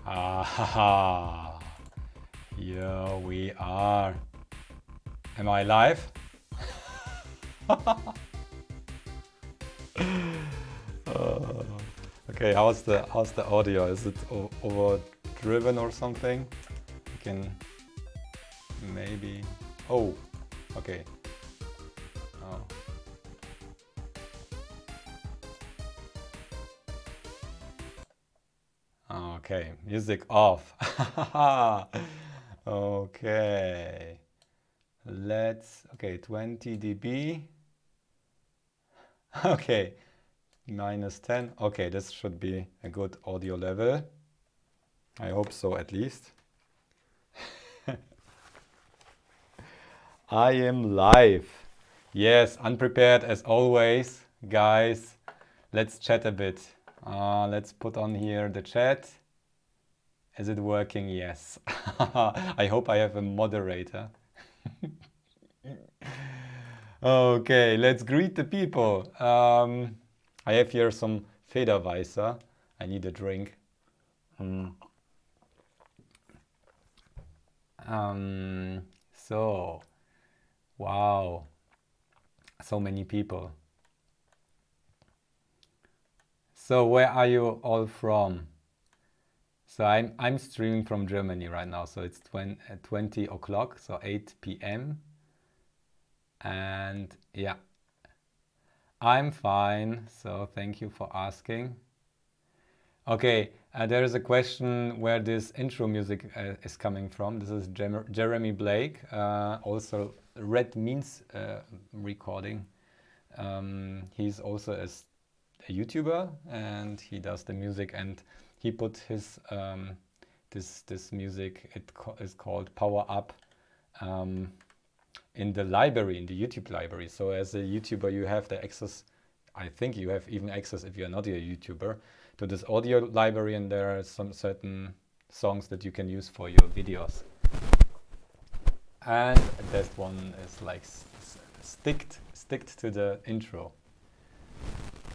Ah, here we are. Am I live? Okay, how's the audio? Is it overdriven or something? You can maybe. Oh, okay. Oh. Okay, music off. Okay. Okay, 20 dB. Okay, -10. Okay, this should be a good audio level. I hope so, at least. I am live. Yes, unprepared as always. Guys, let's chat a bit. Let's put on here the chat. Is it working? Yes. I hope I have a moderator. Okay, let's greet the people. I have here some Federweißer. I need a drink. So, wow, so many people. So where are you all from? So I'm streaming from Germany right now. So it's 20 o'clock, so 8 p.m. And yeah, I'm fine. So thank you for asking. Okay, there is a question where this intro music is coming from. This is Jeremy Blake, also Red Means recording. He's also a YouTuber, and he does the music, and he put his this music. It is called Power Up in the library, in the YouTube library. So as a YouTuber, you have the access. I think you have even access, if you're not a YouTuber, to this audio library, and there are some certain songs that you can use for your videos. And that one is like sticked to the intro.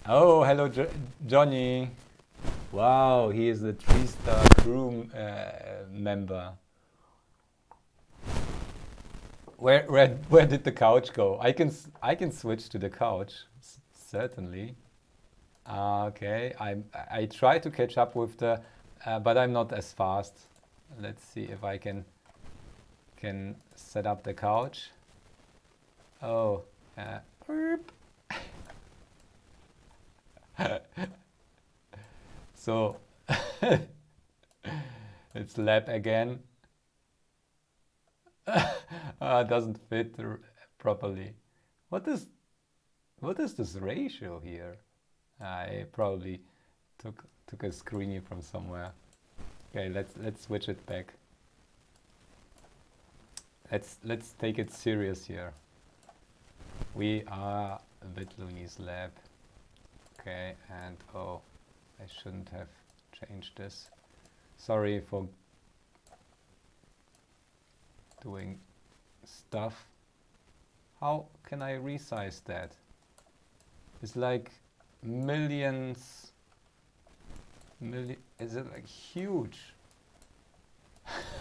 Oh, hello, Johnny. Wow, he is the 3-star crew member. Where did the couch go? I can switch to the couch, certainly. Okay, I try to catch up with the, but I'm not as fast. Let's see if I can set up the couch. Oh, so it's lab again. Doesn't fit properly. What is this ratio here? I probably took a screening from somewhere. Okay, let's switch it back. Let's take it serious here. We are bitluni's lab. Okay, and oh, I shouldn't have changed this. Sorry for doing stuff. How can I resize that? It's like millions. Is it like huge?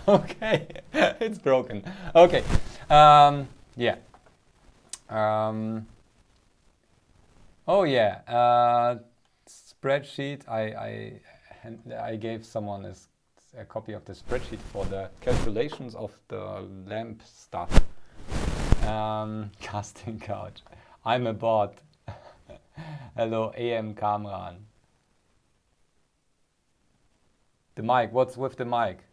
Okay, it's broken. Okay, yeah. Oh yeah, spreadsheet. I gave someone a copy of the spreadsheet for the calculations of the lamp stuff. Casting couch. I'm a bot. Hello, AM Kamran. The mic. What's with the mic?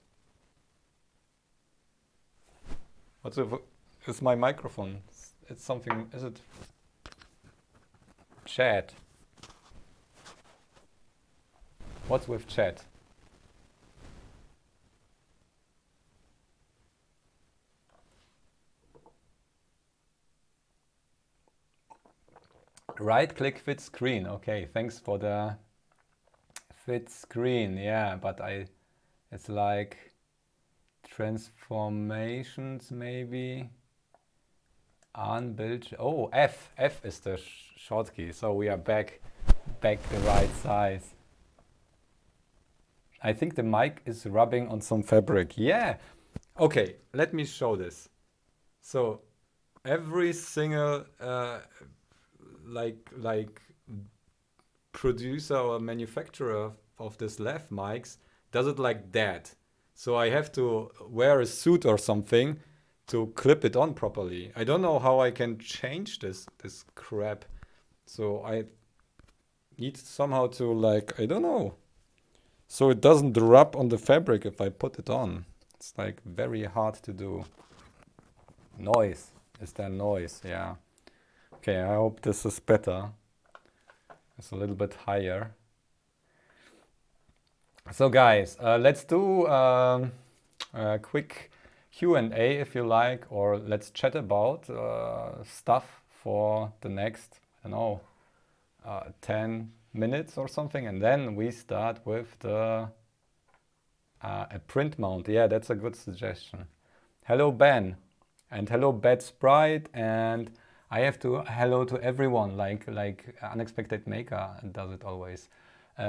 What's with? Is my microphone? It's something. Is it? Chat. What's with chat? Right click fit screen. Okay, thanks for the fit screen. Yeah, but it's like transformations maybe. Unbuild. Oh, F is the short key. So we are back the right size. I think the mic is rubbing on some fabric. Yeah. Okay, let me show this. So every single like producer or manufacturer of this lav mics does it like that. So I have to wear a suit or something to clip it on properly. I don't know how I can change this crap. So I need somehow to like, I don't know. So it doesn't rub on the fabric if I put it on. It's like very hard to do. Noise. Is there noise? Yeah. Okay, I hope this is better. It's a little bit higher. So guys, let's do a quick Q&A if you like, or let's chat about stuff for the next, I don't know, 10 minutes or something, and then we start with the a print mount. Yeah, that's a good suggestion. Hello Ben, and hello Bad Sprite, and I have to hello to everyone, like Unexpected Maker does it always.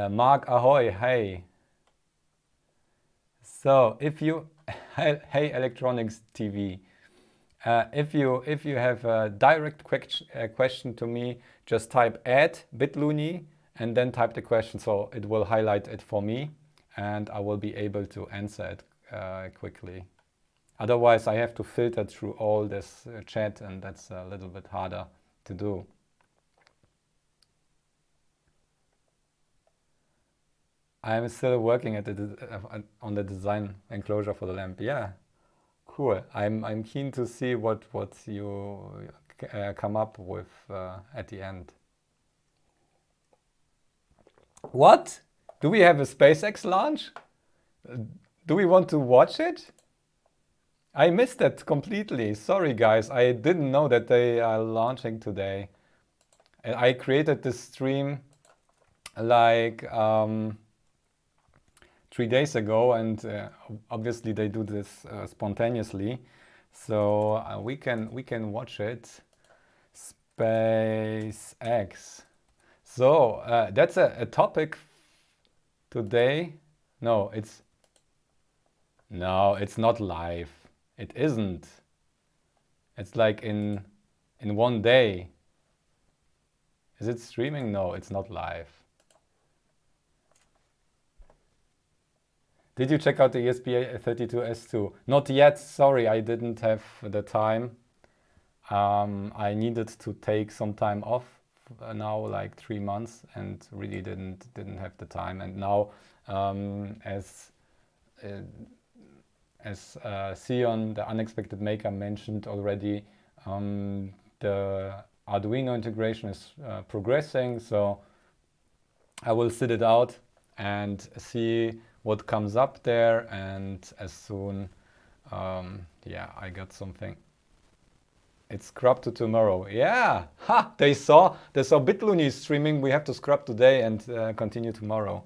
Mark Ahoy, hey. So if you, hey Electronics TV, if you have a direct question to me, just type @bitluni and then type the question, so it will highlight it for me, and I will be able to answer it quickly. Otherwise, I have to filter through all this chat, and that's a little bit harder to do. I'm still working at on the design enclosure for the lamp. Yeah, cool. I'm keen to see what you come up with at the end. What? Do we have a SpaceX launch? Do we want to watch it? I missed that completely. Sorry guys, I didn't know that they are launching today. I created this stream like 3 days ago, and obviously they do this spontaneously, so we can watch it. SpaceX. So that's a topic today. No, it's not live. It isn't. It's like in 1 day. Is it streaming? No, it's not live. Did you check out the ESP32S2? Not yet, sorry, I didn't have the time. I needed to take some time off now, like 3 months, and really didn't have the time. And now, as Sion, the Unexpected Maker, mentioned already, the Arduino integration is progressing, so I will sit it out and see what comes up there, and as soon yeah, I got something. It's scrub to tomorrow. Yeah, ha! They saw bitluni streaming. We have to scrub today and continue tomorrow.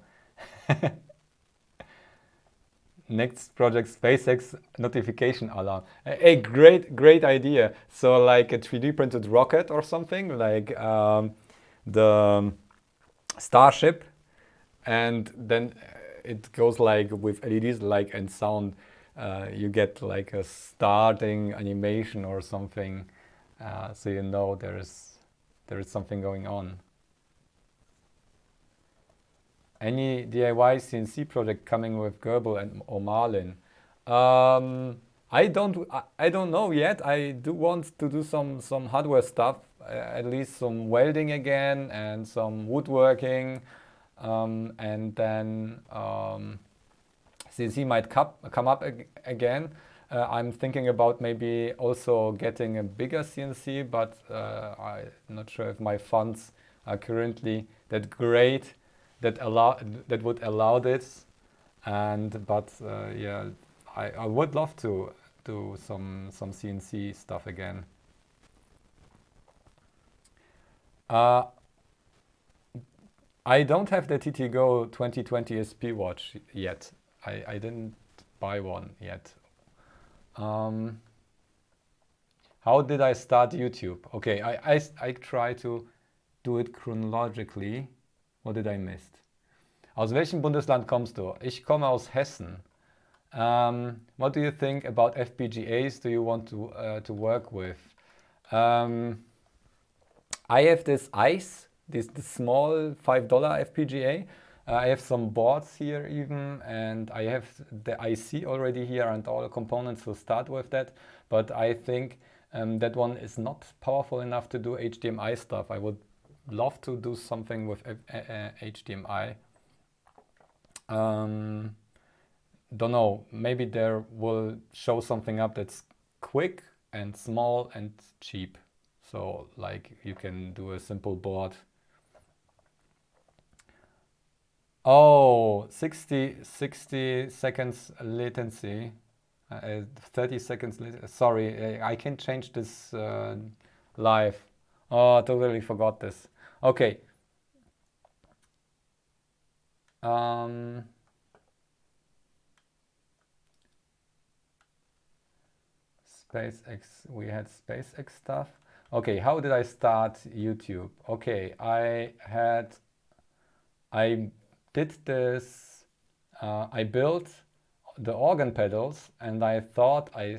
Next project, SpaceX notification alarm. A great idea. So like a 3D printed rocket or something, like the Starship, and then it goes like with LEDs, like, and sound. You get like a starting animation or something, so you know there is something going on. Any DIY CNC project coming with Gerbil and or Marlin? I don't know yet. I do want to do some hardware stuff, at least some welding again and some woodworking, and then CNC might come up again. I'm thinking about maybe also getting a bigger CNC, but I'm not sure if my funds are currently that great that would allow this. But yeah, I would love to do some CNC stuff again. I don't have the TTGo 2020 SP watch yet. I didn't buy one yet. How did I start YouTube? Okay, I try to do it chronologically. What did I miss? Aus welchem Bundesland kommst du? Ich komme aus Hessen. What do you think about FPGAs? Do you want to work with? I have this ICE, this small $5 FPGA. I have some boards here even, and I have the IC already here and all the components to start with that. But I think that one is not powerful enough to do HDMI stuff. I would love to do something with HDMI. Don't know, maybe there will show something up that's quick and small and cheap. So like you can do a simple board. Oh, 60 seconds latency. 30 seconds later. Sorry, I can change this live. Oh, I totally forgot this. Okay. SpaceX, we had SpaceX stuff. Okay, how did I start YouTube? Okay, I did this, I built the organ pedals, and I thought I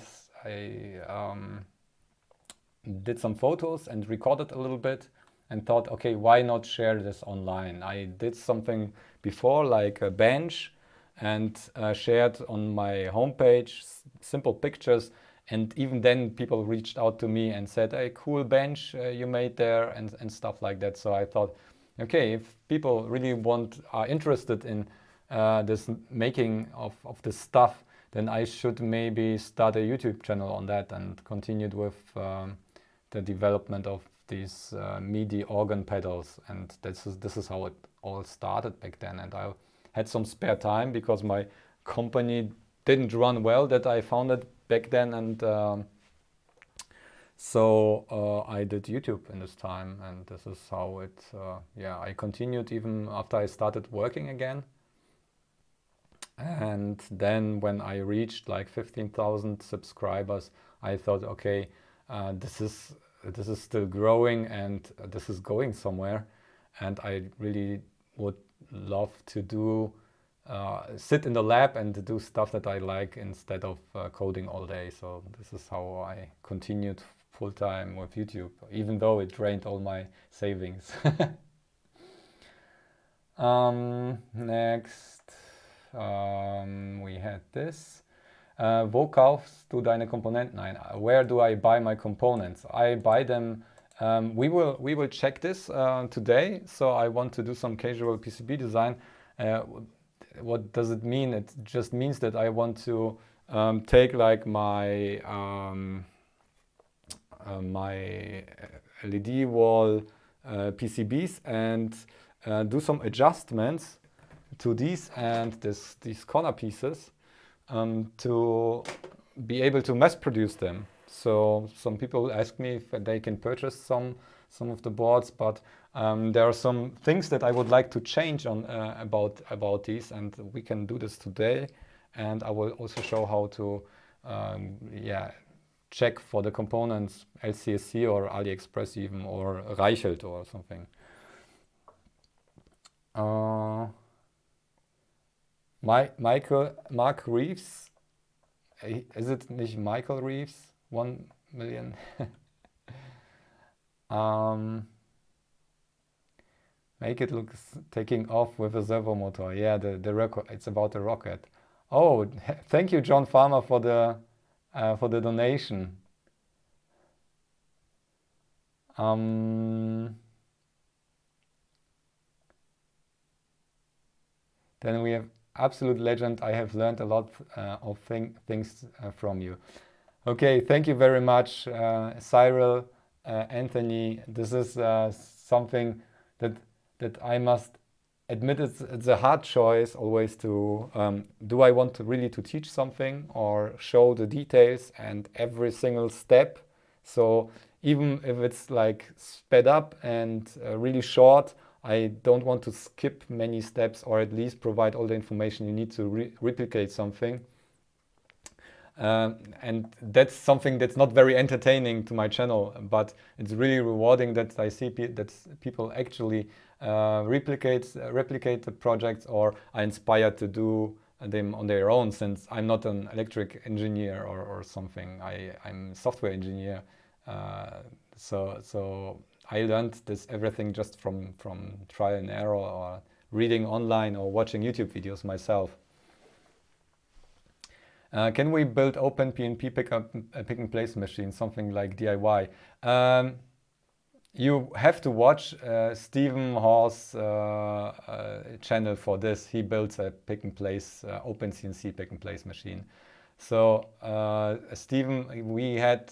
did some photos and recorded a little bit and thought, okay, why not share this online? I did something before, like a bench, and shared on my homepage simple pictures, and even then people reached out to me and said, hey, cool bench you made there, and stuff like that. So I thought, okay, if people really are interested in this making of this stuff, then I should maybe start a YouTube channel on that and continued with the development of these MIDI organ pedals. And this is how it all started back then. And I had some spare time because my company didn't run well that I founded back then, and so I did YouTube in this time, and this is how it, yeah, I continued even after I started working again. And then when I reached like 15,000 subscribers, I thought, okay, this is still growing and this is going somewhere, and I really would love to do sit in the lab and do stuff that I like instead of coding all day. So this is how I continued full-time with YouTube, even though it drained all my savings. Next, we had this. Wo kaufst du deine Komponenten ein? Where do I buy my components? I buy them. We will check this today. So I want to do some casual PCB design. What does it mean? It just means that I want to take like my my LED wall PCBs and do some adjustments to these and these corner pieces to be able to mass produce them. So some people ask me if they can purchase some of the boards, but there are some things that I would like to change on about these, and we can do this today. And I will also show how to yeah, check for the components, LCSC or AliExpress even, or Reichelt or something. Mark Reeves, is it nicht Michael Reeves? 1 million. Make it look taking off with a servo motor. Yeah, the record. It's about the rocket. Oh, thank you, John Farmer, for the donation. Then we have absolute legend. I have learned a lot of things from you. Okay, thank you very much, Cyril, Anthony. This is something that I must admit it's a hard choice always to do I want to really to teach something or show the details and every single step. So even if it's like sped up and really short, I don't want to skip many steps, or at least provide all the information you need to replicate something. And that's something that's not very entertaining to my channel, but it's really rewarding that I see that people actually replicate the projects, or are inspired to do them on their own, since I'm not an electric engineer or something. I'm a software engineer. So I learned this everything just from trial and error, or reading online, or watching YouTube videos myself. Can we build open PNP pick and place machine, something like DIY? You have to watch Stephen Hawes' channel for this. He builds a pick and place, open CNC pick and place machine. So Stephen, we had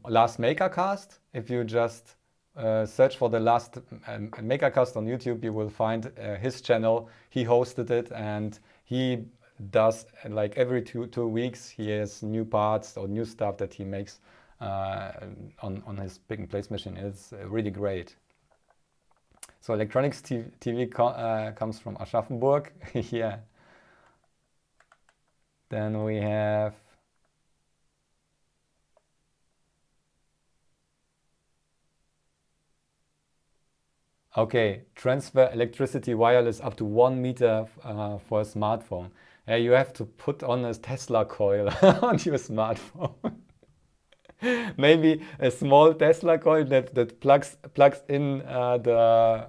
last MakerCast. If you just search for the last MakerCast on YouTube, you will find his channel. He hosted it, and he does, like, every two weeks he has new parts or new stuff that he makes on his pick and place machine. It's really great. So electronics TV comes from Aschaffenburg. Yeah. Then we have okay, transfer electricity wireless up to 1 meter for a smartphone. You have to put on a Tesla coil on your smartphone. Maybe a small Tesla coil that plugs in the...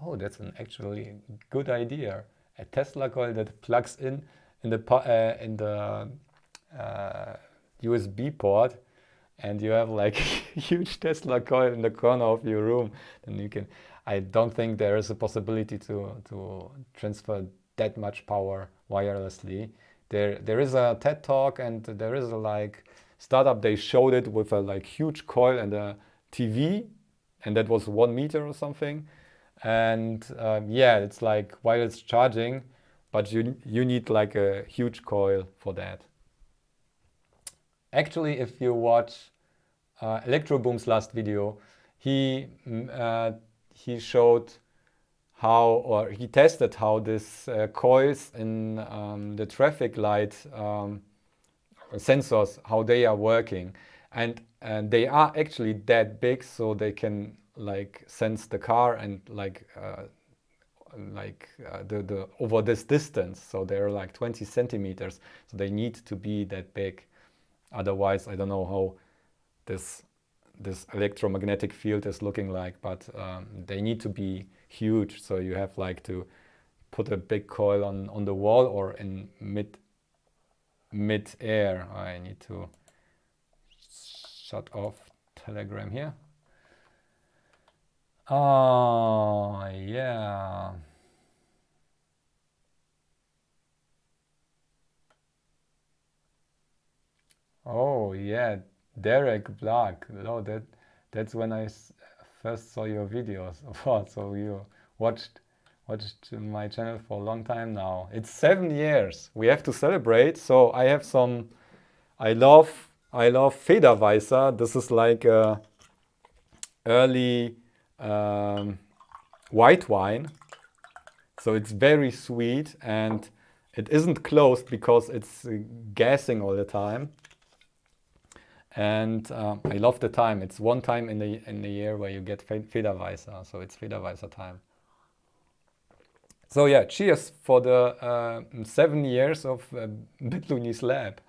oh, that's an actually good idea. A Tesla coil that plugs in the USB port, and you have like a huge Tesla coil in the corner of your room. Then you can... I don't think there is a possibility to transfer that much power wirelessly. There is a TED talk, and there is a like startup. They showed it with a like huge coil and a TV, and that was 1 meter or something. And yeah, it's like while it's charging, but you need like a huge coil for that. Actually, if you watch Electroboom's last video, he showed how, or he tested how this coils in the traffic light sensors, how they are working, and they are actually that big, so they can like sense the car and like the over this distance. So they're like 20 centimeters, so they need to be that big. Otherwise, I don't know how this electromagnetic field is looking like, but they need to be huge. So you have like to put a big coil on the wall or in mid-air. I need to shut off Telegram here. Oh, yeah. Oh, yeah. Derek Black. No, that's when I first saw your videos. Oh, so you watched my channel for a long time now. It's 7 years. We have to celebrate. So I have some. I love Federweißer. This is like a early white wine. So it's very sweet, and it isn't closed because it's gassing all the time. And I love the time. It's one time in the year where you get Federweißer, so it's Federweißer time. So yeah, cheers for the 7 years of bitluni's lab.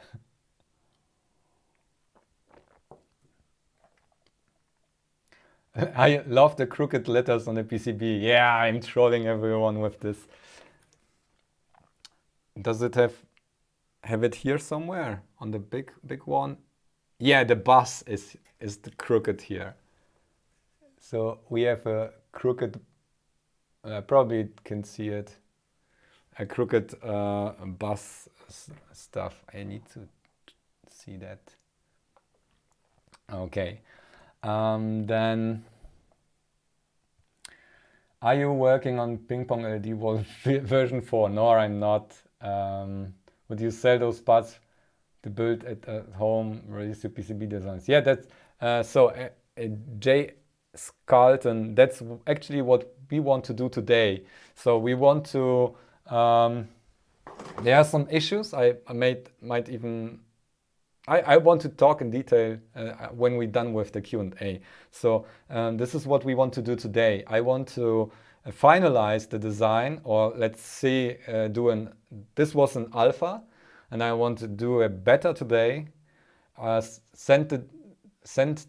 I love the crooked letters on the PCB. Yeah, I'm trolling everyone with this. Does it have it here somewhere on the big one? Yeah, the bus is the crooked here. So we have a crooked, probably can see it, a crooked bus stuff. I need to see that. Okay. Then, are you working on Ping Pong LED wall version 4? No, I'm not. Would you sell those parts to build at home, release your PCB designs? Yeah, that's so Jay Scarlton, that's actually what we want to do today. So we want to there are some issues. I might even I want to talk in detail when we're done with the Q&A. So this is what we want to do today. I want to finalize the design, or let's say this was an alpha, and I want to do a beta today. Send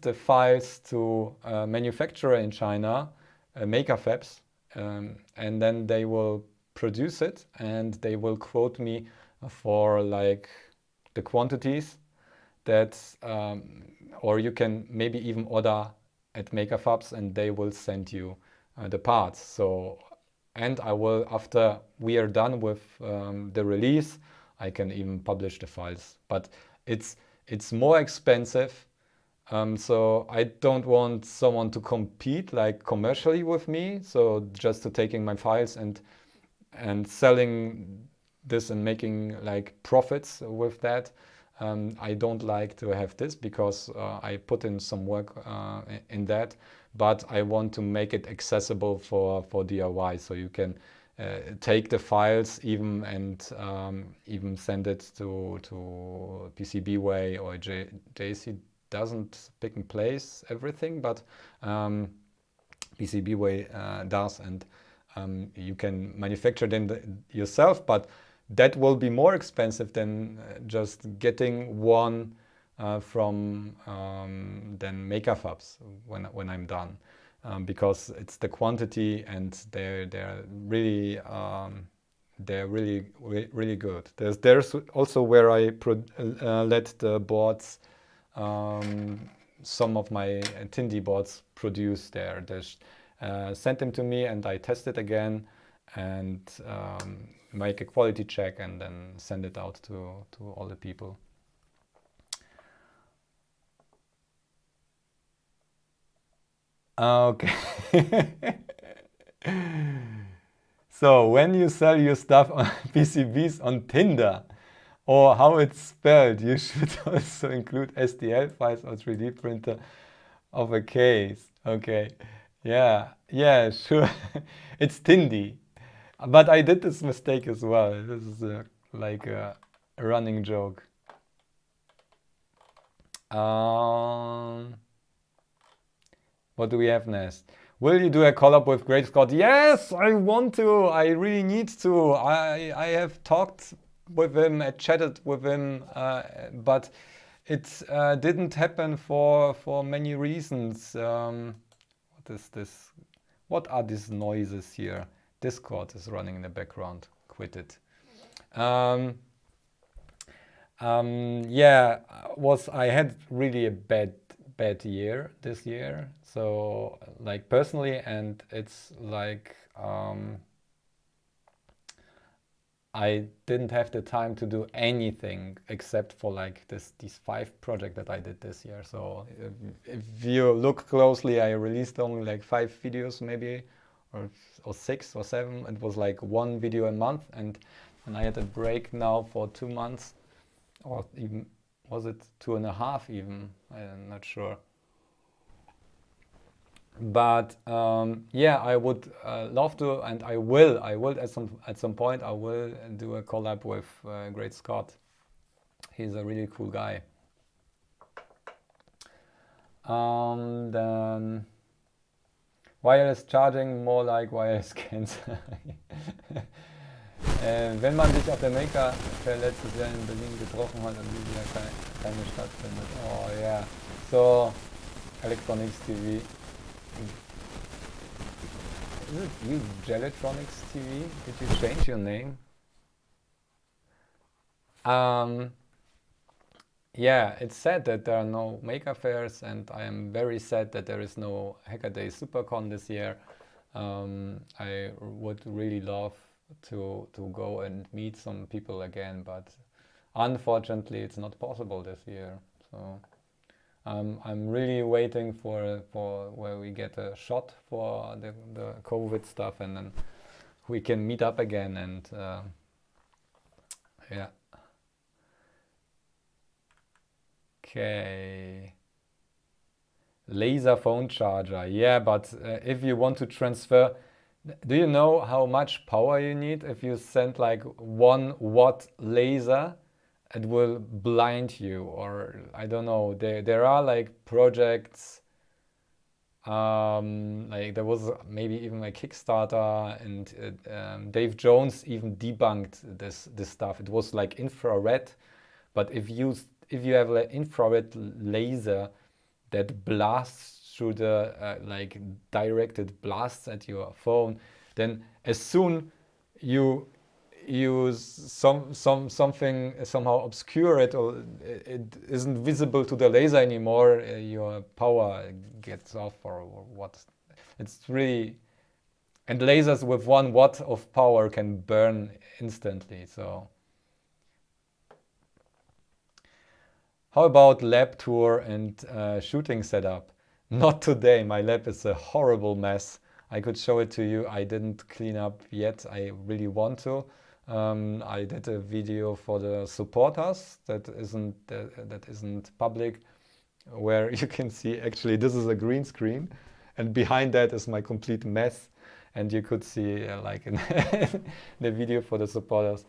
the files to a manufacturer in China, maker fabs, and then they will produce it, and they will quote me for like the quantities that, or you can maybe even order at maker fabs, and they will send you the parts. So, and I will, after we are done with the release, I can even publish the files. But it's more expensive. So I don't want someone to compete like commercially with me. So just to taking my files and selling this and making like profits with that. I don't like to have this because I put in some work in that, but I want to make it accessible for DIY, so you can take the files even and even send it to PCB Way or JC doesn't pick and place everything, but PCB Way does, and you can manufacture them yourself, but that will be more expensive than just getting one from then maker fabs when I'm done, because it's the quantity, and they're really really good. There's also where I let the boards, some of my Tindy boards produce there. Sent them to me, and I test it again and make a quality check, and then send it out to all the people. Okay. So when you sell your stuff on PCBs on Tinder, or how it's spelled, you should also include STL files or 3D printer of a case. Okay. Yeah, sure. It's Tindy. But I did this mistake as well. This is like a running joke. What do we have next? Will you do a collab with Great Scott? Yes, I want to. I really need to. I have talked with him, I chatted with him, but it didn't happen for many reasons. What is this? What are these noises here? Discord is running in the background. Quit it. Yeah, I had really a bad year this year. So like personally, and it's like I didn't have the time to do anything except for like these 5 projects that I did this year. So if you look closely, I released only like 5 videos maybe, or 6 or 7. It was like 1 video a month, and I had a break now for 2 months, or even was it 2.5 even? I'm not sure. But yeah, I would love to, and I will at some point. I will do a collab with Great Scott. He's a really cool guy. Then wireless charging, more like wireless cancer. Wenn man sich auf der Maker Fair letztes Jahr in Berlin getroffen hat und dieses Jahr keine stattfindet. Oh yeah. So Electronics TV. Is it you, Gelatronics TV? Did you change your name? Yeah, it's sad that there are no maker fairs, and I am very sad that there is no Hacker Day SuperCon this year. I would really love to go and meet some people again, but unfortunately it's not possible this year. So I'm really waiting for where we get a shot for the COVID stuff, and then we can meet up again, and yeah. Okay. Laser phone charger. Yeah, but if you want to transfer, do you know how much power you need if you send like 1 watt laser it will blind you, or I don't know. There are like projects, like there was maybe even a Kickstarter, and Dave Jones even debunked this stuff. It was like infrared, but if you have an infrared laser that blasts through the like directed blasts at your phone, then as soon you use something somehow obscure it, or it isn't visible to the laser anymore, your power gets off, or what. It's really, and lasers with 1 watt of power can burn instantly. So how about lab tour and shooting setup? Not today. My lab is a horrible mess. I could show it to you. I didn't clean up yet. I really want to. I did a video for the supporters that isn't public, where you can see actually this is a green screen, and behind that is my complete mess. And you could see like in the video for the supporters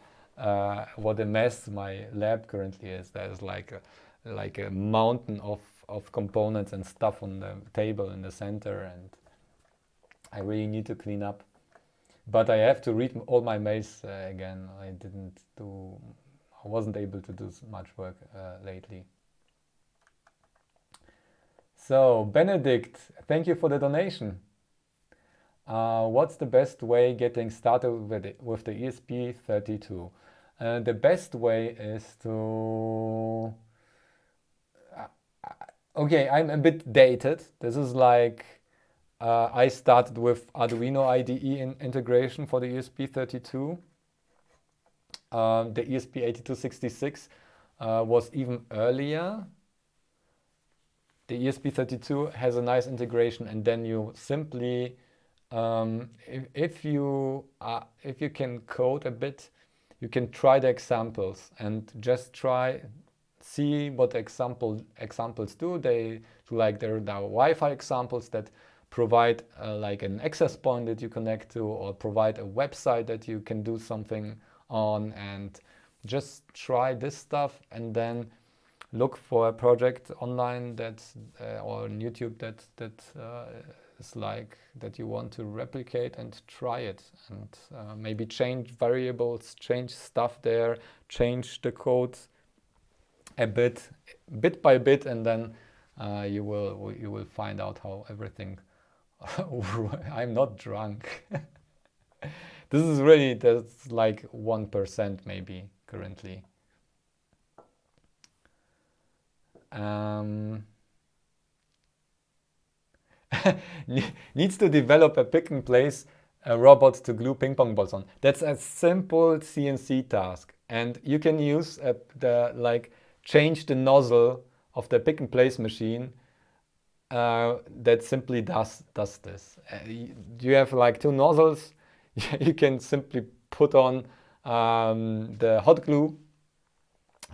what a mess my lab currently is. There's like a mountain of components and stuff on the table in the center, and I really need to clean up. But I have to read all my mails again. I wasn't able to do much work lately. So Benedict, thank you for the donation. What's the best way getting started with the ESP32? The best way is to... okay, I'm a bit dated. This is like... I started with Arduino IDE integration for the ESP32. The ESP8266 was even earlier. The ESP32 has a nice integration, and then you simply, if you can code a bit, you can try the examples and just see what the examples do. There are Wi-Fi examples that provide like an access point that you connect to, or provide a website that you can do something on, and just try this stuff, and then look for a project online or on YouTube that is like that you want to replicate, and try it, and maybe change variables, change stuff there, change the code a bit by bit, and then you will find out how everything. I'm not drunk. That's like 1% maybe currently. Needs to develop a pick and place robot to glue ping pong balls on. That's a simple CNC task, and you can use change the nozzle of the pick and place machine that simply does this. You have like 2 nozzles. You can simply put on the hot glue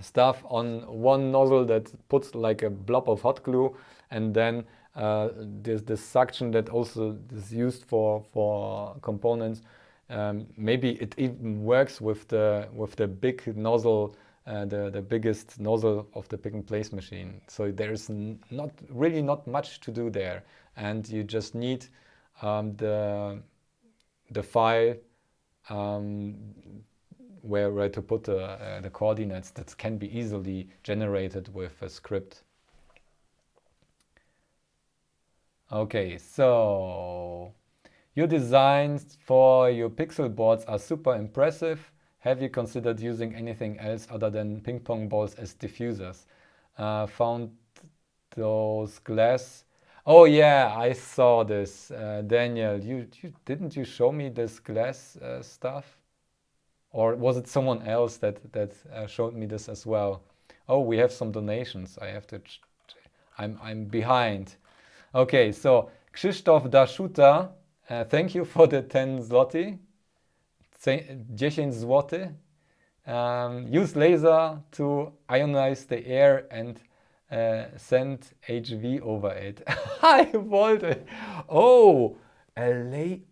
stuff on one nozzle that puts like a blob of hot glue, and then there's this suction that also is used for components. Maybe it even works with the big nozzle, the biggest nozzle of the pick and place machine. So there's not much to do there, and you just need the file where to put the coordinates that can be easily generated with a script. Okay, so your designs for your pixel boards are super impressive. Have you considered using anything else other than ping pong balls as diffusers? Found those glass... Oh yeah, I saw this. Daniel, didn't you show me this glass stuff? Or was it someone else that showed me this as well? Oh, we have some donations. I have to... I'm behind. Okay, so Krzysztof Daszuta, thank you for the 10 zloty. 10 zloty. Use laser to ionize the air and send HV over it. High voltage. Oh,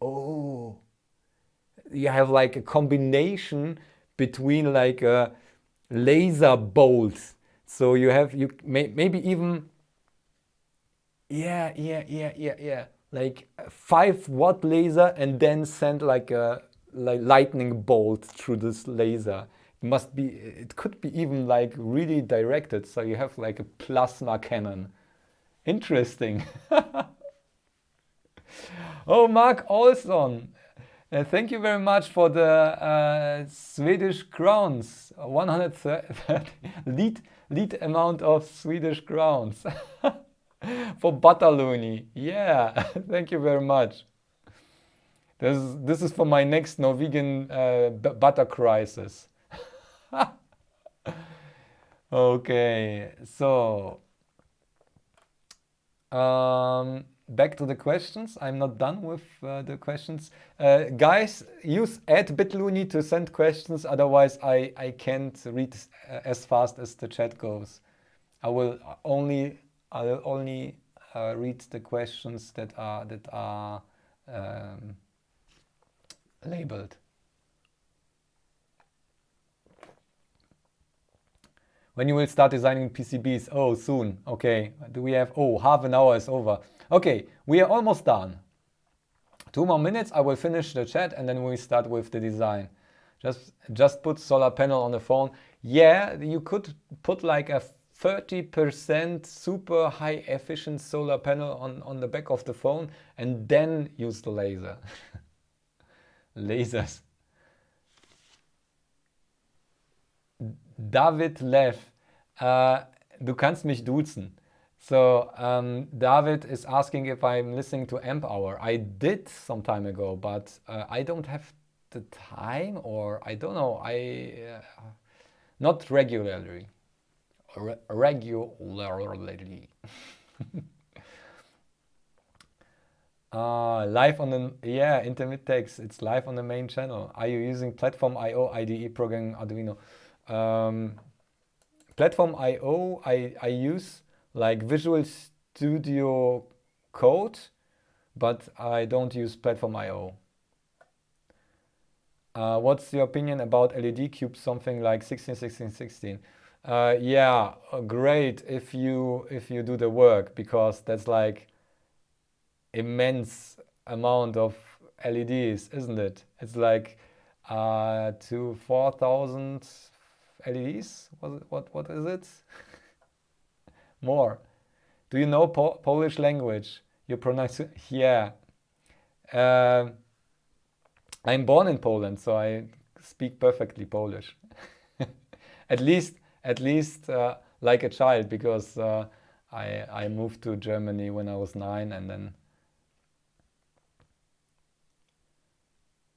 oh. You have like a combination between like a laser bolts. So you have, maybe even, yeah, like a 5 watt laser, and then send like a lightning bolt through this laser. It could be even like really directed, so you have like a plasma cannon. Interesting. Oh, Mark Olson, thank you very much for the Swedish crowns. 130 lead amount of Swedish crowns for bitluni. Yeah, thank you very much. This is for my next Norwegian butter crisis. Okay, so back to the questions. I'm not done with the questions. Guys, use @bitluni to send questions. Otherwise, I can't read as fast as the chat goes. I'll only read the questions that are labeled. When you will start designing PCBs? Oh, soon. Okay. Do we have? Oh, half an hour is over. Okay, we are almost done. 2 more minutes. I will finish the chat and then we start with the design. Just put solar panel on the phone. Yeah, you could put like a 30% super high efficient solar panel on the back of the phone and then use the laser. Lasers. David Lev, du kannst mich duzen. So David is asking if I'm listening to Amp Hour. I did some time ago, but I don't have the time, or I don't know. Not regularly. Regularly. Live on the intermit text. It's live on the main channel. Are you using Platform IO IDE programming Arduino? Platform IO, I use like Visual Studio Code, but I don't use Platform IO. What's your opinion about LED cubes, something like 16, 16, 16? Yeah, great if you do the work, because that's like immense amount of LEDs, isn't it? It's like 4,000 LEDs. What is it? More. Do you know Polish language? You pronounce it? Yeah. I'm born in Poland, so I speak perfectly Polish. at least like a child, because I moved to Germany when I was 9, and then.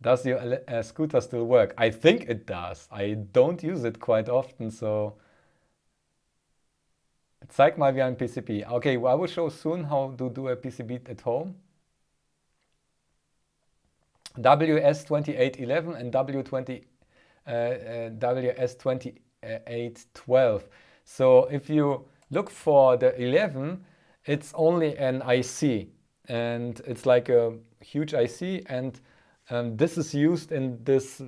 Does your scooter still work? I think it does. I don't use it quite often, so. Zeig mal wie ein PCB. Okay, well, I will show soon how to do a PCB at home. WS2811 and WS2812. So if you look for the 11, it's only an IC, and it's like a huge IC, and this is used in this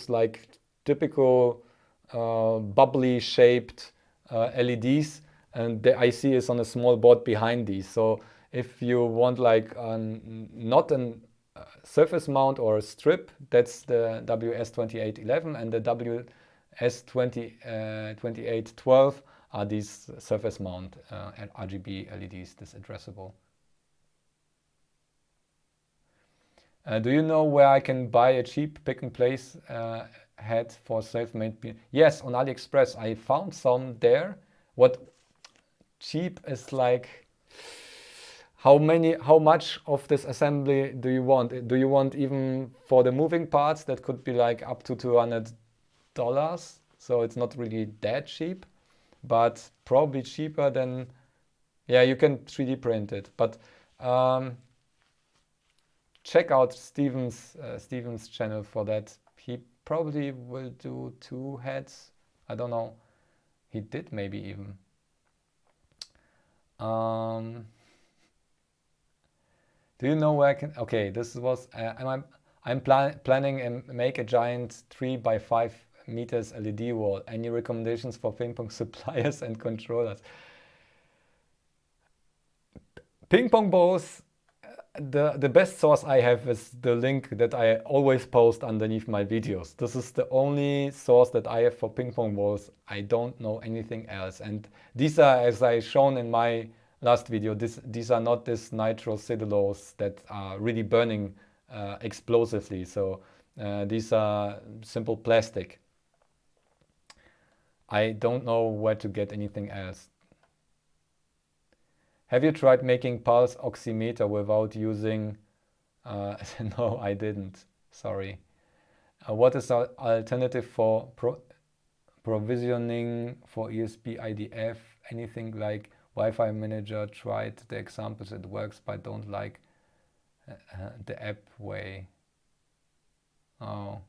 like typical bubbly shaped LEDs, and the IC is on a small board behind these. So if you want like not a surface mount or a strip, that's the WS2811, and the WS2812 are these surface mount RGB LEDs, this addressable. Do you know where I can buy a cheap pick and place head for self-made? Yes, on AliExpress. I found some there. What cheap is like? How much of this assembly do you want? Do you want even for the moving parts? That could be like up to $200. So it's not really that cheap, but probably cheaper than, yeah, you can 3D print it. But check out Steven's channel for that. He probably will do 2 heads. I don't know. He did maybe even. Do you know where I can? Okay, this was. I'm planning and make a giant 3 by 5 meters LED wall. Any recommendations for ping pong suppliers and controllers? Ping pong balls, the best source I have is the link that I always post underneath my videos. This is the only source that I have for ping pong balls. I don't know anything else. And these are, as I shown in my last video, these are not this nitrocellulose that are really burning explosively. So these are simple plastic. I don't know where to get anything else. Have you tried making pulse oximeter without using... no, I didn't. Sorry. What is the alternative for provisioning for ESP IDF? Anything like Wi-Fi manager? Tried the examples, it works, but don't like the app way. Oh.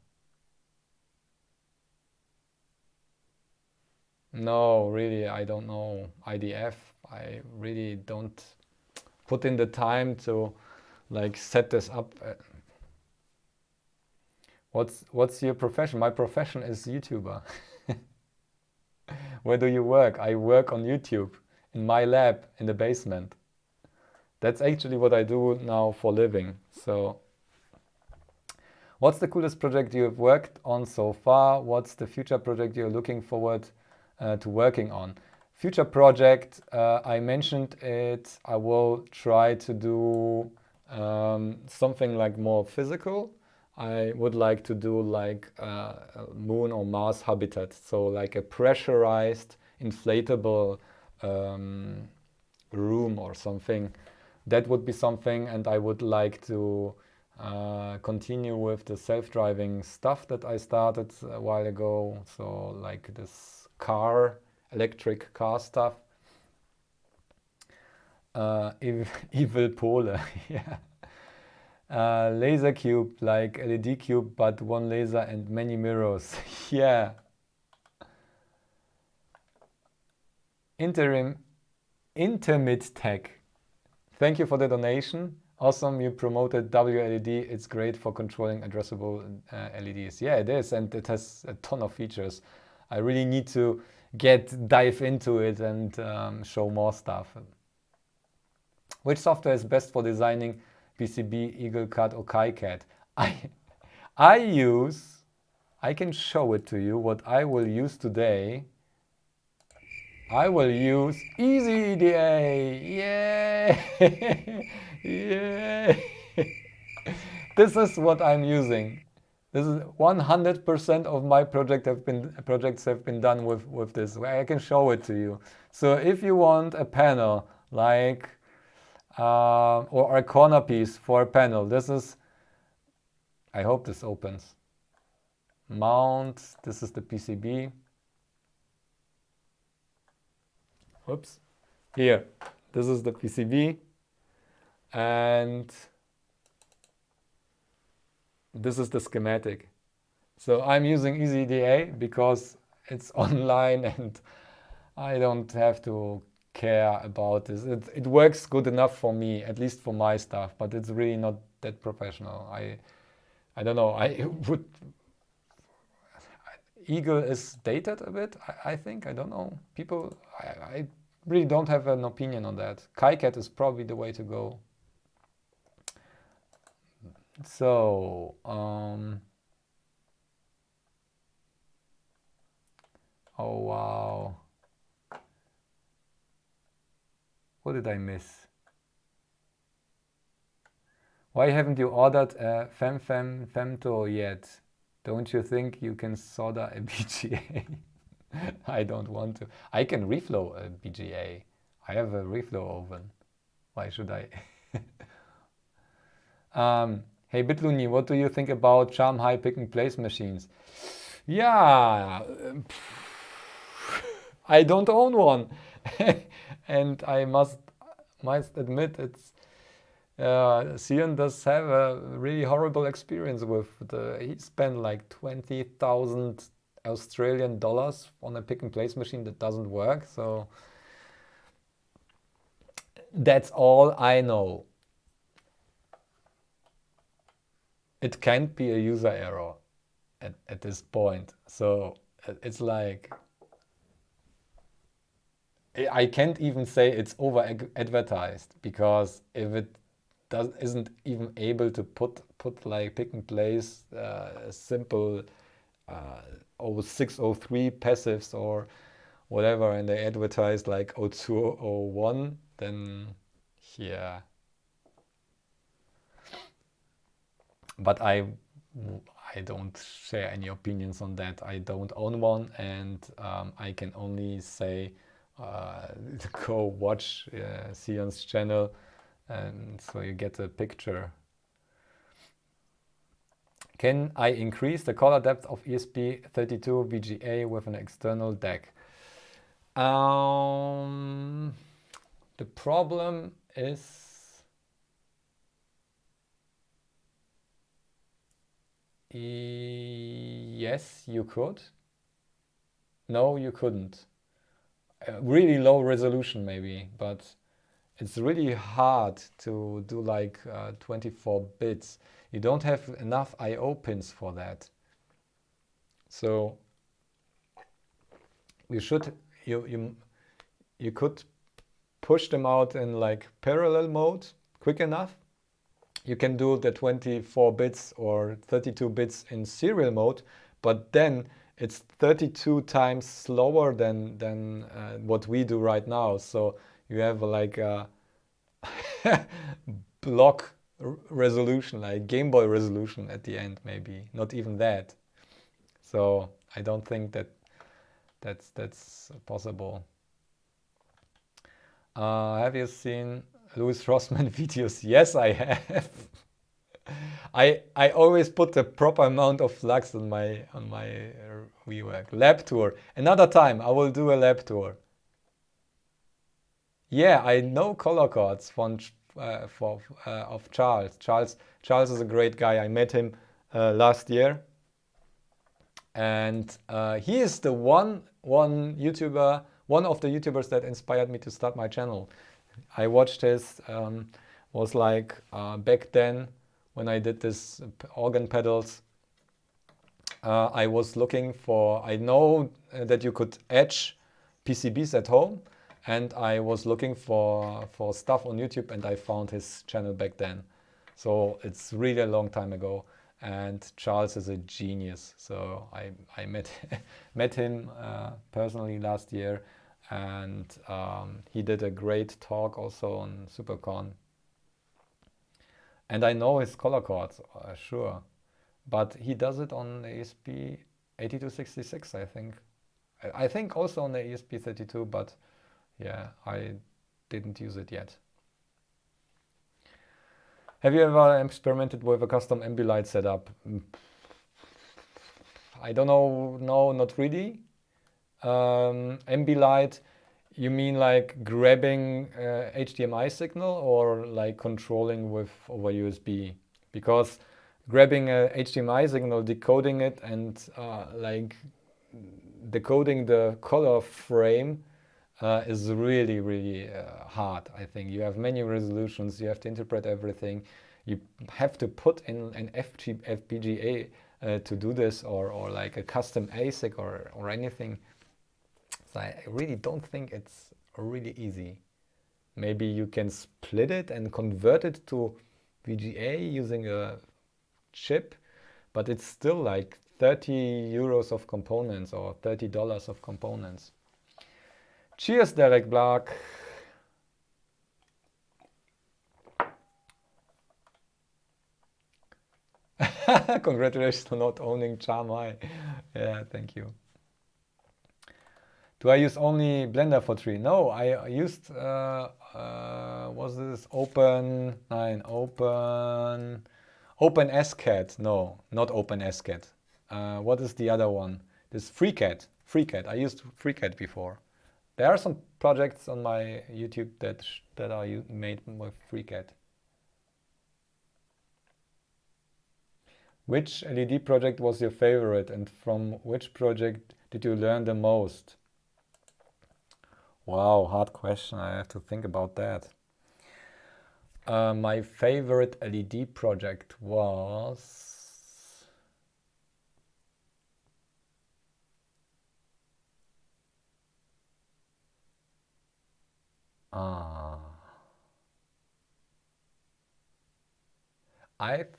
No, really, I don't know IDF. I really don't put in the time to like set this up. What's your profession? My profession is YouTuber. Where do you work? I work on YouTube in my lab in the basement. That's actually what I do now for living. So what's the coolest project you have worked on so far? What's the future project you're looking forward to working on? Future project, I mentioned it. I will try to do something like more physical. I would like to do like a Moon or Mars habitat, so like a pressurized inflatable room or something. That would be something, and I would like to continue with the self-driving stuff that I started a while ago. So like this electric car stuff. Evil Pole, yeah. Laser cube, like LED cube, but one laser and many mirrors. Yeah. Intermit Tech. Thank you for the donation. Awesome, you promoted WLED. It's great for controlling addressable LEDs. Yeah, it is, and it has a ton of features. I really need to dive into it and show more stuff. Which software is best for designing PCB, EagleCAD or KiCad? I can show it to you what I will use today. I will use Easy EDA. Yay! Yay! This is what I'm using. This is 100% of my projects have been done with this. I can show it to you. So if you want a panel like or a corner piece for a panel, this is, I hope this opens. Mount, this is the PCB. Oops. Here, this is the PCB. And this is the schematic. So I'm using EasyEDA because it's online and I don't have to care about this. It works good enough for me, at least for my stuff, but it's really not that professional. I don't know. Eagle is dated a bit, I think. I don't know. People, I really don't have an opinion on that. KiCad is probably the way to go. So, oh wow. What did I miss? Why haven't you ordered a Femto yet? Don't you think you can solder a BGA? I don't want to. I can reflow a BGA. I have a reflow oven. Why should I? Hey bitluni, what do you think about Shanghai pick and place machines? Yeah, I don't own one. And I must admit it's Sion does have a really horrible experience with he spent like 20,000 Australian dollars on a pick and place machine that doesn't work. So that's all I know. It can't be a user error. at this point. So it's like, I can't even say it's over advertised, because if it isn't even able to put like pick and place simple 0603 passives or whatever, and they advertise like 0201, then yeah. But I don't share any opinions on that. I don't own one, and I can only say go watch Sion's channel, and so you get a picture. Can I increase the color depth of ESP32 VGA with an external DAC? The problem is, yes, you could. No, you couldn't. Really low resolution maybe, but it's really hard to do like 24 bits. You don't have enough I/O pins for that. So you could push them out in like parallel mode quick enough. You can do the 24 bits or 32 bits in serial mode, but then it's 32 times slower than what we do right now. So you have like a block resolution, like Game Boy resolution at the end, maybe not even that. So I don't think that's possible. Have you seen Louis Rossmann videos? Yes, I have. I always put the proper amount of flux on my rework. Lab tour. Another time I will do a lab tour. Yeah, I know color chords of Charles. Charles is a great guy. I met him last year, and he is the one YouTuber, one of the YouTubers that inspired me to start my channel. I watched his was like back then when I did this organ pedals. I was looking for, I know that you could etch PCBs at home, and I was looking for stuff on YouTube, and I found his channel back then. So it's really a long time ago, and Charles is a genius. So I met him personally last year, and he did a great talk also on SuperCon. And I know his color chords, sure. But he does it on ESP8266, I think. I think also on the ESP32, but yeah, I didn't use it yet. Have you ever experimented with a custom Ambilight setup? I don't know, no, not really. Ambilight, you mean like grabbing HDMI signal, or like controlling with over USB? Because grabbing a HDMI signal, decoding it, and like decoding the color frame is really hard. I think you have many resolutions, you have to interpret everything, you have to put in an FPGA to do this, or like a custom ASIC or anything. So I really don't think it's really easy. Maybe you can split it and convert it to VGA using a chip, but it's still like 30 euros of components, or $30 of components. Cheers, Derek Black. Congratulations on not owning Charmai. Yeah, thank you. Do I use only Blender for 3? No, I used, was this Open SCAD? No, not OpenSCAD. What is the other one? This FreeCAD. I used FreeCAD before. There are some projects on my YouTube that are made with FreeCAD. Which LED project was your favorite, and from which project did you learn the most? Wow, hard question. I have to think about that. My favorite LED project was I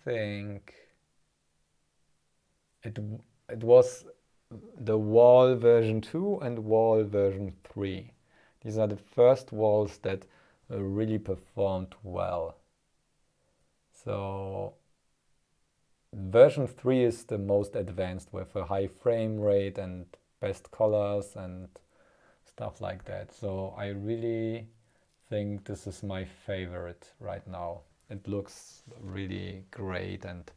think it was the wall version 2 and wall version 3. These are the first walls that really performed well. So version 3 is the most advanced with a high frame rate and best colors and stuff like that. So I really think this is my favorite right now. It looks really great, and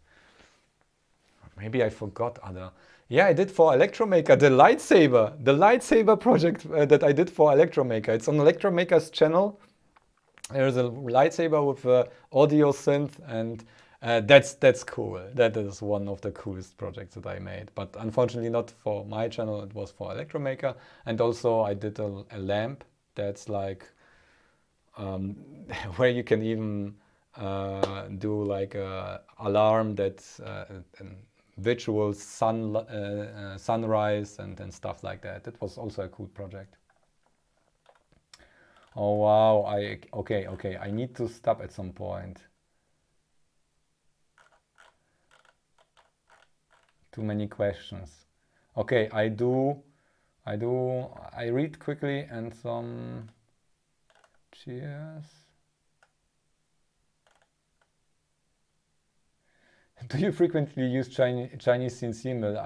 maybe I forgot other. Yeah, I did for Electromaker the lightsaber project that I did for Electromaker. It's on Electromaker's channel. There's a lightsaber with audio synth, and that's cool. That is one of the coolest projects that I made. But unfortunately not for my channel, it was for Electromaker. And also I did a lamp that's like where you can even do like a alarm that's virtual sunrise and stuff like that. It was also a cool project. Oh wow, okay, I need to stop at some point. Too many questions. Okay, I read quickly and some cheers. Do you frequently use Chinese CNC mill?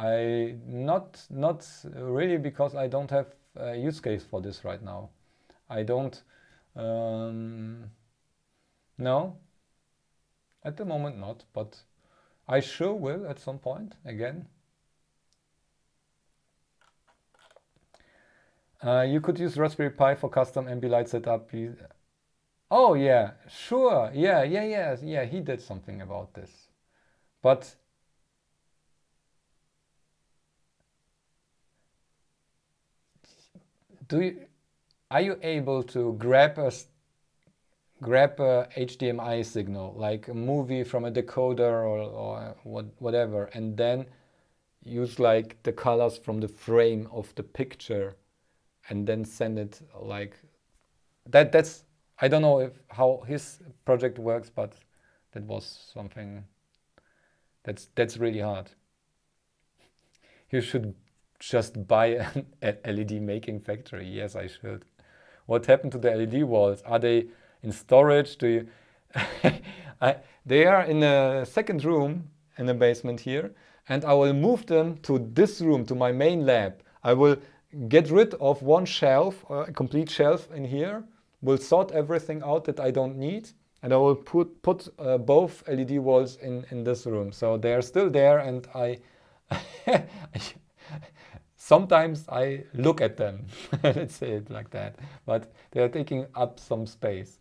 Not really, because I don't have a use case for this right now. I don't. No, at the moment not, but I sure will at some point again. You could use Raspberry Pi for custom Ambilight setup. Oh yeah, sure. Yeah. He did something about this, but are you able to grab a HDMI signal, like a movie from a decoder or whatever, and then use like the colors from the frame of the picture and then send it like that? That's, I don't know how his project works, but that was something that's really hard. You should just buy an LED making factory. Yes, I should. What happened to the LED walls? Are they in storage? Do you they are in a second room in the basement here, and I will move them to this room, to my main lab. I will get rid of one shelf, a complete shelf in here, will sort everything out that I don't need, and I will put both LED walls in this room. So they are still there, and I sometimes I look at them, let's say it like that, but they are taking up some space.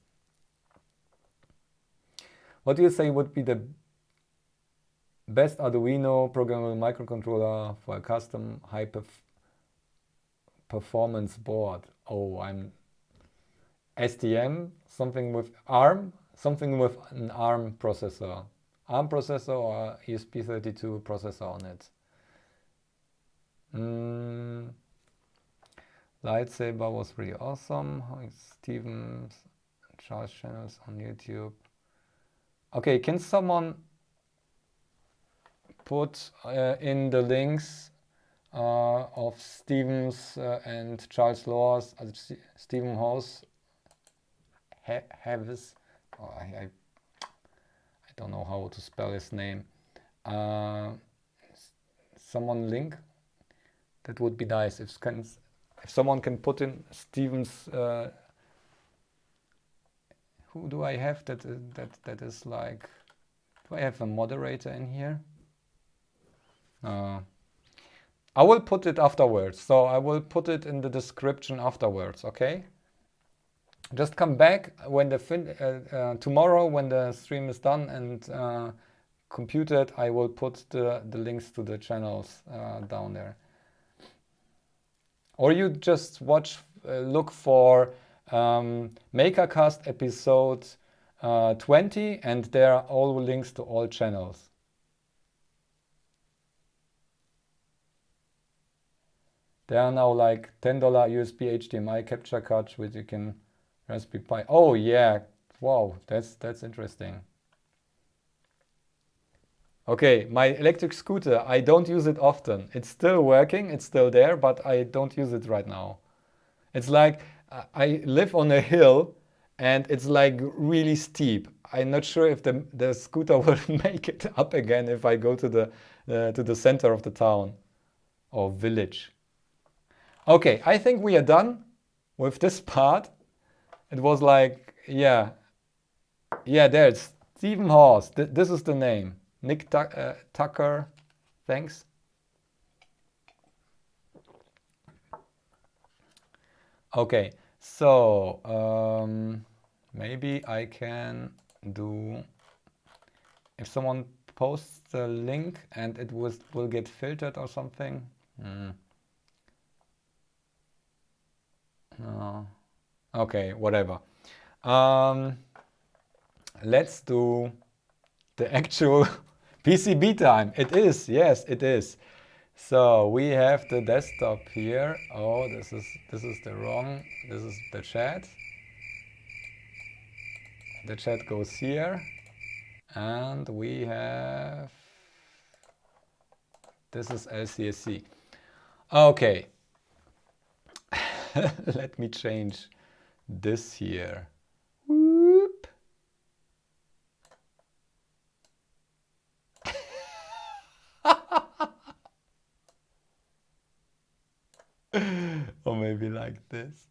What do you say would be the best Arduino programmable microcontroller for a custom high performance board? Oh, I'm STM, something with ARM, something with an ARM processor. ARM processor or ESP32 processor on it. Lightsaber was really awesome. Steven's Charles channels on YouTube. Okay, can someone put in the links of Steven's and Charles Law's, Stephen House Havis, oh, I don't know how to spell his name. Someone link? That would be nice if someone can put in Steven's. Who do I have that is like? Do I have a moderator in here? I will put it afterwards. So I will put it in the description afterwards. Okay. Just come back when the tomorrow when the stream is done and computed. I will put the links to the channels down there. Or you just look for MakerCast episode 20, and there are all links to all channels. There are now like $10 USB HDMI capture cards which you can Raspberry Pi. Oh yeah, wow, that's interesting. Okay, my electric scooter, I don't use it often. It's still working, it's still there, but I don't use it right now. It's like I live on a hill and it's like really steep. I'm not sure if the scooter will make it up again if I go to the center of the town or village. Okay, I think we are done with this part. It was like, yeah, there's Stephen Hawes. This is the name. Nick Tucker, thanks. Okay, so maybe I can do, if someone posts the link and it will get filtered or something. No. Okay, whatever. Let's do the actual PCB time. It is, yes, it is. So we have the desktop here. Oh, this is the wrong. This is the chat. The chat goes here, and we have. This is LCSC. Okay. Let me change this here. Whoop. Or maybe like this.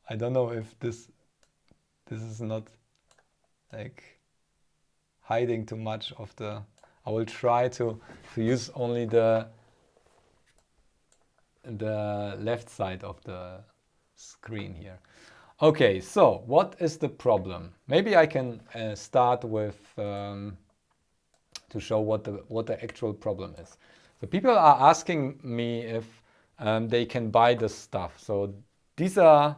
I don't know if this is not like hiding too much of the. I will try to use only the left side of the screen here. Okay, so what is the problem? Maybe I can start with to show what the actual problem is. So people are asking me if they can buy this stuff. So this is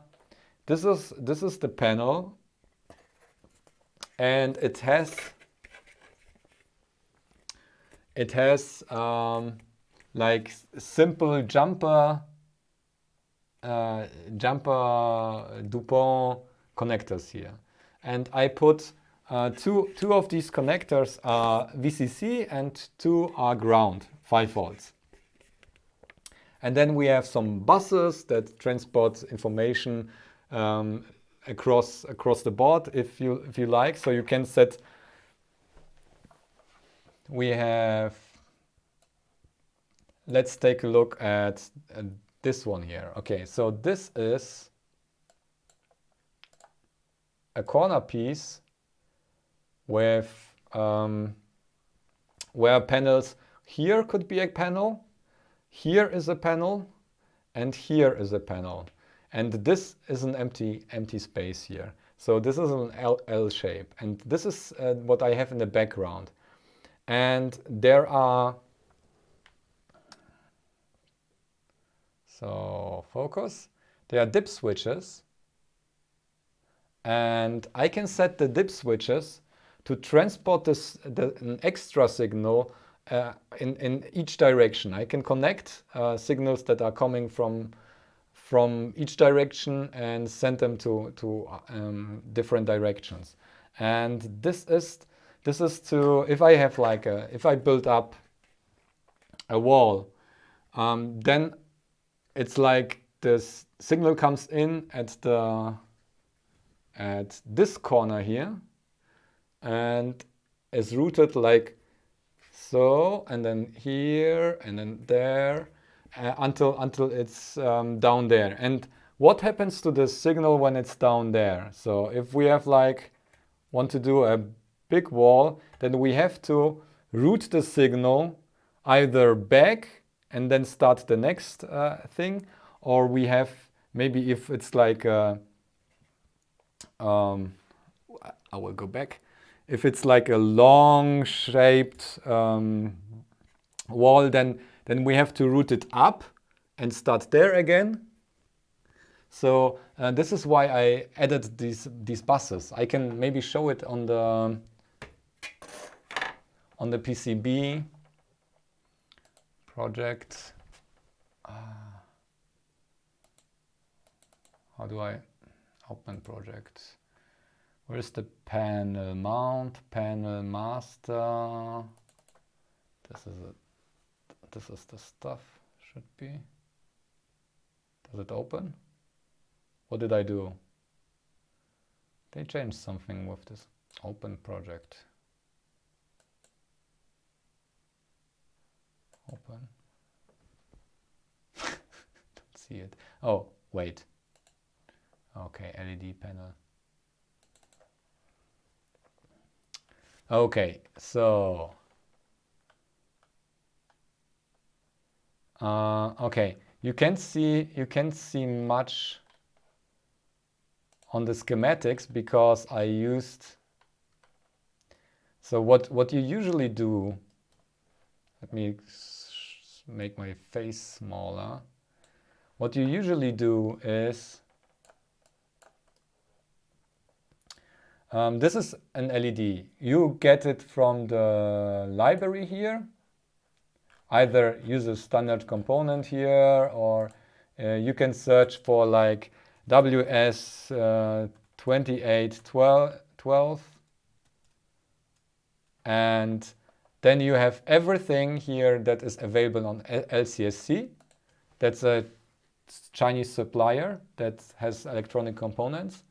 the panel, and it has like simple jumper DuPont connectors here, and I put two of these connectors are VCC and two are ground, 5 volts. And then we have some buses that transport information across the board if you like. So you can set. We have. Let's take a look at this one here. Okay, so this is a corner piece with where panels. Here could be a panel. Here is a panel, and here is a panel, and this is an empty space here. So this is an L shape, and this is what I have in the background. And there are, so focus, there are dip switches, and I can set the dip switches to transport an extra signal in each direction. I can connect signals that are coming from each direction and send them to different directions. And this is to, if I have like if I build up a wall, then it's like this signal comes in at this corner here and is routed like so, and then here, and then there, until it's down there. And what happens to the signal when it's down there? So if we have like want to do a big wall, then we have to route the signal either back and then start the next thing, or we have maybe if it's like I will go back. If it's like a long shaped wall, then we have to route it up and start there again. So this is why I added these buses. I can maybe show it on the PCB project. How do I Open project. Where's the panel mount, panel master? This is it. This is the stuff, should be. Does it open? What did I do? They changed something with this open project. Open. Don't see it. Oh, wait. Okay, LED panel. Okay, so okay, you can see much on the schematics because I used. So what you usually do? Let me make my face smaller. What you usually do is this is an LED. You get it from the library here. Either use a standard component here, or you can search for like WS2812, and then you have everything here that is available on LCSC. That's a Chinese supplier that has electronic components.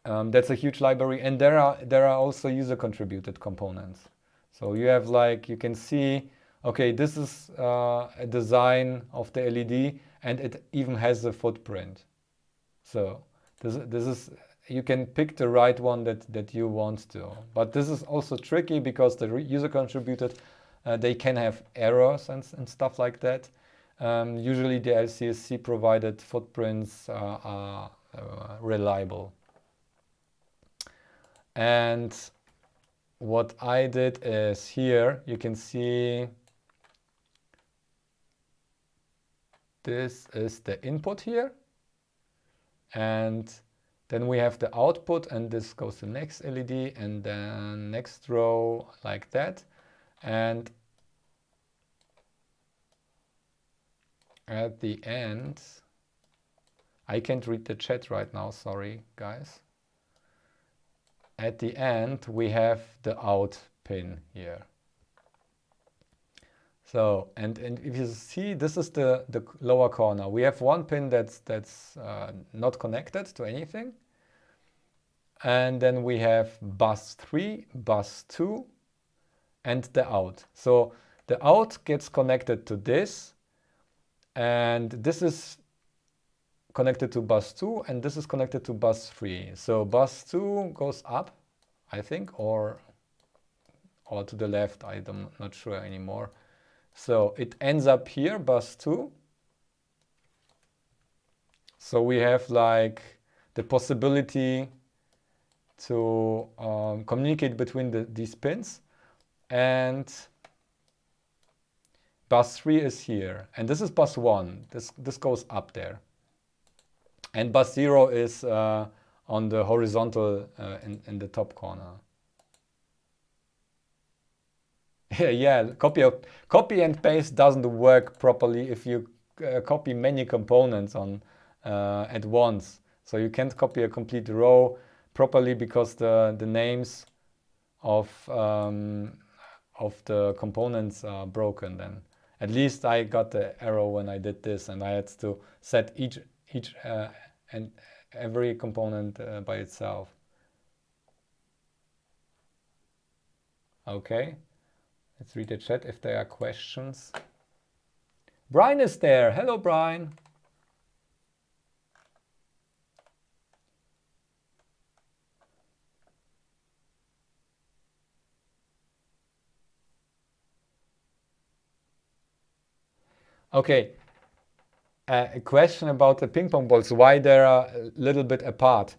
That's a huge library, and there are also user contributed components. So you have, like, you can see, okay, this is a design of the LED, and it even has a footprint. So this is, you can pick the right one that you want to. But this is also tricky because the user contributed, they can have errors and stuff like that. Usually the LCSC provided footprints are reliable. And what I did is here, you can see this is the input here. And then we have the output, and this goes to next LED, and then next row like that. And at the end, I can't read the chat right now, sorry guys. At the end, we have the out pin here. So, and if you see, this is the lower corner. We have one pin that's not connected to anything. And then we have bus 3, bus 2, and the out. So the out gets connected to this, and this is connected to bus 2, and this is connected to bus 3. So bus 2 goes up, I think, or to the left, I'm not sure anymore. So it ends up here, bus 2. So we have like the possibility to communicate between these pins, and bus 3 is here, and this is bus 1. This goes up there. And bus 0 is on the horizontal in the top corner. Yeah, copy and paste doesn't work properly if you copy many components on at once. So you can't copy a complete row properly because the names of the components are broken. Then at least I got the error when I did this, and I had to set each and every component by itself. Okay, let's read the chat if there are questions. Brian is there. Hello, Brian. Okay. A question about the ping pong balls, why they are a little bit apart.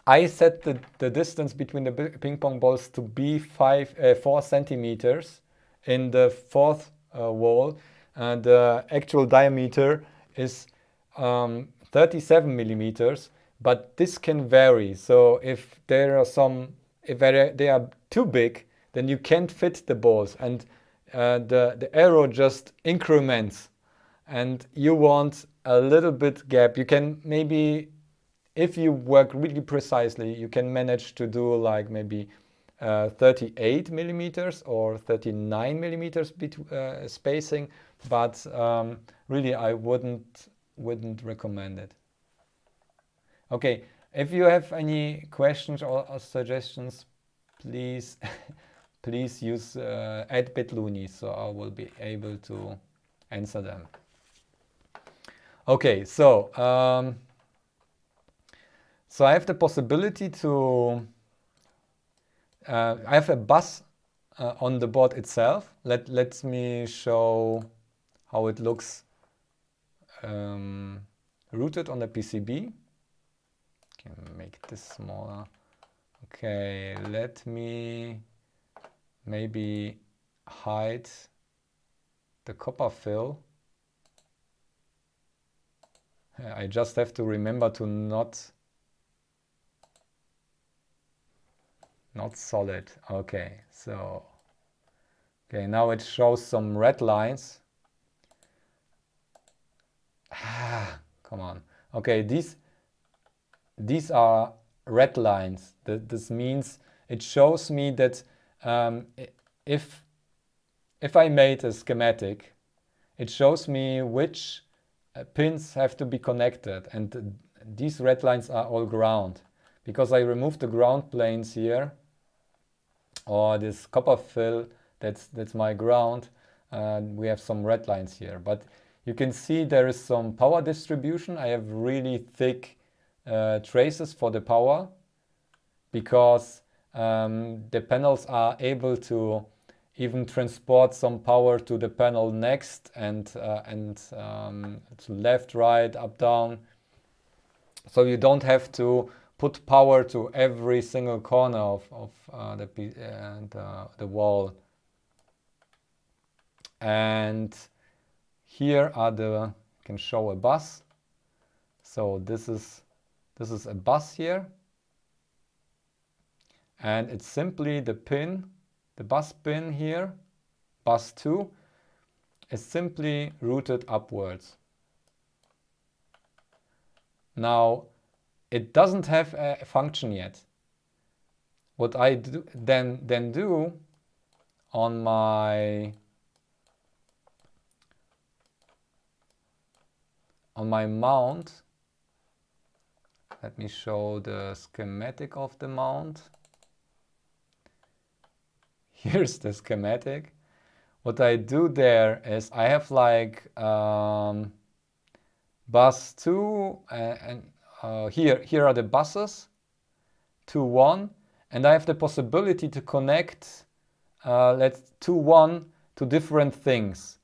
I set the distance between the ping pong balls to be 4 centimeters in the fourth wall, and the actual diameter is 37 millimeters, but this can vary. So if they are too big, then you can't fit the balls, and the arrow just increments. And you want a little bit gap. You can maybe, if you work really precisely, you can manage to do like maybe 38 millimeters or 39 millimeters spacing, but really I wouldn't recommend it. Okay, if you have any questions or suggestions, please please use @bitluni, so I will be able to answer them. Okay, so so I have the possibility to I have a bus on the board itself. Let me show how it looks routed on the PCB. Can make this smaller. Okay, let me maybe hide the copper fill. I just have to remember to not solid. Okay, so okay, now it shows some red lines. Come on. Okay, these are red lines. This means it shows me that if I made a schematic, it shows me which pins have to be connected, and these red lines are all ground. Because I removed the ground planes here, or this copper fill, that's my ground, we have some red lines here. But you can see there is some power distribution. I have really thick traces for the power, because the panels are able to even transport some power to the panel next, and to left, right, up, down. So you don't have to put power to every single corner of the wall. And here are I can show a bus. So this is a bus here, and it's simply the pin, the bus pin here, bus 2, is simply routed upwards. Now, it doesn't have a function yet. What I then do on my mount, let me show the schematic of the mount. Here's the schematic. What I do there is I have like bus 2 and here are the buses 2, 1, and I have the possibility to connect let's 2, 1 to different things.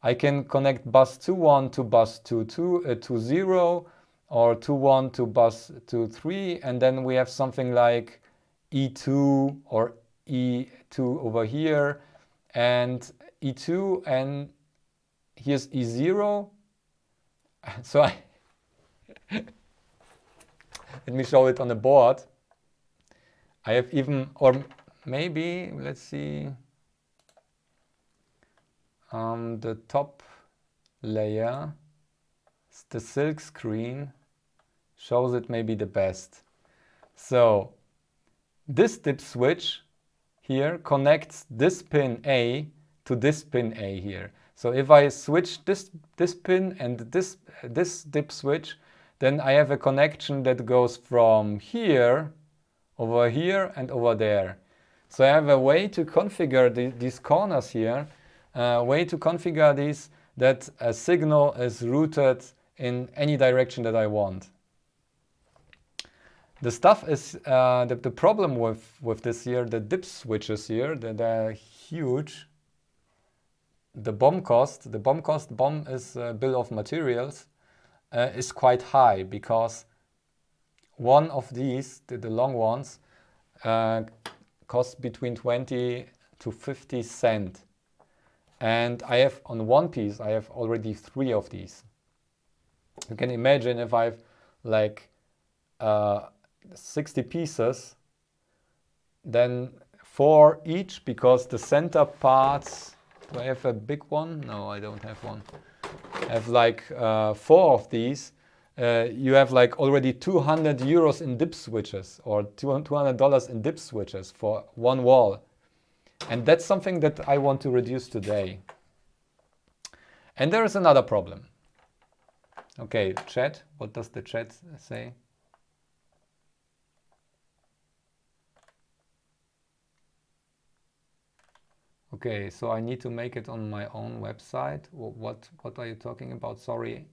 I can connect bus 2, 1 to bus 2, 0, or 2, 1 to bus 2, 3, and then we have something like E2 or E2 over here, and E2, and here's E0. So let me show it on the board. I have even, or maybe, let's see, the top layer, the silk screen, shows it maybe the best. So this dip switch here connects this pin A to this pin A here. So if I switch this pin and this dip switch, then I have a connection that goes from here, over here, and over there. So I have a way to configure these corners here, a way to configure these that a signal is routed in any direction that I want. The stuff is, the problem with this here, the dip switches here, they're huge. The BOM is bill of materials, is quite high, because one of these, the long ones, costs between 20 to 50 cents. And I have, on one piece, I have already 3 of these. You can imagine if I have like 60 pieces, then 4 each, because the center parts Do I have a big one? No, I don't have one. I have like 4 of these. You have like already 200 euros in dip switches, or $200 in dip switches for one wall. And that's something that I want to reduce today. And there is another problem. Okay, chat, what does the chat say? Okay, so I need to make it on my own website. What are you talking about? Sorry,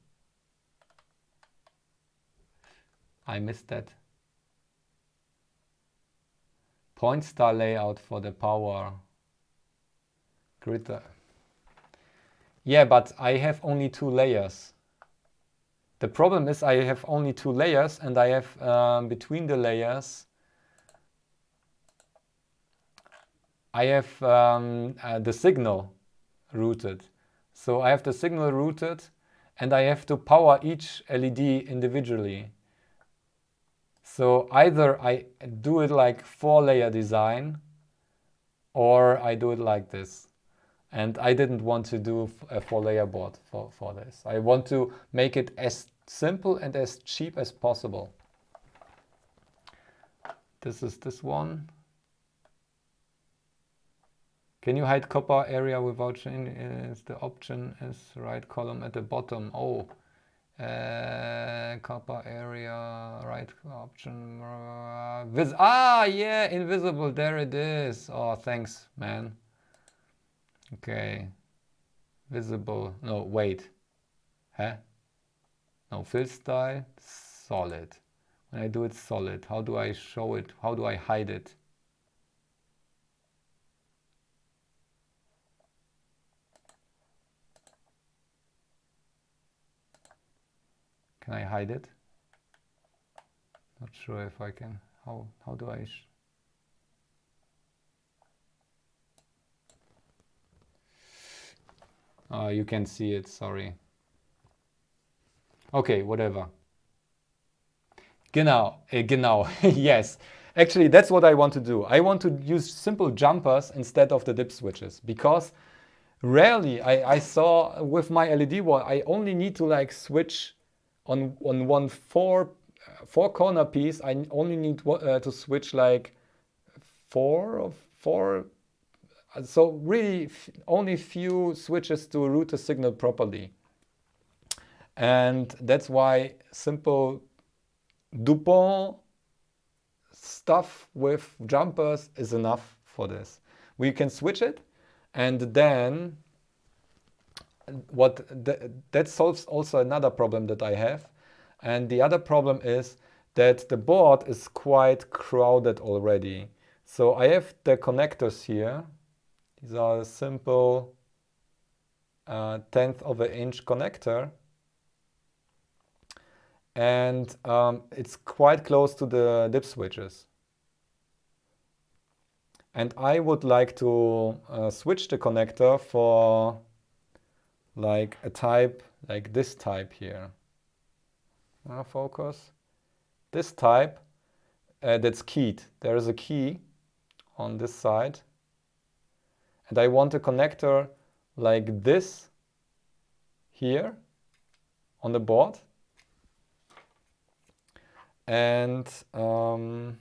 I missed that. Point star layout for the power grid. Yeah, but I have only 2 layers. The problem is I have only 2 layers, and I have between the layers I have the signal routed. So I have the signal routed, and I have to power each LED individually. So either I do it like 4-layer design, or I do it like this. And I didn't want to do a 4-layer board for this. I want to make it as simple and as cheap as possible. This is this one. Can you hide copper area without changing? The option is right column at the bottom. Oh, copper area, right option. Yeah, invisible. There it is. Oh, thanks, man. Okay, visible. No, wait. Huh? No, fill style, solid. When I do it solid, how do I show it? How do I hide it? Can I hide it? Not sure if I can. How do I? You can see it, sorry. Okay, whatever. Genau, yes. Actually, that's what I want to do. I want to use simple jumpers instead of the dip switches, because rarely I saw with my LED wall, I only need to like switch on one four corner piece. I only need to switch like four. So really only few switches to route the signal properly. And that's why simple Dupont stuff with jumpers is enough for this. We can switch it, and then that solves also another problem that I have. And the other problem is that the board is quite crowded already. So I have the connectors here. These are a simple 1/10 of an inch connector. And it's quite close to the dip switches. And I would like to switch the connector for like a type, like this type here. Focus. This type that's keyed. There is a key on this side. And I want a connector like this here on the board. And on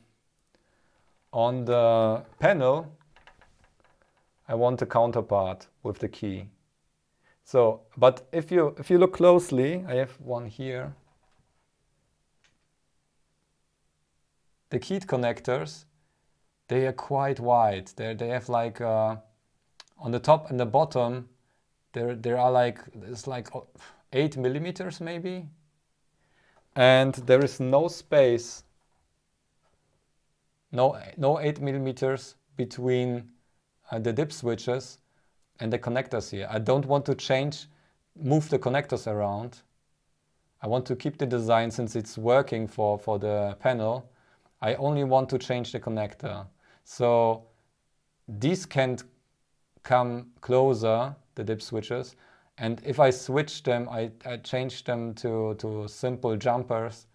the panel, I want a counterpart with the key. So, but if you look closely, I have one here. The keyed connectors, they are quite wide. They have like on the top and the bottom, there are like it's like 8 millimeters maybe. And there is no space, no 8 millimeters between the dip switches and the connectors here. I don't want to move the connectors around. I want to keep the design since it's working for the panel. I only want to change the connector. So these can come closer, the dip switches. And if I switch them, I change them to simple jumpers,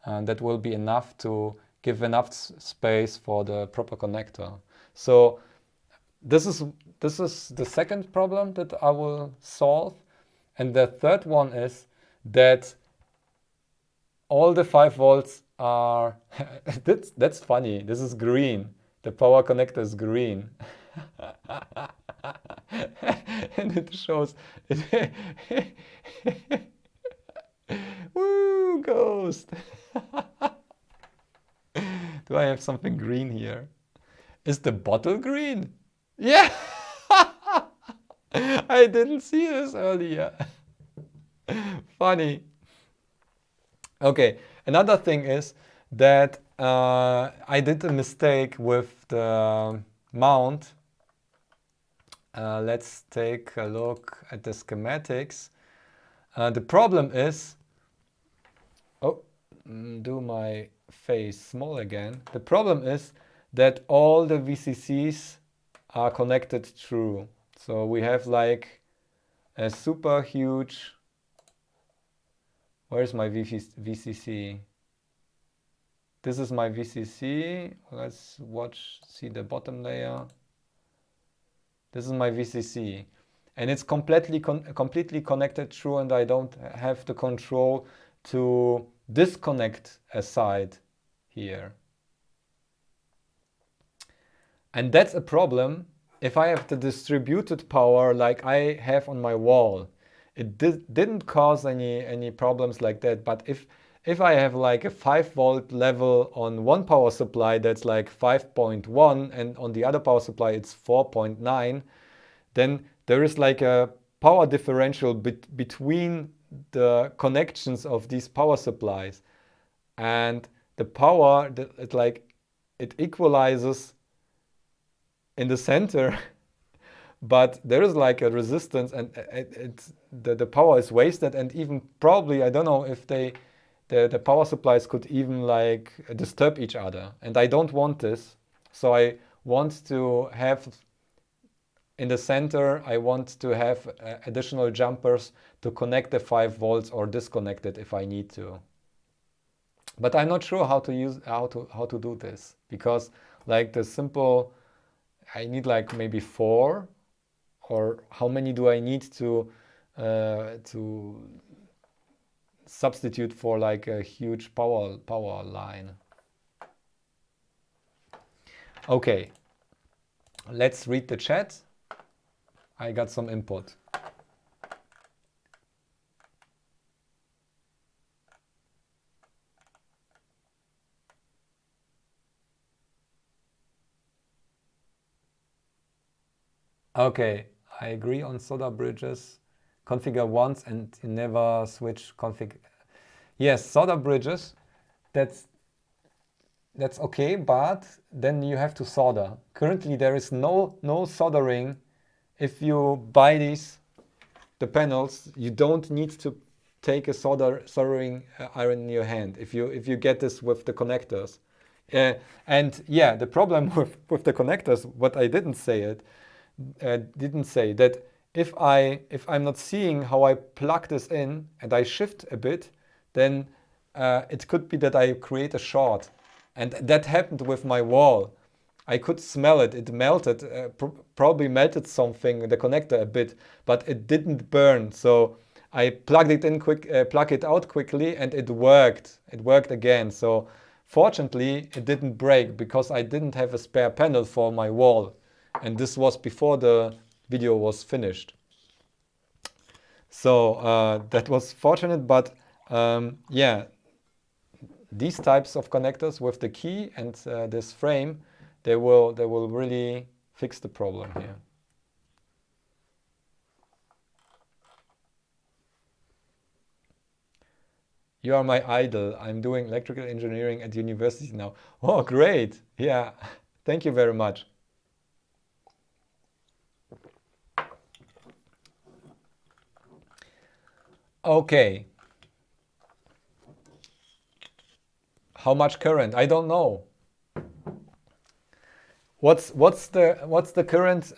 and that will be enough to give enough space for the proper connector. So this is this is the second problem that I will solve. And the third one is that all the 5 volts are, that's funny, this is green. The power connector is green. And it shows, woo, ghost. Do I have something green here? Is the bottle green? Yeah. I didn't see this earlier. Funny. Okay, another thing is that I did a mistake with the mount. Let's take a look at the schematics. The problem is, do my face small again. The problem is that all the VCCs are connected through. So we have like a super huge, where's my VCC? This is my VCC. Let's see the bottom layer. This is my VCC. And it's completely connected through, and I don't have the control to disconnect a side here. And that's a problem if I have the distributed power like I have on my wall. It didn't cause any problems like that, but if I have like a 5 volt level on one power supply that's like 5.1 and on the other power supply it's 4.9, then there is like a power differential between the connections of these power supplies, and the power it equalizes in the center. But there is like a resistance, and the power is wasted, and even probably, I don't know if the power supplies could even like disturb each other, and I don't want this. So I want to have in the center, I want to have additional jumpers to connect the 5 volts or disconnect it if I need to. But I'm not sure how to do this, because like the simple, I need like maybe 4, or how many do I need to substitute for like a huge power line? Okay, let's read the chat. I got some input. Okay, I agree on solder bridges. Configure once and never switch config. Yes, solder bridges, that's okay, but then you have to solder. Currently there is no soldering. If you buy the panels, you don't need to take a soldering iron in your hand if you get this with the connectors. And yeah, the problem with the connectors, what I didn't say that if I'm not seeing how I plug this in and I shift a bit, then it could be that I create a short. And that happened with my wall. I could smell it. It melted, probably melted something, the connector a bit, but it didn't burn. So I plugged it in plug it out quickly, and it worked. It worked again. So fortunately, it didn't break because I didn't have a spare panel for my wall. And this was before the video was finished. So that was fortunate, but yeah, these types of connectors with the key and this frame, they will really fix the problem here. You are my idol. I'm doing electrical engineering at university now. Oh, great. Yeah, thank you very much. Okay. How much current? I don't know. What's the current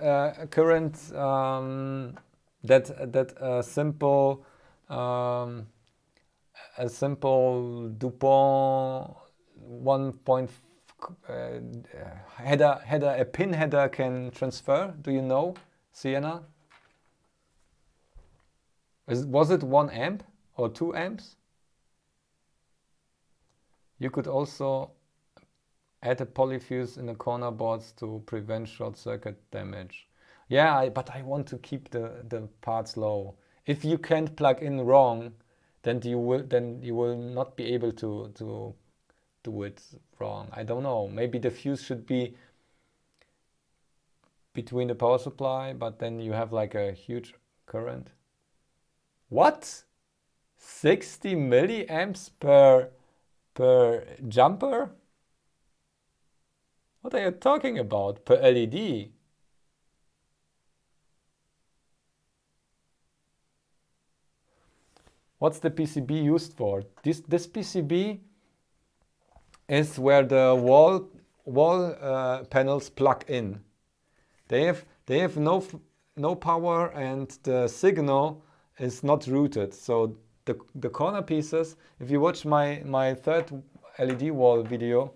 a simple DuPont 1. Header, a pin header can transfer? Do you know Sienna? Was it 1 amp or 2 amps? You could also add a polyfuse in the corner boards to prevent short circuit damage. Yeah, but I want to keep the parts low. If you can't plug in wrong, then you will not be able to do it wrong. I don't know. Maybe the fuse should be between the power supply, but then you have like a huge current. What? 60 milliamps per jumper? What are you talking about? Per LED? What's the PCB used for? This PCB is where the wall panels plug in. They have no power, and the signal is not routed. So the corner pieces, if you watch my third LED wall video,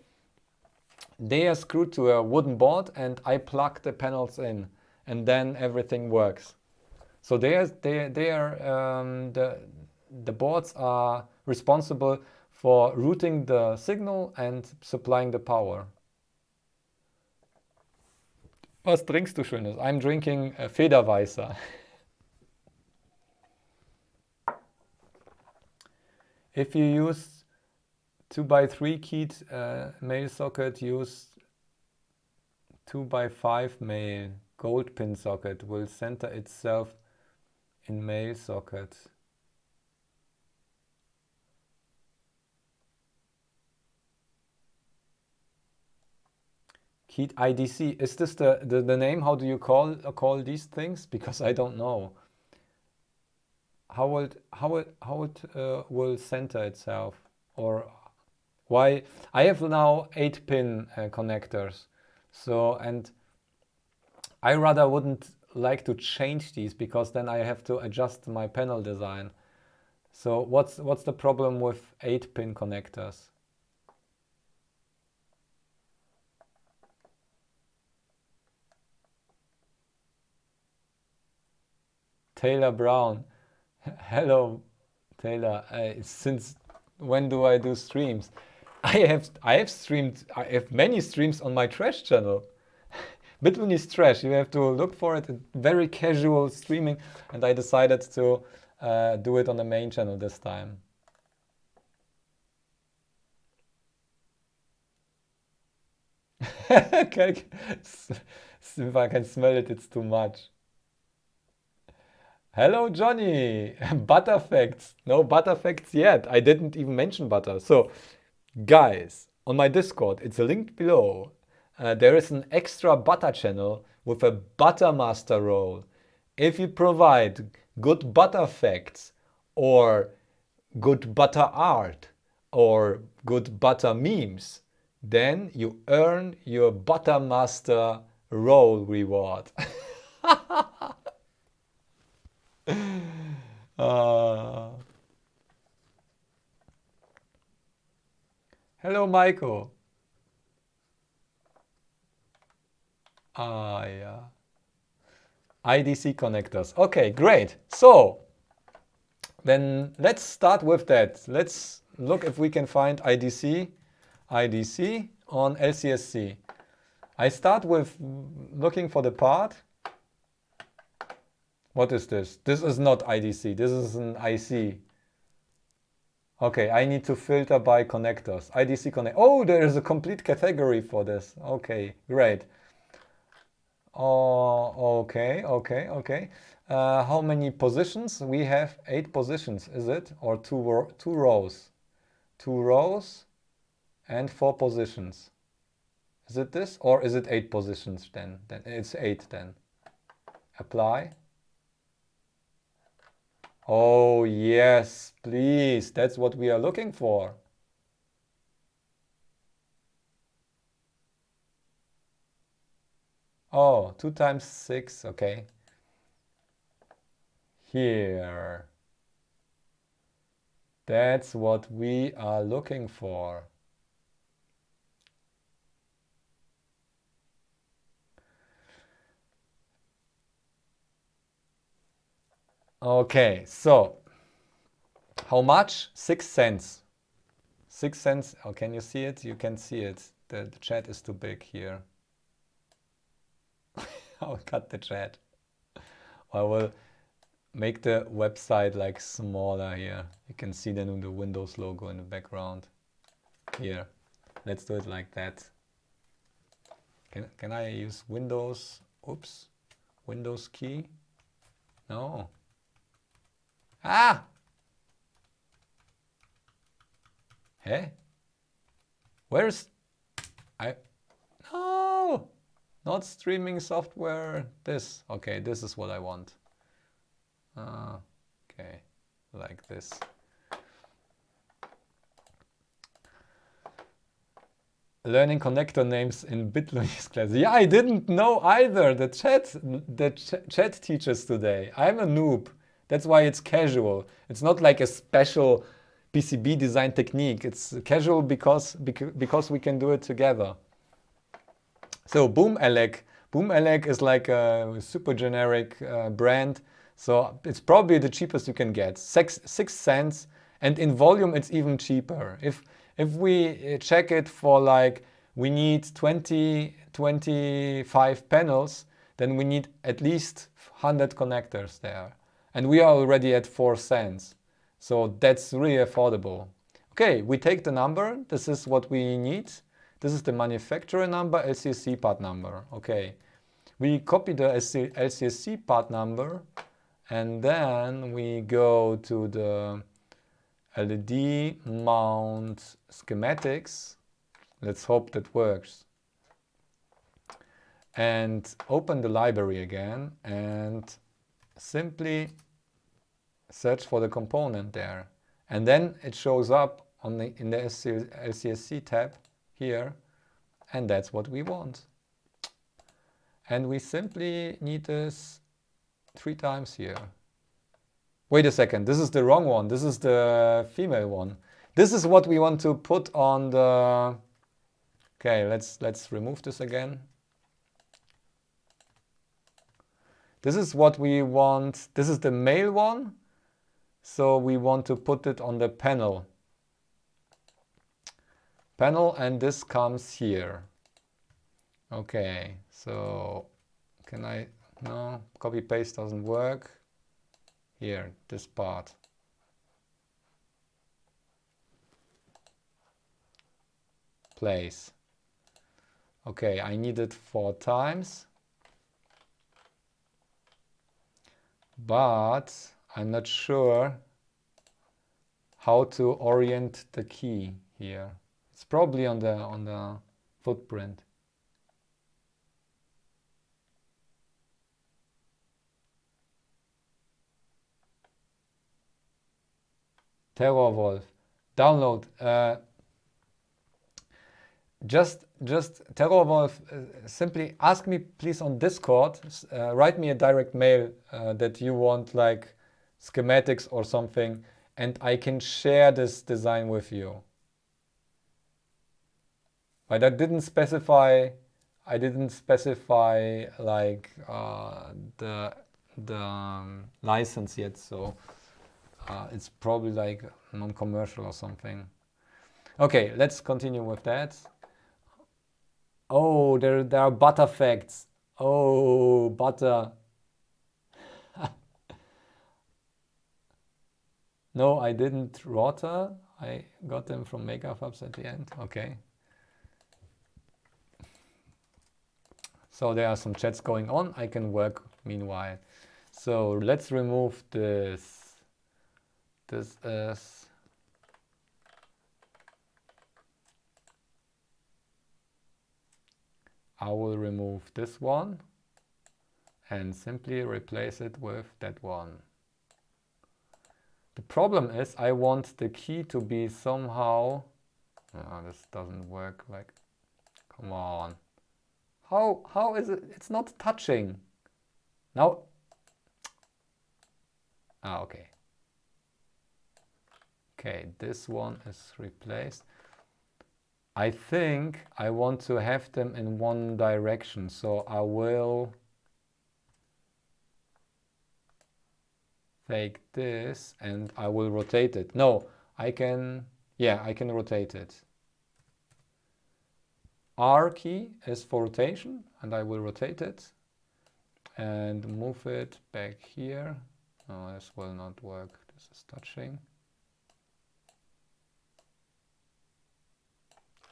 they are screwed to a wooden board, and I plug the panels in, and then everything works. So the boards are responsible for routing the signal and supplying the power. Was trinkst du Schönes? I'm drinking Federweißer. If you use 2x3 keyed male socket, use 2x5 male gold pin socket will center itself in male socket. Keyed IDC, is this the name? How do you call these things? Because I don't know. How it will center itself, or why? I have now 8-pin connectors, so, and I rather wouldn't like to change these, because then I have to adjust my panel design. So what's the problem with 8-pin connectors? Taylor Brown. Hello, Taylor. Since when do I do streams? I have many streams on my trash channel. Bitluni's trash. You have to look for it. Very casual streaming, and I decided to do it on the main channel this time. If I can smell it, it's too much. Hello, Johnny. Butter facts. No butter facts yet. I didn't even mention butter. So, guys, on my Discord, it's linked below. There is an extra butter channel with a butter master role. If you provide good butter facts, or good butter art, or good butter memes, then you earn your butter master role reward. Hello, Michael. Yeah. IDC connectors. Okay, great. So then let's start with that. Let's look if we can find IDC on LCSC. I start with looking for the part. What is this? This is not IDC. This is an IC. Okay, I need to filter by connectors. IDC connect. Oh, there is a complete category for this. Okay, great. Oh, okay. How many positions? We have 8 positions, is it? Or two rows? 2 rows and 4 positions. Is it this, or is it 8 positions then? Then it's 8 then. Apply. Oh yes, please. That's what we are looking for. Oh, 2 times 6, okay. Here. That's what we are looking for. Okay, so how much? 6 cents. 6 cents. Oh, can you see it? You can see it. The chat is too big here. I'll cut the chat. I will make the website like smaller here. You can see then the Windows logo in the background. Here, let's do it like that. Can I use Windows? Oops, Windows key? No. Ah! Hey? Where's... No! Not streaming software. This. Okay, this is what I want. Okay, like this. Learning connector names in bitluni's class. Yeah, I didn't know either. The chat teaches today. I'm a noob. That's why it's casual. It's not like a special PCB design technique. It's casual because we can do it together. So BoomElec. BoomElec is like a super generic brand. So it's probably the cheapest you can get. 6 cents. And in volume, it's even cheaper. If we check it for like, we need 25 panels, then we need at least 100 connectors there. And we are already at 4 cents. So that's really affordable. Okay, we take the number. This is what we need. This is the manufacturer number, LCSC part number. Okay, we copy the LCSC part number and then we go to the LED mount schematics. Let's hope that works. And open the library again and simply search for the component there. And then it shows up on in the LCSC tab here. And that's what we want. And we simply need this 3 times here. Wait a second, this is the wrong one. This is the female one. This is what we want to put on the... Okay, let's remove this again. This is what we want. This is the male one. So we want to put it on the panel. And this comes here. Okay, so can I... No, copy paste doesn't work. Here, this part. Place. Okay, I need it 4 times. But I'm not sure how to orient the key here. It's probably on the footprint. TerrorWolf. Download. Just TerrorWolf, simply ask me please on Discord, write me a direct mail that you want like schematics or something, and I can share this design with you. But I didn't specify like the license yet, so it's probably like non-commercial or something. Okay, let's continue with that. Oh, there are butter facts. Oh, butter. No, I didn't rotor. I got them from MakerFabs at the end. Okay. So there are some chats going on. I can work meanwhile. So let's remove this. This is... I will remove this one and simply replace it with that one. The problem is I want the key to be somehow... Oh, this doesn't work. Like, come on. How is it? It's not touching. Now... Ah, okay. Okay, this one is replaced. I think I want to have them in one direction, so I will take this and I will rotate it. No, I can, yeah, I can rotate it. R key is for rotation and I will rotate it and move it back here. No, this will not work. This is touching.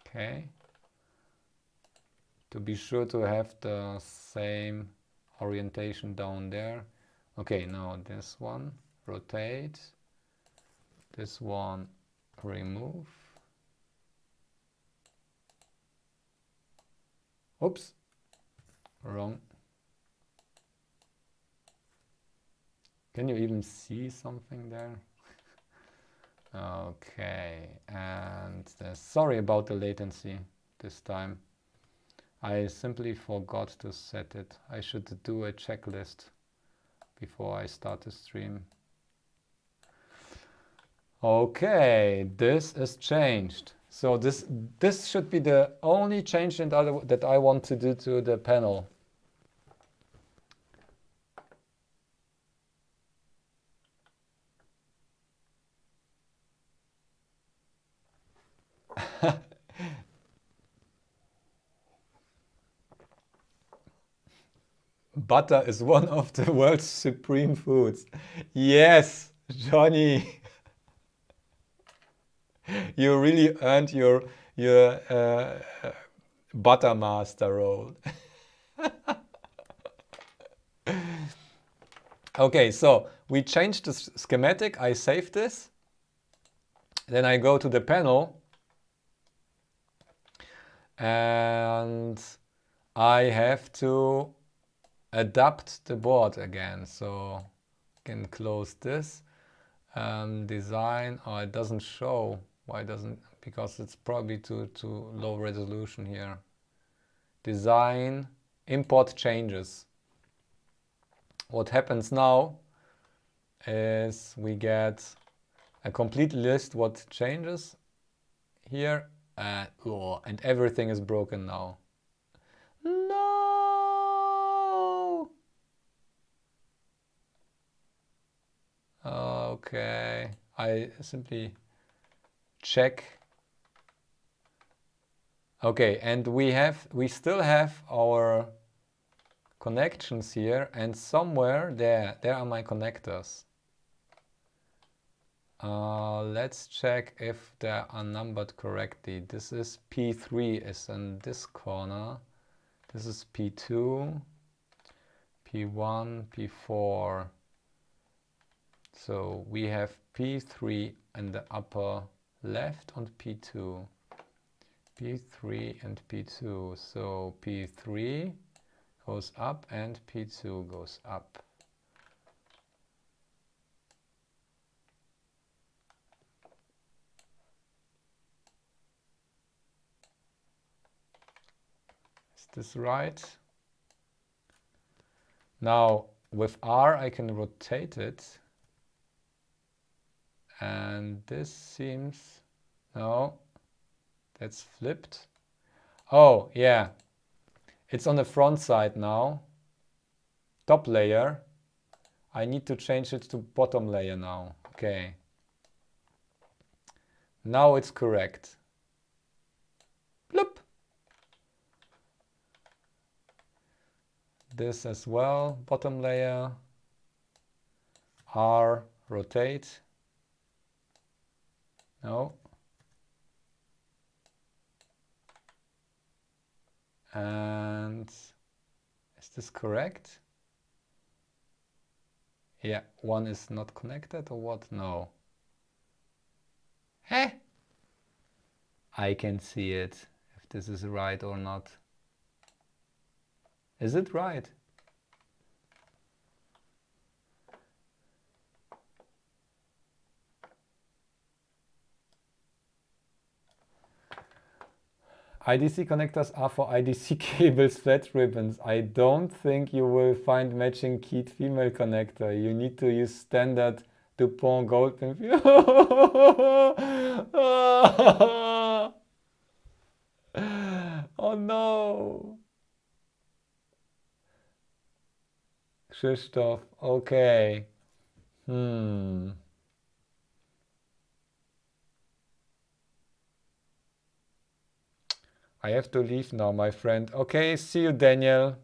Okay. To be sure to have the same orientation down there. Okay, now this one, rotate. This one, remove. Oops, wrong. Can you even see something there? Okay, and sorry about the latency this time. I simply forgot to set it. I should do a checklist before I start the stream. Okay, this is changed. So this should be the only change that I want to do to the panel. Butter is one of the world's supreme foods. Yes, Johnny. You really earned your butter master role. Okay, so we changed the schematic. I save this. Then I go to the panel and I have to adapt the board again. So I can close this. Design, oh, it doesn't show. Why doesn't? Because it's probably too low resolution here. Design, import changes. What happens now is we get a complete list what changes here, and everything is broken now. No. Okay, I simply check. Okay, and we still have our connections here, and somewhere there are my connectors. Let's check if they are numbered correctly. This is P3 is in this corner. This is P2, P1, P4. So we have P3 in the upper left and P2. P3 and P2. So P3 goes up and P2 goes up. Is this right? Now with R I can rotate it. And this seems, no, that's flipped. Oh, yeah, it's on the front side now. Top layer. I need to change it to bottom layer now. Okay. Now it's correct. Bloop. This as well, bottom layer. R, rotate. No. And is this correct? Yeah, one is not connected or what? No. Hey! I can see it, if this is right or not. Is it right? IDC connectors are for IDC cables, flat ribbons. I don't think you will find matching keyed female connector. You need to use standard DuPont gold pin. Oh no. Krzysztof, okay. I have to leave now, my friend. Okay, see you, Daniel.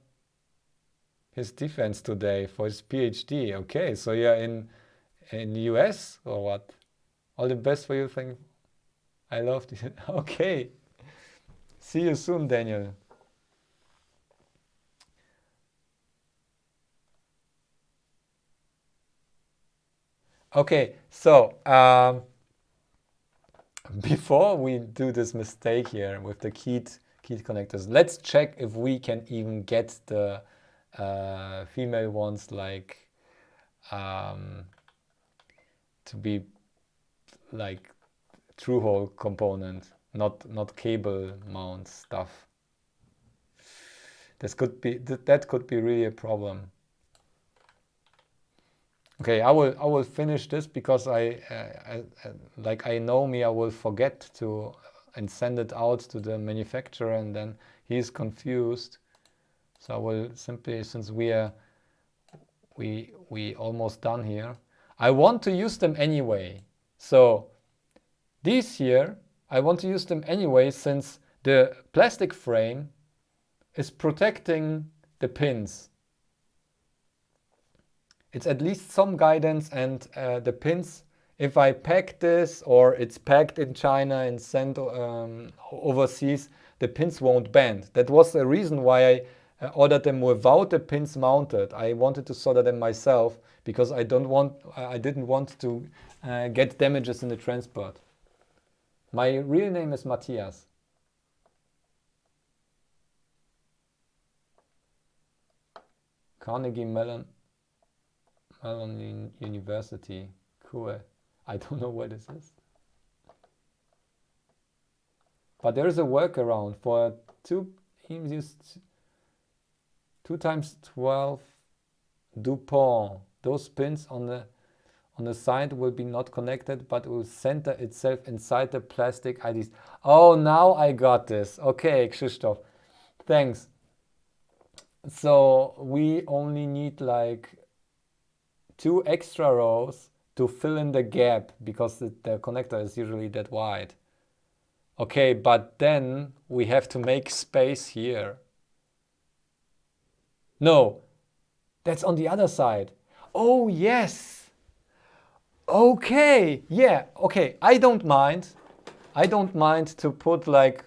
His defense today for his PhD. Okay, so you're in the US or what? All the best for you. Thank. I love this. Okay. See you soon, Daniel. Okay, so before we do this mistake here with the keyed connectors, let's check if we can even get the female ones like to be like through hole component, not cable mount stuff. This could be that could be really a problem. Okay, I will finish this because I know me, I will forget to and send it out to the manufacturer, and then he's confused. So I will simply, since we almost done here, I want to use them anyway. So these here, I want to use them anyway, since the plastic frame is protecting the pins. It's at least some guidance, and the pins, if I pack this or it's packed in China and sent overseas, the pins won't bend. That was the reason why I ordered them without the pins mounted. I wanted to solder them myself because I didn't want to get damages in the transport. My real name is Matthias. Carnegie Mellon University. Cool. I don't know what this is. But there is a workaround for 2 times 12 DuPont. Those pins on the side will be not connected, but will center itself inside the plastic IDs. Oh, now I got this. Okay, Krzysztof. Thanks. So we only need like 2 extra rows to fill in the gap because the connector is usually that wide. Okay, but then we have to make space here. No, that's on the other side. Oh, yes. Okay, yeah, okay. I don't mind to put like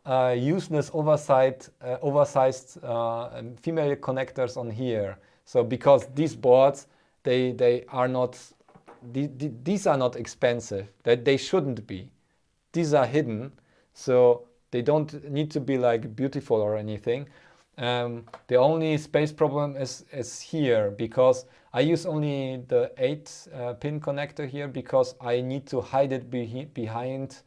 useless oversized female connectors on here. So because these boards, they are not, these are not expensive. They shouldn't be. These are hidden, so they don't need to be like beautiful or anything. The only space problem is here, because I use only the 8 pin connector here because I need to hide it behind,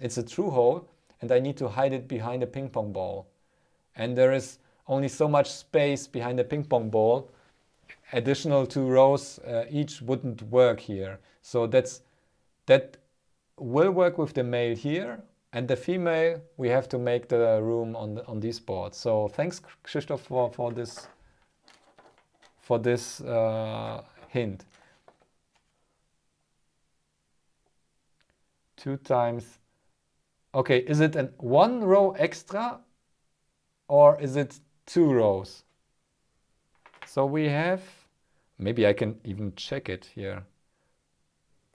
it's a through hole, and I need to hide it behind a ping pong ball. And there is only so much space behind the ping pong ball. Additional 2 rows each wouldn't work here. So that will work with the male here, and the female, we have to make the room on these boards. So thanks, Krzysztof, for this hint. 2 times. Okay, is it an 1 row extra or is it 2 rows? So we have, maybe I can even check it here.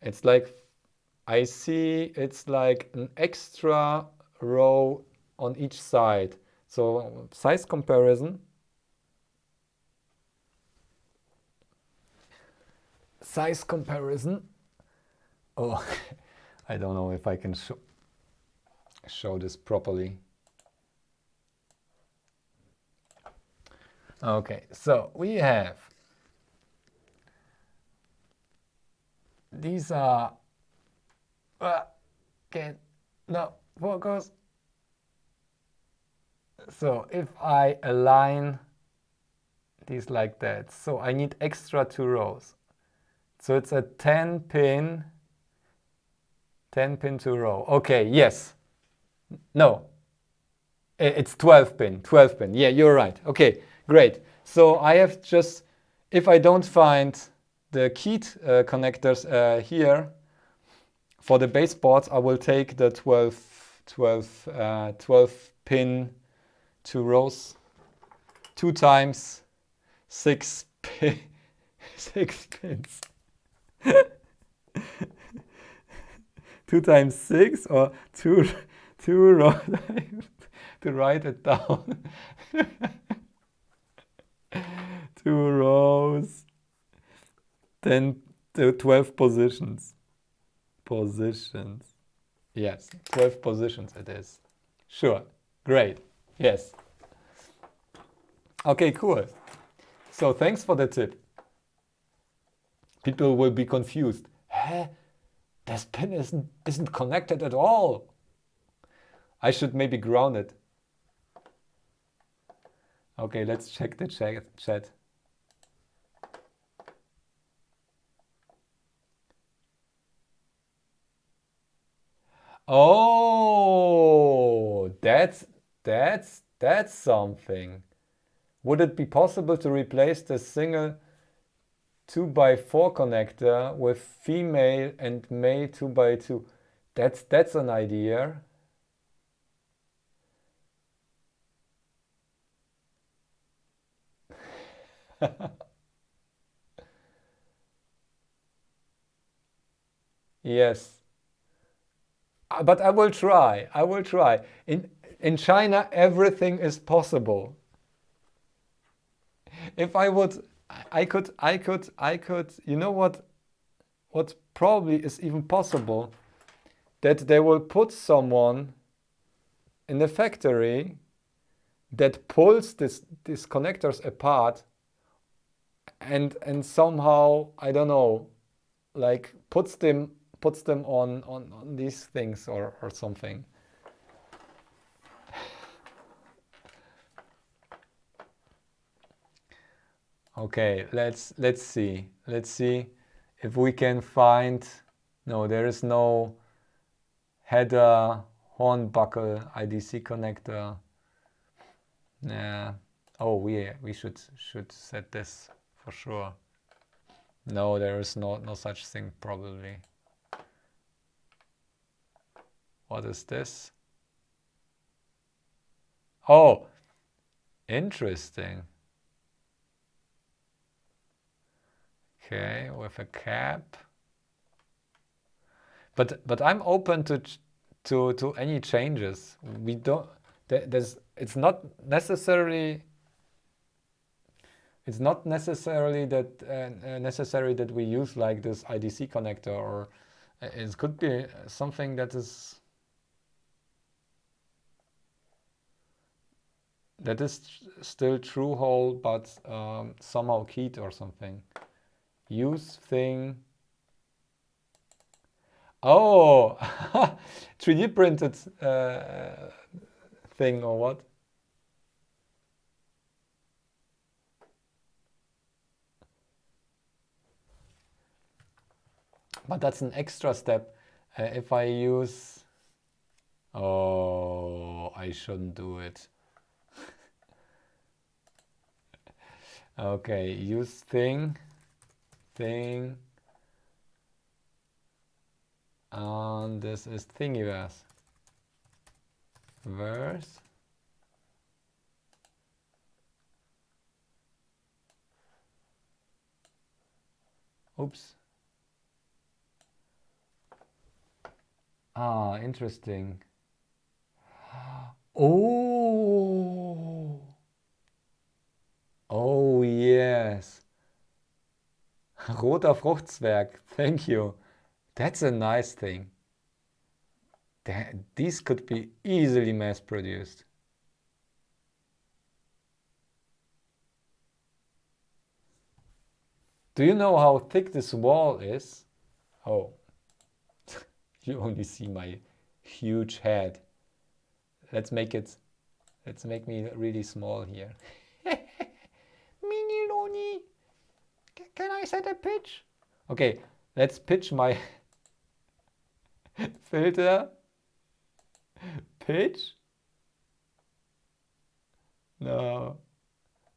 It's like, I see it's like an extra row on each side. So size comparison. Size comparison. Oh, I don't know if I can show this properly. Okay, so we have, these are, no, focus. So if I align these like that, so I need extra 2 rows. So it's a 10 pin 2 row. Okay, yes. No, it's 12 pin. Yeah, you're right. Okay, great. So I have just, if I don't find the keyed connectors here, for the baseboards, I will take the 12 pin 2 rows, 2 times 6 6 pins. 2 times 6 or 2 rows. To write it down. 2 rows, then 12 positions. Yes, 12 positions it is. Sure, great, yes. Okay, cool. So thanks for the tip. People will be confused. Hä? This pin isn't connected at all. I should maybe ground it. Okay, let's check the chat. Oh, that's something. Would it be possible to replace the single 2x4 connector with female and male 2x2? That's an idea. Yes. But I will try. In China, everything is possible. If I would, I could, you know what probably is even possible? That they will put someone in the factory that pulls these connectors apart and somehow, I don't know, like puts them on these things or something. Okay, let's see if we can find. No, there is no header hornbuckle IDC connector. Yeah. Oh, we should set this for sure. No, there is no such thing probably. What is this? Oh, interesting. Okay, with a cap. But I'm open to any changes. We don't. It's not necessarily that necessary that we use like this IDC connector, or it could be something that is still true hole, but somehow keyed or something. Use thing. Oh, 3D printed thing or what? But that's an extra step. If I use... Oh, I shouldn't do it. Okay, use thing. And this is thingiverse. Verse. Oops. Ah, interesting. Oh. Oh, yes. Roter Fruchtzwerg. Thank you. That's a nice thing. These could be easily mass produced. Do you know how thick this wall is? Oh, you only see my huge head. Let's make me really small here. Mini Loni. Can I set a pitch? Okay, let's pitch my filter. Pitch? No.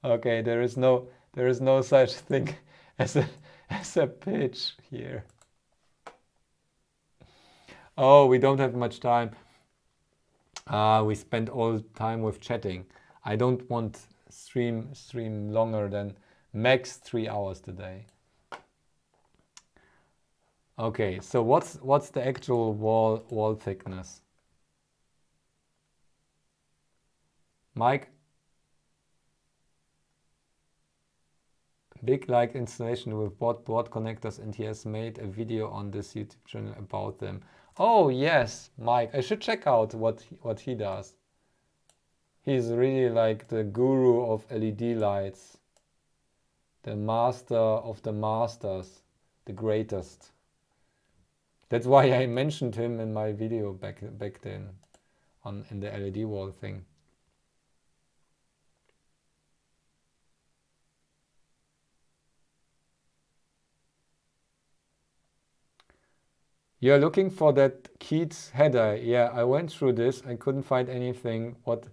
Okay, there is no such thing as as a pitch here. Oh, we don't have much time. We spent all the time with chatting. I don't want stream longer than max 3 hours today. Okay, so what's the actual wall thickness? Mike? Big like installation with board connectors, and he has made a video on this YouTube channel about them. Oh yes, Mike, I should check out what he does. He's really like the guru of LED lights. The master of the masters, the greatest. That's why I mentioned him in my video back then in the LED wall thing. You're looking for that Keats header. Yeah, I went through this. I couldn't find anything. What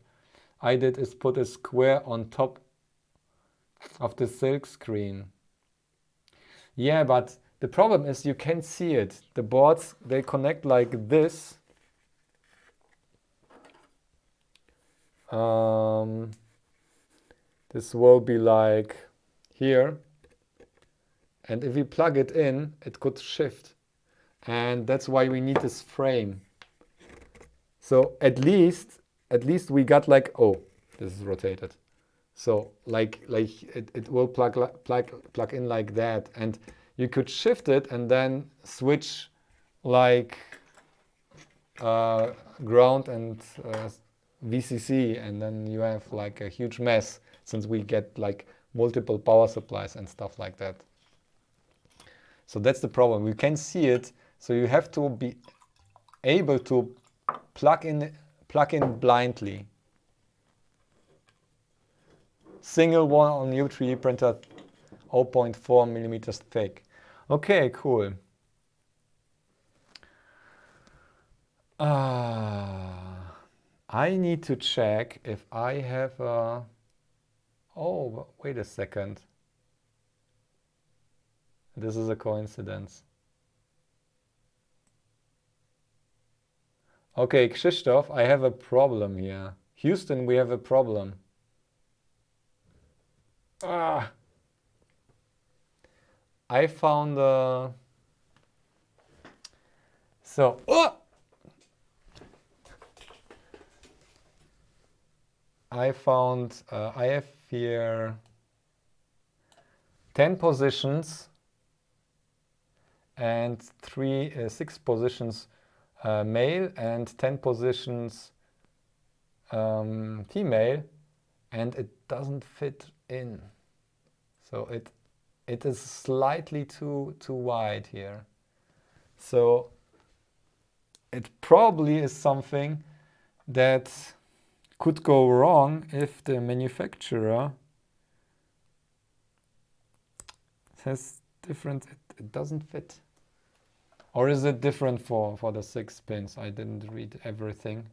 I did is put a square on top of the silk screen. Yeah, but the problem is you can't see it. The boards, they connect like this. This will be like here. And if we plug it in, it could shift. And that's why we need this frame. So at least we got like, oh, this is rotated. So like it will plug in like that, and you could shift it and then switch like ground and VCC, and then you have like a huge mess since we get like multiple power supplies and stuff like that. So that's the problem. We can see it. So you have to be able to plug in blindly. Single one on new 3D printer, 0.4 millimeters thick. Okay, cool. I need to check if I have a... Oh, wait a second. This is a coincidence. Okay, Krzysztof, I have a problem here. Houston, we have a problem. I found I have here 10 positions and 6 positions male and 10 positions female, and it doesn't fit in. So it is slightly too wide here. So it probably is something that could go wrong if the manufacturer has different, it doesn't fit. Or is it different for the 6 pins? I didn't read everything.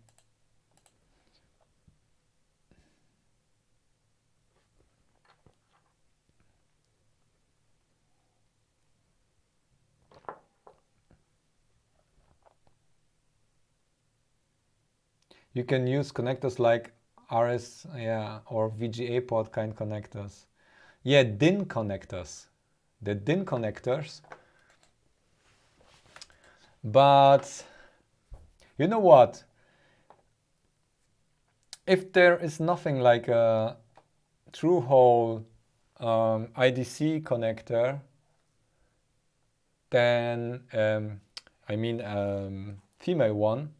You can use connectors like RS, yeah, or VGA port kind connectors. Yeah, DIN connectors. The DIN connectors. But you know what? If there is nothing like a through hole IDC connector, then I mean female one,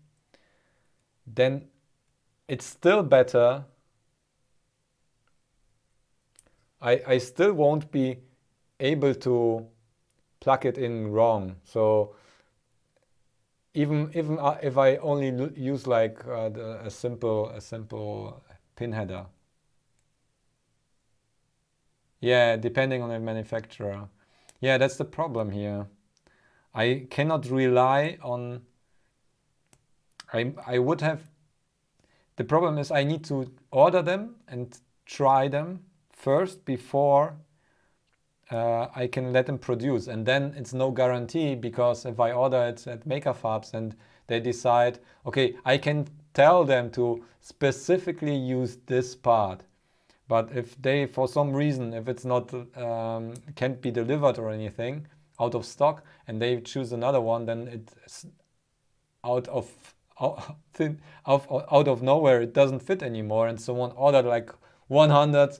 then it's still better. I still won't be able to plug it in wrong. So even if I only use like a simple pin header. Yeah, depending on the manufacturer. Yeah, that's the problem here. I cannot rely on... I would have... The problem is I need to order them and try them first before I can let them produce, and then it's no guarantee, because if I order it at Maker Fabs and they decide, okay, I can tell them to specifically use this part, but if they, for some reason, if it's not can't be delivered or anything, out of stock, and they choose another one, then it's out of nowhere, it doesn't fit anymore, and someone ordered like 100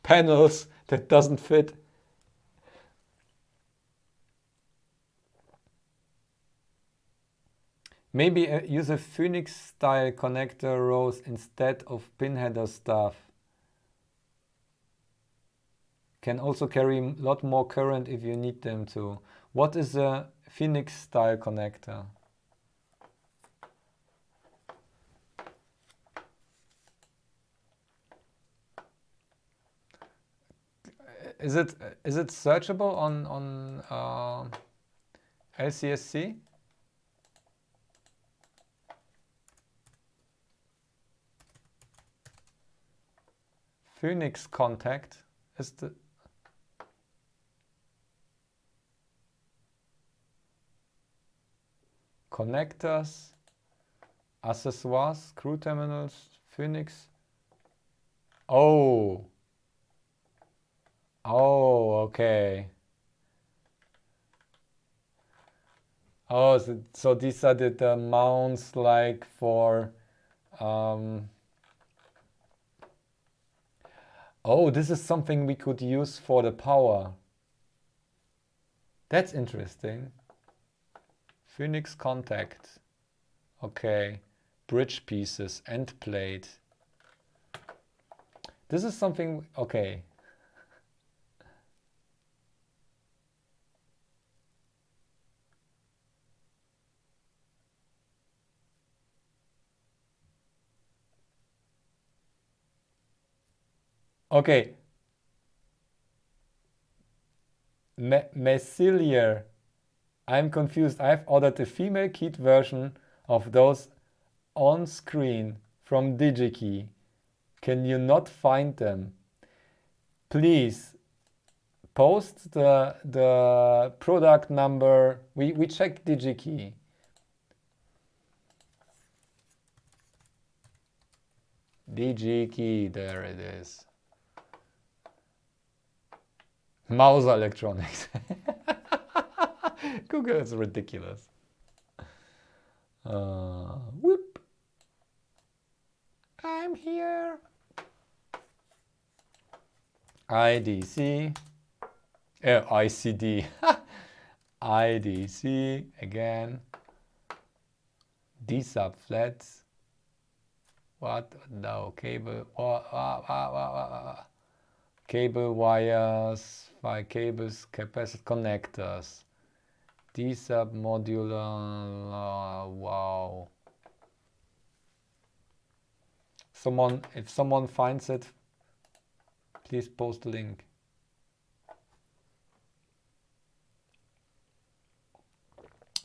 panels that doesn't fit. Maybe use a Phoenix style connector rows instead of pin header stuff. Can also carry a lot more current if you need them to. What is a Phoenix style connector? Is it searchable on LCSC? Phoenix contact is the connectors, accessoires, screw terminals, Phoenix. Oh, okay. Oh, so these are the mounts like for oh, this is something we could use for the power. That's interesting. Phoenix contact. Okay. Bridge pieces, end plate. This is something, okay. Okay. Messilier. I'm confused. I've ordered the female keyed version of those on screen from DigiKey. Can you not find them? Please post the product number. We check DigiKey. DigiKey, there it is. Mauser Electronics. Google is ridiculous. Whoop. I'm here. IDC. ICD. IDC again. D-sub flats. What? No, cable. Cable wires, file cables, capacitor connectors. D-sub modular. Wow. If someone finds it, please post a link.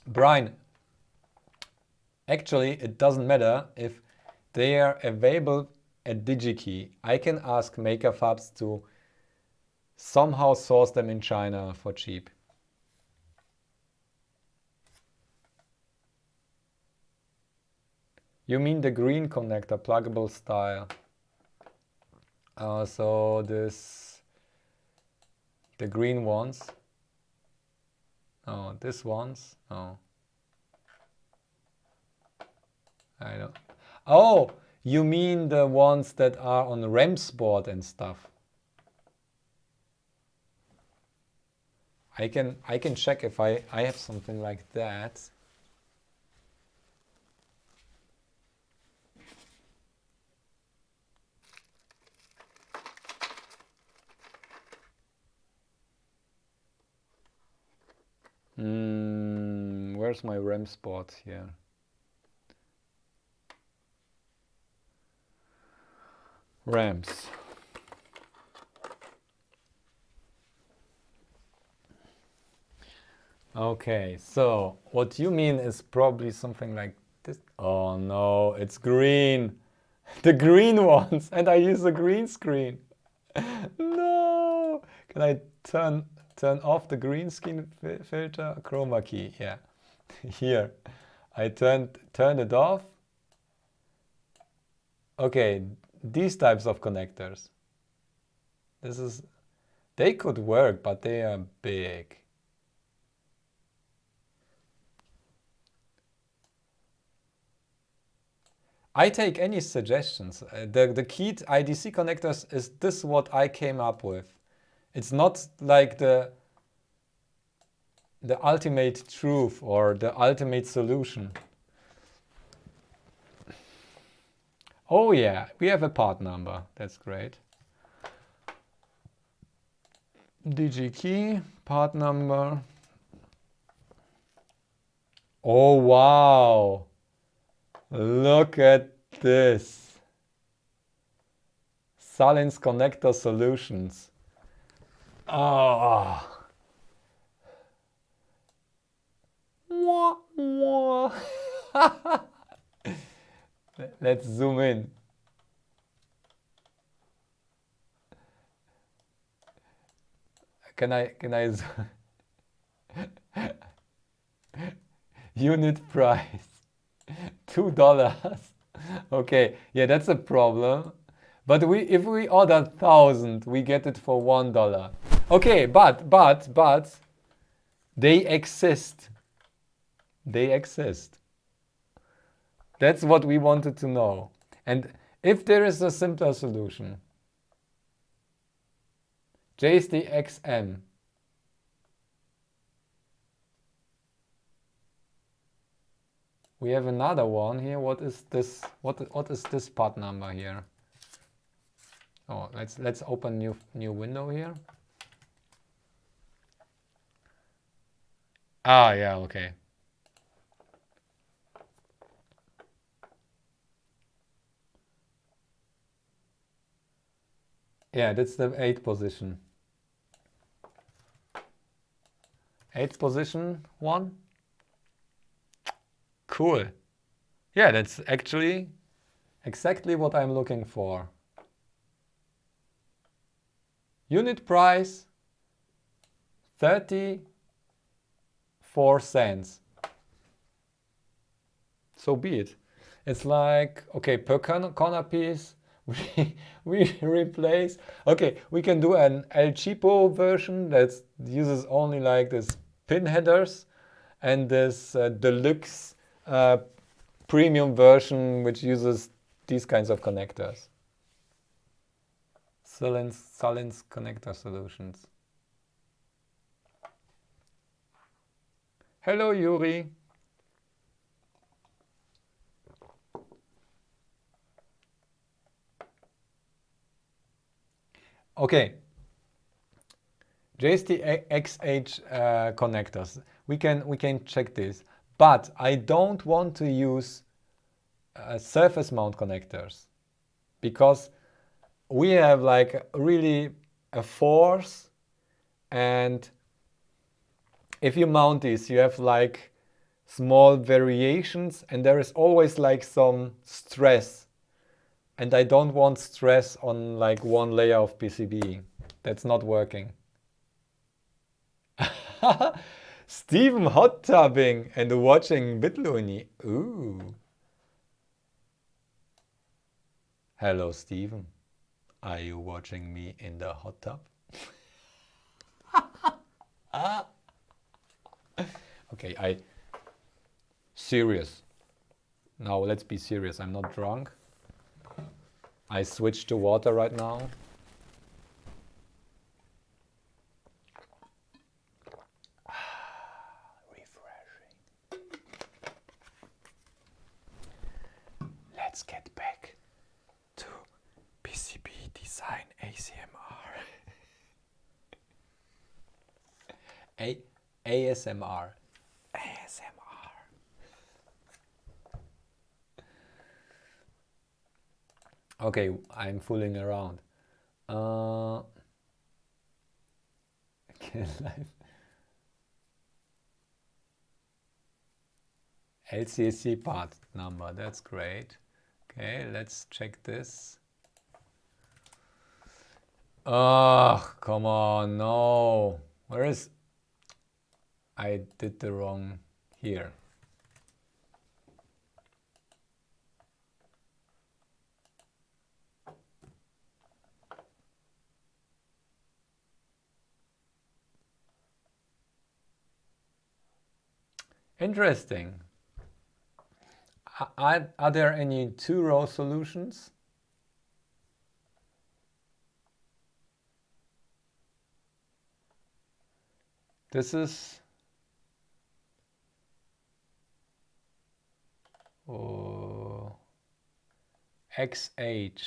Brian, actually, it doesn't matter if they are available at DigiKey. I can ask Maker Fabs to somehow source them in China for cheap. You mean the green connector, pluggable style? So the green ones. Oh, this ones. Oh, I don't. Oh, you mean the ones that are on the RAM's board and stuff? I can check if I have something like that. Where's my RAM spot here? RAMs. Okay, so what you mean is probably something like this. Oh no, it's green. The green ones, and I use a green screen. No, can I turn? turn off the green screen filter, chroma key, yeah. Here, I turned it off. Okay, these types of connectors. They could work, but they are big. I take any suggestions. The keyed IDC connectors is this what I came up with. It's not like the ultimate truth or the ultimate solution. Oh yeah, we have a part number. That's great. DG key, part number. Oh wow! Look at this. Salins connector solutions. Oh. Mwah, mwah. Let's zoom in. Can I unit price $2. Okay, yeah, that's a problem. But if we order 1,000, we get it for $1. Okay, but they exist. They exist. That's what we wanted to know. And if there is a simpler solution, JSDXM. We have another one here. What is this? What is this part number here? Oh, let's open new window here. Ah, yeah, okay. Yeah, that's the 8th position. 8th position one. Cool. Yeah, that's actually exactly what I'm looking for. Unit price 34 cents. So be it. It's like, okay, per corner piece, we replace. Okay, we can do an El Cheapo version that uses only like this pin headers, and this deluxe premium version which uses these kinds of connectors. Salins connector solutions. Hello, Yuri. Okay. JST-XH connectors. We can check this, but I don't want to use surface mount connectors, because we have like really a force, and if you mount this, you have like small variations, and there is always like some stress, and I don't want stress on like one layer of PCB. That's not working. Steven hot tubbing and watching bitluni. Ooh. Hello, Steven. Are you watching me in the hot tub? Okay, serious. Now let's be serious. I'm not drunk. I switched to water right now. Refreshing. Let's get back to PCB Design ASMR. ASMR. Okay, I'm fooling around. LCAC part number, that's great. Okay, let's check this. Oh, come on, no. Where is... I did the wrong here. Interesting. Are there any two-row solutions? This is XH.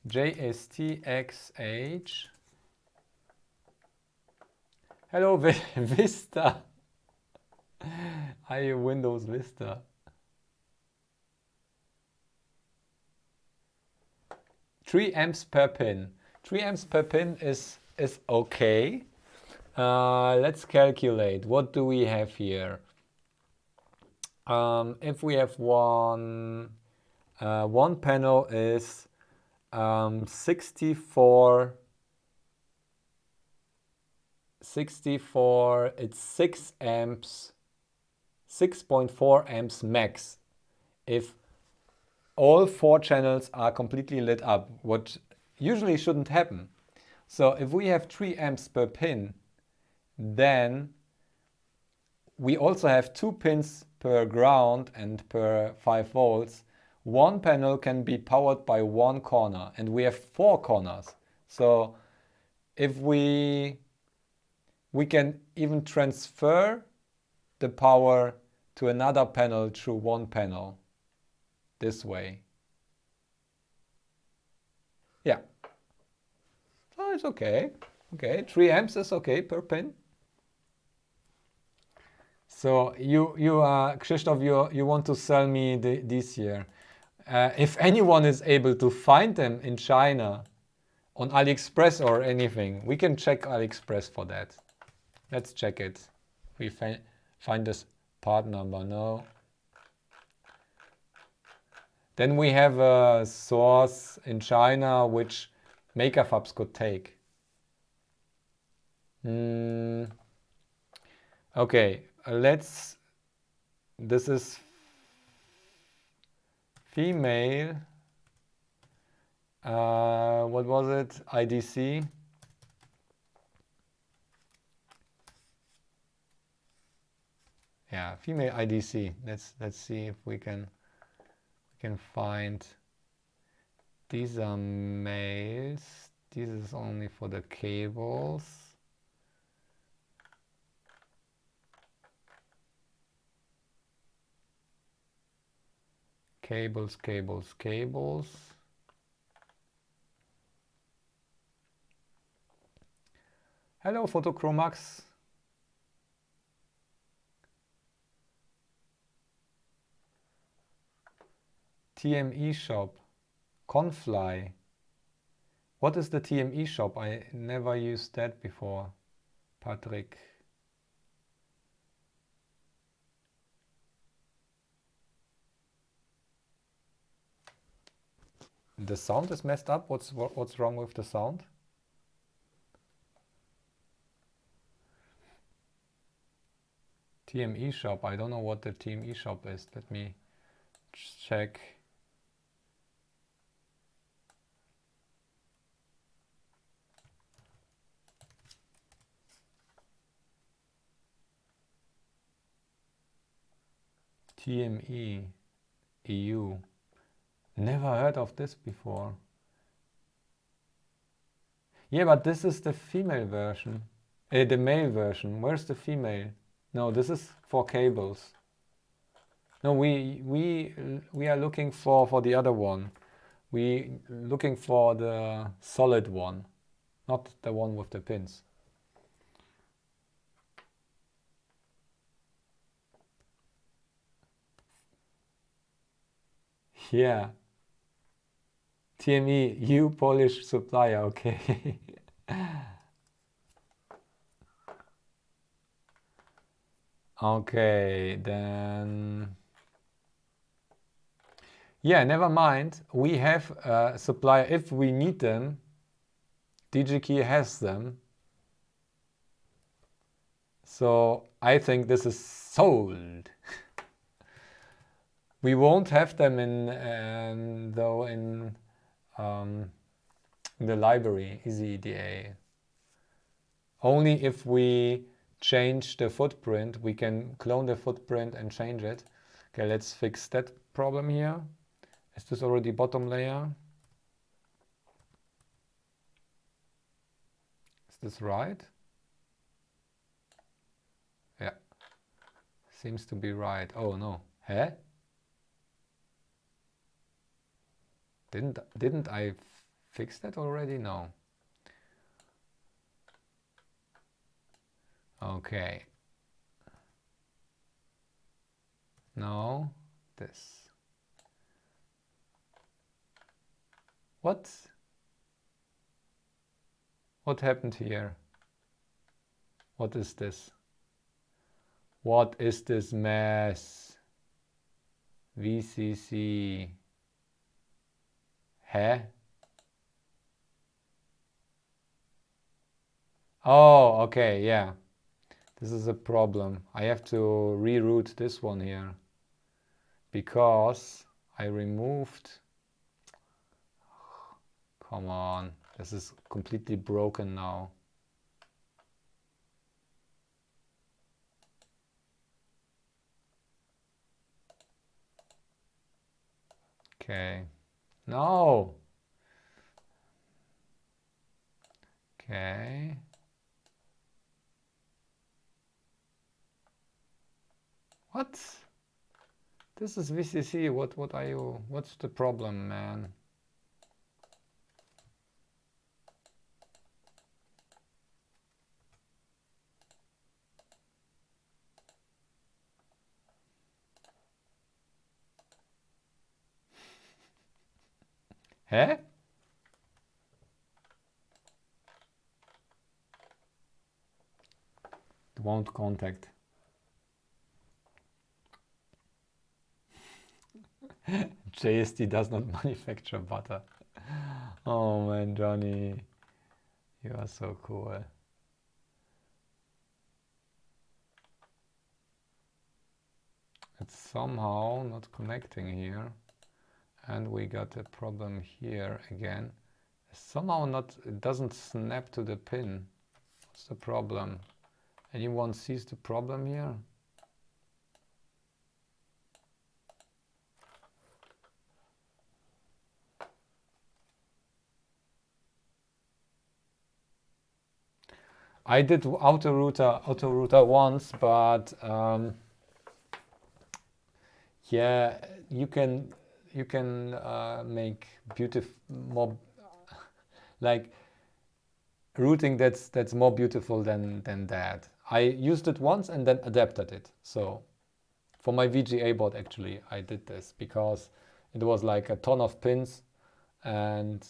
JSTXH. Hello, Vista. Are you Windows Vista? Three amps per pin. 3 amps per pin is okay. Let's calculate. What do we have here? If we have one panel is 64, it's 6 amps, 6.4 amps max. If all 4 channels are completely lit up, what usually shouldn't happen. So if we have 3 amps per pin, then we also have 2 pins per ground and per 5 volts. One panel can be powered by one corner, and we have 4 corners. So if we can even transfer the power to another panel through one panel this way. Yeah. So it's okay. Okay, 3 amps is okay per pin. So you Krzysztof, you want to sell me these here. If anyone is able to find them in China on AliExpress or anything, we can check AliExpress for that. Let's check it. We find this part number, no. Then we have a source in China which maker fabs could take. Okay, this is female, what was it, IDC? Yeah, female IDC. Let's see if we can find. These are males. This is only for the cables. Cables. Hello, Photochromax. TME shop. Confly. What is the TME shop? I never used that before. Patrick. The sound is messed up. What's wrong with the sound? TME shop. I don't know what the TME shop is. Let me check. TME EU. Never heard of this before. Yeah, but this is the female version. The male version. Where's the female? No, this is for cables. No, we are looking for the other one. We looking for the solid one, not the one with the pins. Yeah. TME, you Polish supplier, okay. Okay, then... Yeah, never mind. We have a supplier, if we need them, DigiKey has them. So I think this is sold. We won't have them in though in the library EasyEDA. Only if we change the footprint, we can clone the footprint and change it. Okay, let's fix that problem here. Is this already bottom layer? Is this right? Yeah, seems to be right. Oh no, huh? Didn't I fix that already? No. Okay. Now this. What? What happened here? What is this? What is this mess? VCC. Huh? Oh, okay, yeah. This is a problem. I have to reroute this one here because I removed. Come on, this is completely broken now. Okay, no. Okay. What? This is VCC. What are you? What's the problem, man? Huh? It won't contact. JST does not manufacture butter. Oh man, Johnny, you are so cool. It's somehow not connecting here, and we got a problem here again. Somehow not, it doesn't snap to the pin. What's the problem? Anyone sees the problem here? I did auto router once, but yeah, you can make beautiful more like routing that's more beautiful than that. I used it once and then adapted it. So for my VGA board, actually, I did this because it was like a ton of pins and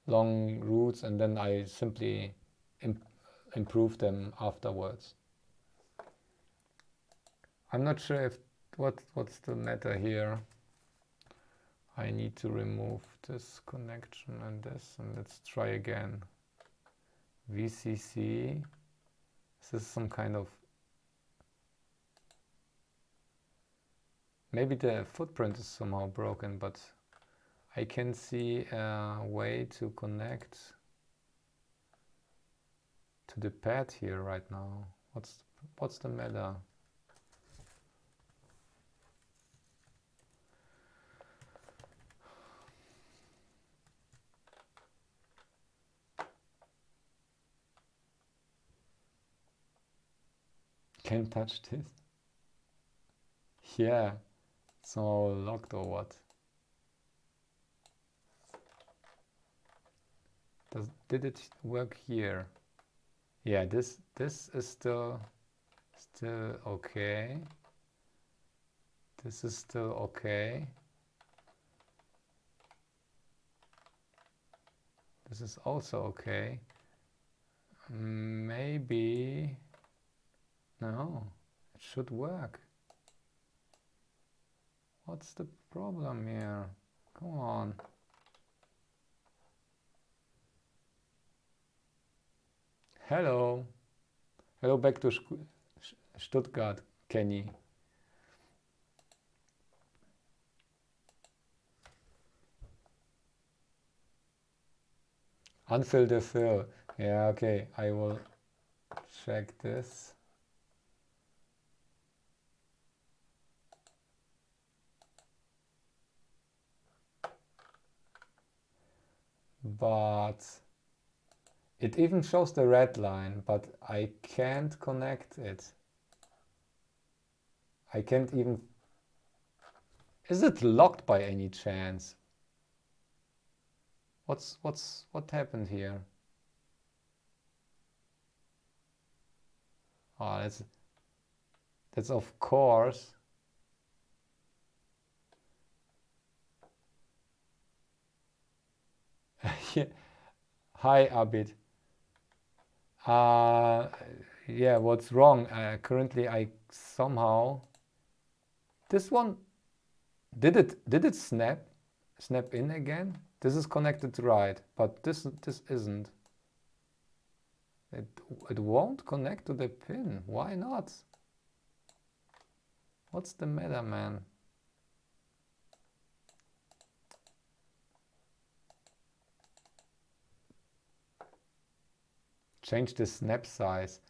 long routes, and then I simply improved them afterwards. I'm not sure if what's the matter here. I need to remove this connection and this, and let's try again. VCC. Is this some kind of... Maybe the footprint is somehow broken, but I can see a way to connect to the pad here right now. What's the matter? Can't touch this? Yeah, it's all locked or what? Did it work here? Yeah, this is still okay. This is still okay. This is also okay. Maybe... No, it should work. What's the problem here? Come on. Hello. Hello back to Stuttgart, Kenny. Unfill the fill. Yeah, okay. I will check this. But it even shows the red line, but I can't connect it. I can't even... Is it locked by any chance? What happened here? Oh, that's of course. Yeah. Hi, Abid. Yeah, what's wrong? Currently, I somehow... This one, did it snap in again? This is connected right, but this isn't. It won't connect to the pin. Why not? What's the matter, man? Change the snap size.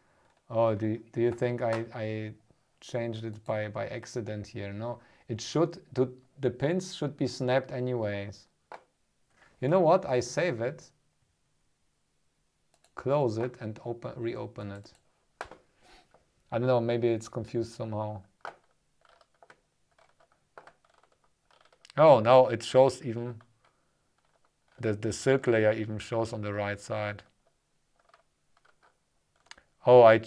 Oh, do you think I changed it by accident here? No, it should, the pins should be snapped anyways. You know what? I save it, close it, and reopen it. I don't know, maybe it's confused somehow. Oh, no, it shows even, the silk layer even shows on the right side. Oh, I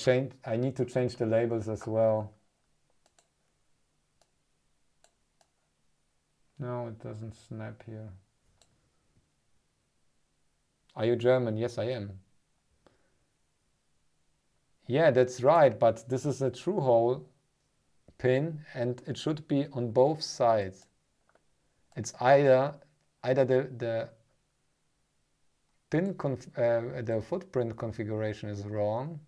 need to change the labels as well. No, it doesn't snap here. Are you German? Yes, I am. Yeah, that's right, but this is a true hole pin and it should be on both sides. It's either the pin the footprint configuration is wrong.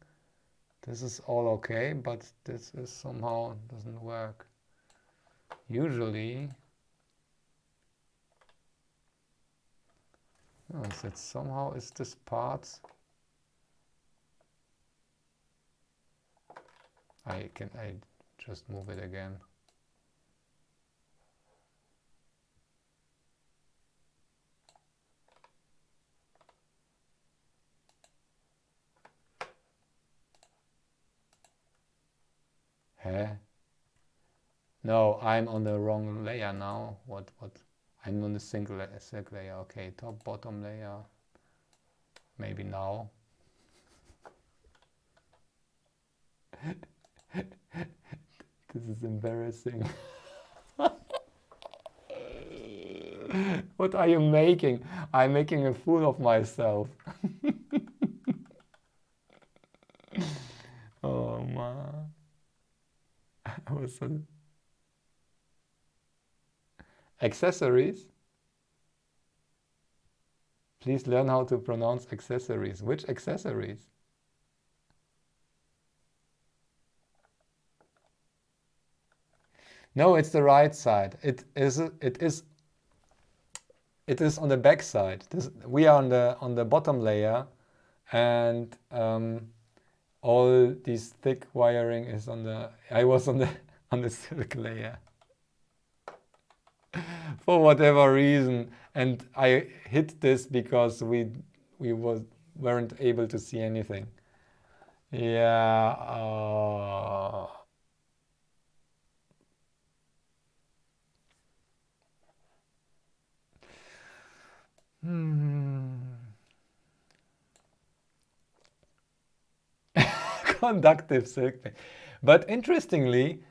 This is all okay, but this is somehow doesn't work. Usually, oh, that somehow is this part. I just move it again. Huh? No, I'm on the wrong layer now. What? I'm on the single layer. Okay, top, bottom layer. Maybe now. This is embarrassing. What are you making? I'm making a fool of myself. Oh man. I was so... Accessories? Please learn how to pronounce accessories. Which accessories? No, it's the right side. It is on the back side. We are on the bottom layer, and all this thick wiring is on the... I was on the on the silk layer for whatever reason, and I hit this because we weren't able to see anything. Yeah. Conductive silk paint. But interestingly,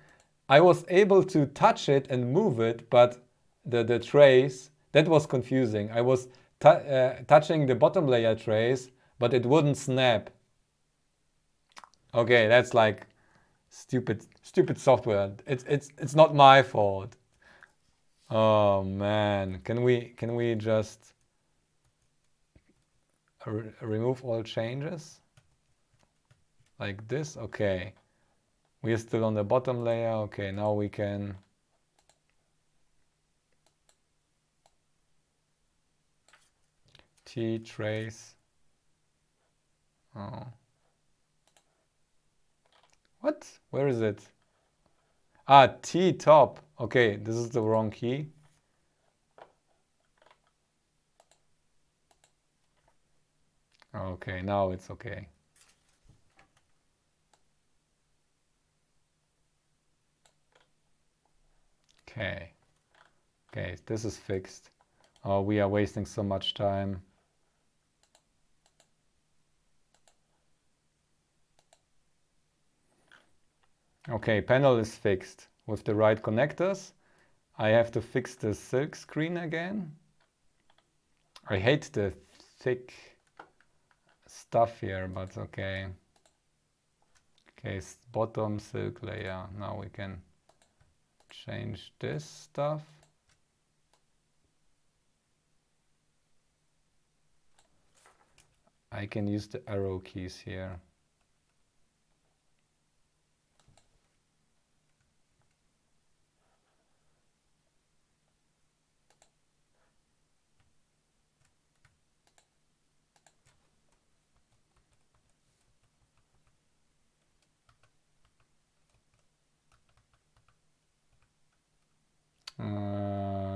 I was able to touch it and move it, but the trace, that was confusing. I was touching the bottom layer trace, but it wouldn't snap. Okay, that's like stupid software. It's not my fault. Oh man, can we just remove all changes? like this. Okay, we are still on the bottom layer. Okay, now we can T trace. Oh, what? Where is it? Ah, T top. Okay, this is the wrong key. Okay, now it's okay. Okay. Okay, this is fixed. Oh, we are wasting so much time. Okay, panel is fixed with the right connectors. I have to fix the silk screen again. I hate the thick stuff here, but okay. Okay, bottom silk layer. Now we can change this stuff. I can use the arrow keys here.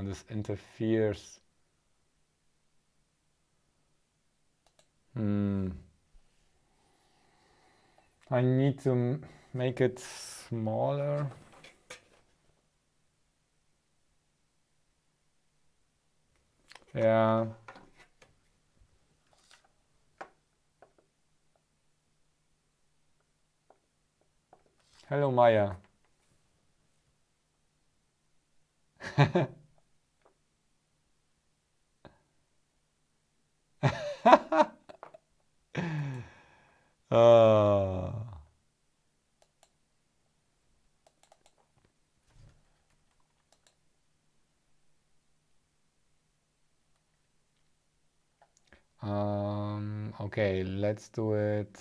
This interferes. I need to make it smaller. Yeah. Hello, Maya. uh, okay, let's do it.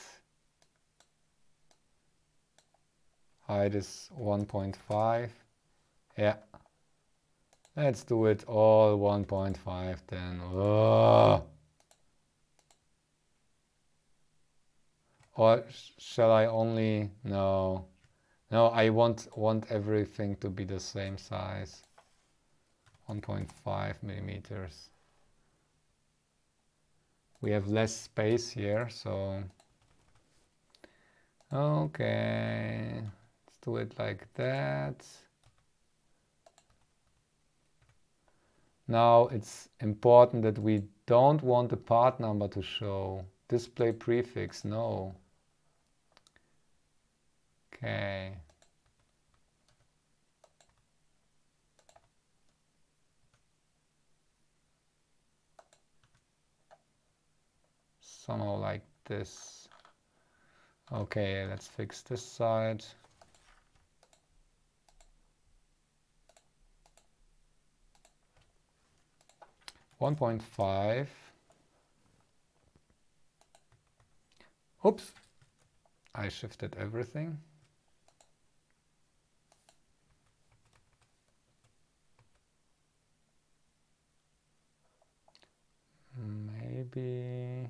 Height is 1.5. Yeah. Let's do it all 1.5 then. Or shall I only... No. No, I want everything to be the same size. 1.5 millimeters. We have less space here, so... Okay. Let's do it like that. Now it's important that we don't want the part number to show. Display prefix, no. Okay. Somehow like this. Okay, let's fix this side. $1.5. Oops, I shifted everything. Maybe...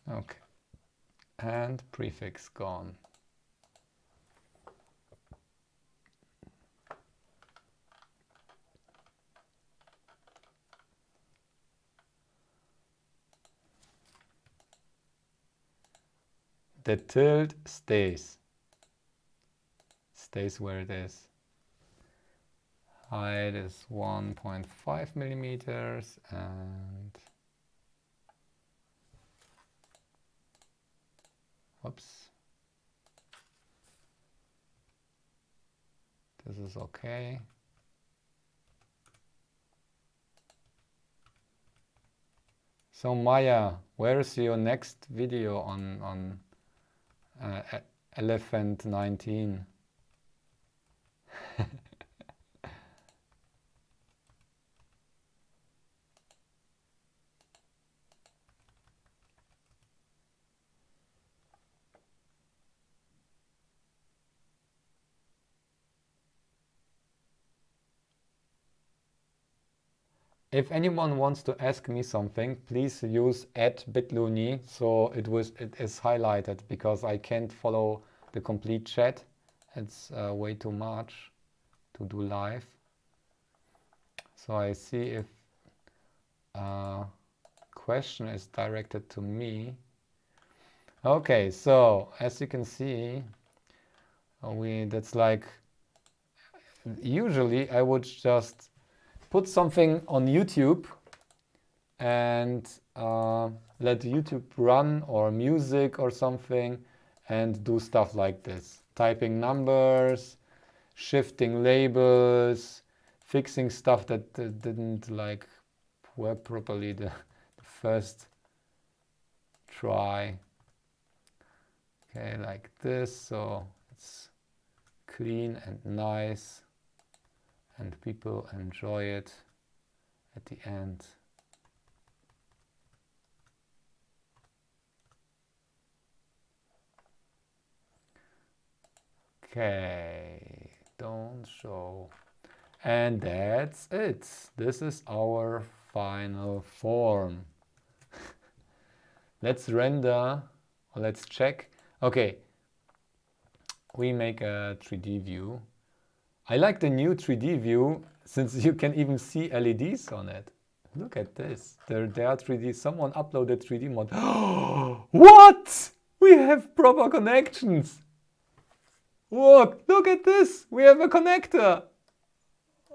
Okay, and prefix gone. The tilde stays where it is. Height is 1.5 millimeters and... Whoops. This is okay. So Maya, where is your next video on Elephant 19? If anyone wants to ask me something, please use @bitluni, so it is highlighted, because I can't follow the complete chat. It's way too much to do live. So I see if question is directed to me. Okay, so as you can see, that's like, usually I would just put something on YouTube and let YouTube run, or music or something, and do stuff like this. Typing numbers, shifting labels, fixing stuff that didn't like work properly the first try. Okay, like this, so it's clean and nice and people enjoy it at the end. Okay, don't show. And that's it. This is our final form. Let's render, or let's check. Okay, we make a 3D view. I like the new 3D view, since you can even see LEDs on it. Look at this. There are 3D. Someone uploaded 3D mod. What? We have proper connections. Look at this. We have a connector.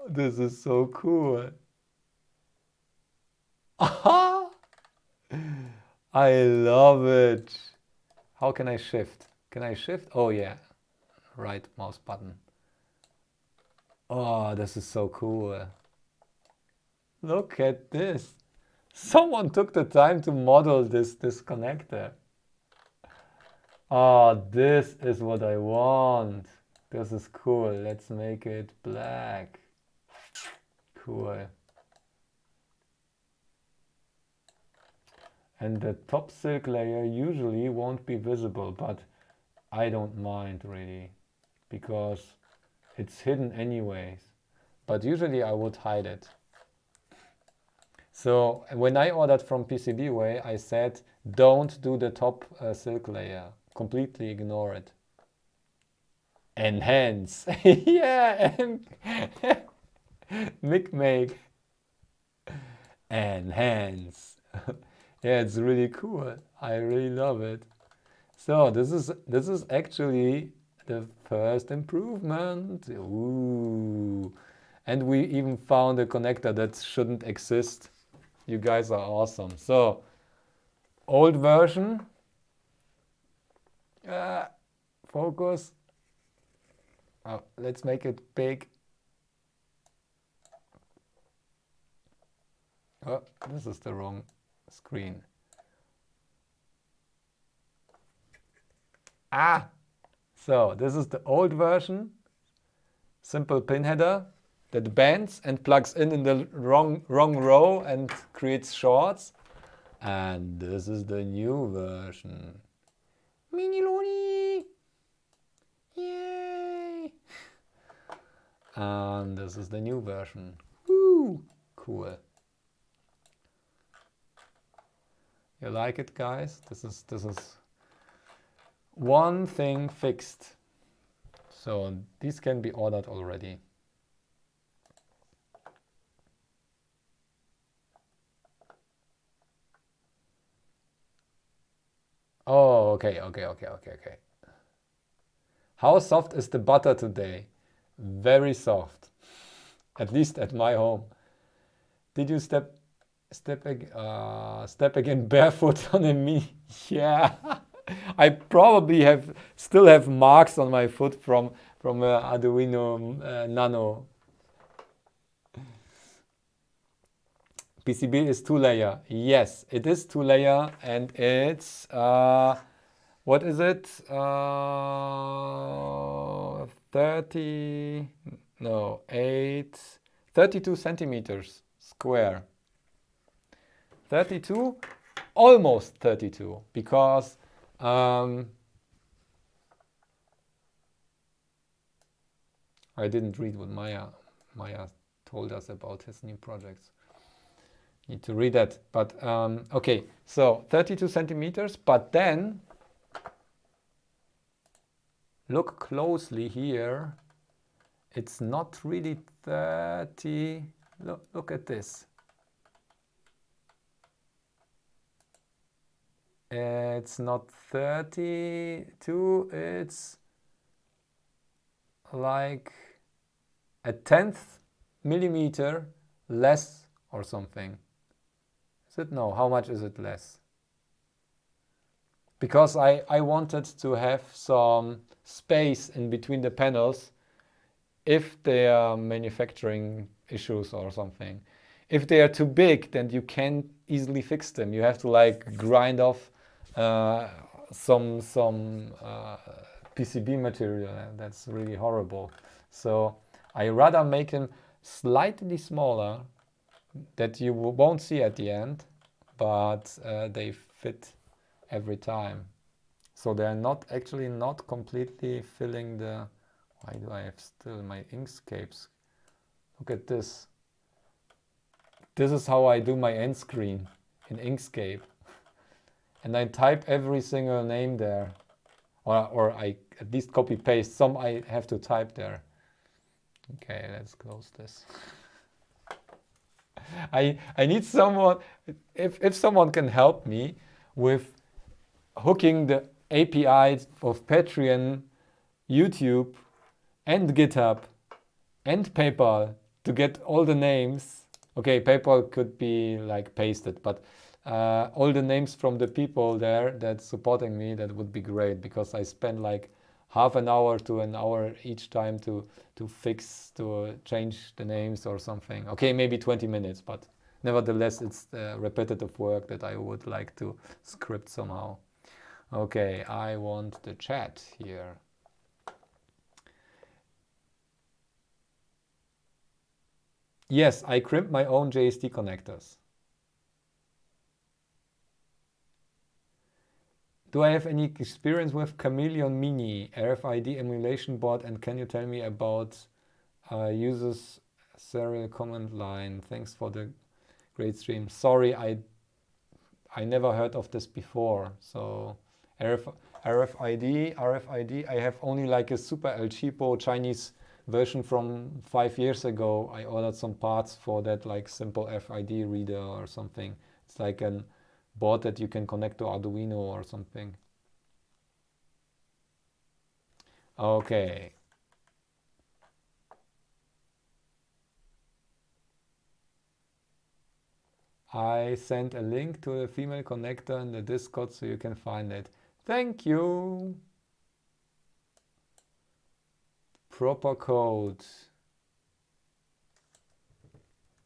This is so cool. I love it. How can I shift? Can I shift? Oh yeah, right mouse button. Oh, this is so cool. Look at this. Someone took the time to model this connector. Oh, this is what I want. This is cool. Let's make it black. Cool. And the top silk layer usually won't be visible, but I don't mind really, because it's hidden anyways. But usually I would hide it. So when I ordered from PCBWay, I said, don't do the top silk layer. Completely ignore it. Enhance. Yeah, make. Enhance. Yeah, it's really cool. I really love it. So this is actually the first improvement. Ooh. And we even found a connector that shouldn't exist. You guys are awesome. So, old version. Focus. Oh, let's make it big. Oh, this is the wrong screen. So this is the old version. Simple pin header that bends and plugs in the wrong row and creates shorts. And this is the new version. Mini Looney! Yay! And this is the new version. Woo! Cool. You like it, guys? This is one thing fixed. So these can be ordered already. Oh, okay. How soft is the butter today? Very soft. At least at my home. Did you step again barefoot on a me? Yeah. I probably still have marks on my foot from Arduino Nano. PCB is 2-layer. Yes, it is 2-layer, and it's what is it? 30, no, 32 centimeters square. 32, almost 32, because I didn't read what Maya told us about his new projects. Need to read that, but okay, so 32 centimeters, but then look closely here. It's not really 30. Look at this. It's not 32, it's like a 1/10 millimeter less or something. Is it? No, how much is it less? Because I wanted to have some space in between the panels if they are manufacturing issues or something. If they are too big, then you can't easily fix them. You have to like grind off some PCB material, and that's really horrible. So I rather make them slightly smaller that you won't see at the end, but they fit every time. So they're not completely filling the. Why do I have still my inkscapes? Look at this. This is how I do my end screen in Inkscape. And I type every single name there. Or I at least copy paste. Some I have to type there. Okay, let's close this. I need someone, if someone can help me with hooking the APIs of Patreon, YouTube, and GitHub, and PayPal to get all the names. Okay, PayPal could be like pasted, but all the names from the people there that's supporting me, that would be great, because I spend like half an hour to an hour each time to change the names or something. Okay, maybe 20 minutes, but nevertheless, it's repetitive work that I would like to script somehow. Okay, I want the chat here. Yes, I crimp my own JST connectors. Do I have any experience with Chameleon Mini RFID emulation board, and can you tell me about users serial command line? Thanks for the great stream. Sorry, I never heard of this before. So RFID, I have only like a super El Cheapo Chinese version from 5 years ago. I ordered some parts for that, like simple RFID reader or something. It's like a board that you can connect to Arduino or something. Okay. I sent a link to the female connector in the Discord so you can find it. Thank you. Proper code.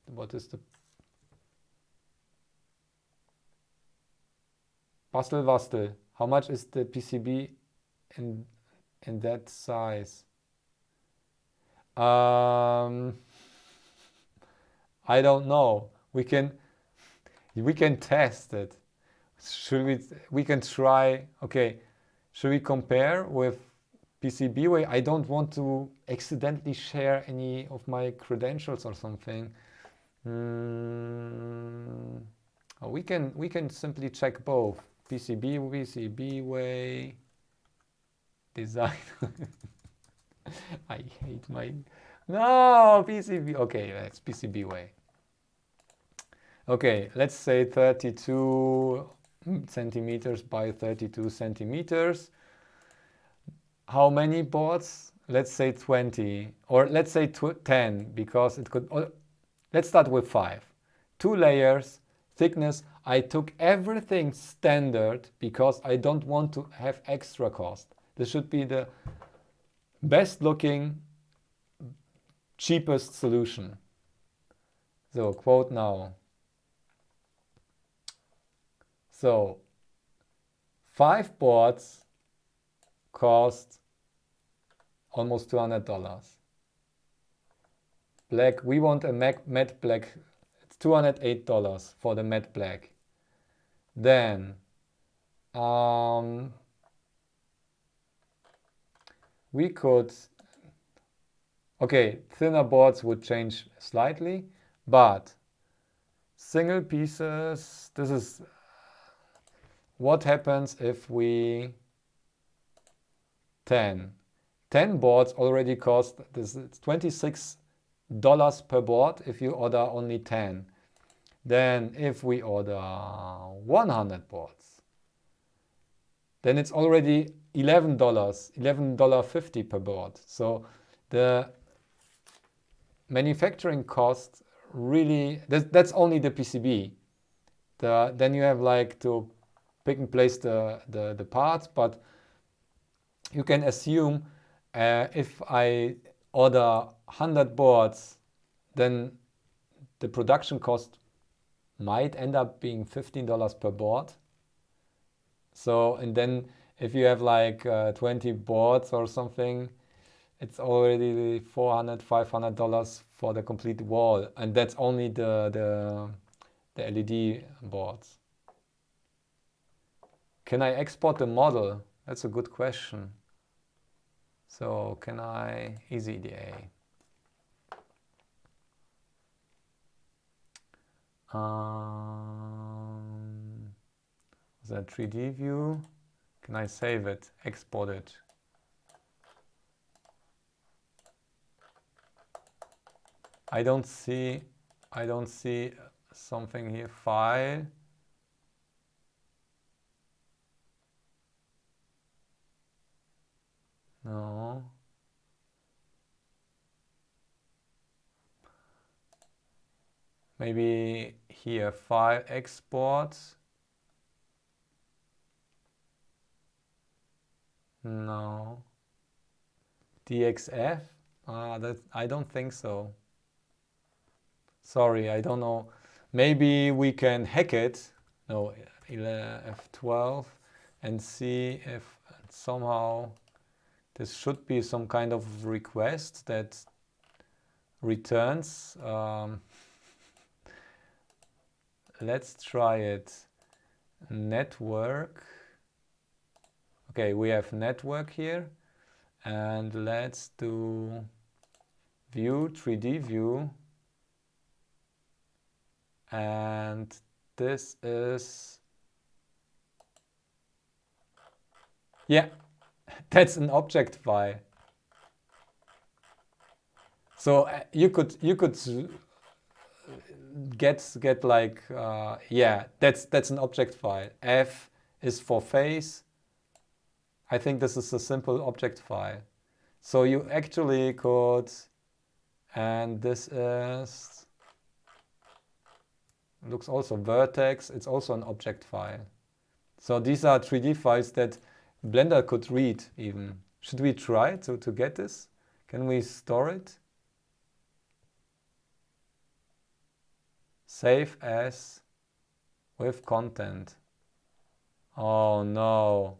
What is the Bastel? How much is the PCB in that size? I don't know. We can test it. We can try. Okay, should we compare with PCBWay? I don't want to accidentally share any of my credentials or something. We can simply check both. PCBWay design. I hate my PCB. Okay, that's PCBWay. Okay, let's say 32 centimeters by 32 centimeters. How many boards? Let's say 20, or let's say 10, because it could. Let's start with 5. 2 layers, thickness. I took everything standard because I don't want to have extra cost. This should be the best looking, cheapest solution. So quote now. So 5 boards cost almost $200. Black, we want a matte black. It's $208 for the matte black. Then we could, okay, thinner boards would change slightly, but single pieces, this is what happens if we 10 boards already cost this. It's $26 per board if you order only 10. Then if we order 100 boards, then it's already $11.50 per board. So the manufacturing cost really, that's only the PCB. Then you have like to pick and place the parts, but you can assume if I order 100 boards, then the production cost might end up being $15 per board. So, and then if you have like 20 boards or something, it's already $400, $500 for the complete wall. And that's only the LED boards. Can I export the model? That's a good question. So can I, easy DA. The 3D view, can I save it, export it? I don't see something here, file. No. Maybe here, file export. No. DXF? That I don't think so. Sorry, I don't know. Maybe we can hack it. No, F12 and see if somehow this should be some kind of request that returns. Let's try it. Network. Okay, we have network here, and let's do view, 3D view, and this is, yeah, that's an object file. So you could get like yeah, that's an object file. F is for face. I think this is a simple object file. So you actually could, and this is, looks also vertex, it's also an object file. So these are 3D files that Blender could read even. Should we try to get this? Can we store it? Save as with content. Oh no.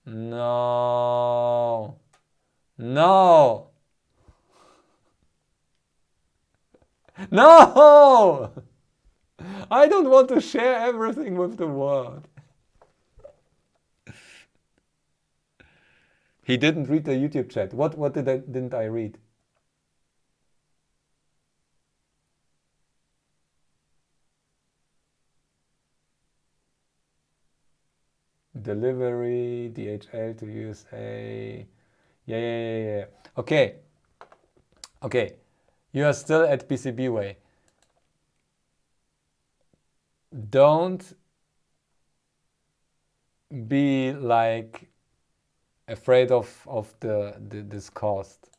No. No. No! I don't want to share everything with the world. He didn't read the YouTube chat. What didn't I read? Delivery, DHL to USA. Yeah. Okay. You are still at PCB way. Don't be like afraid of this cost.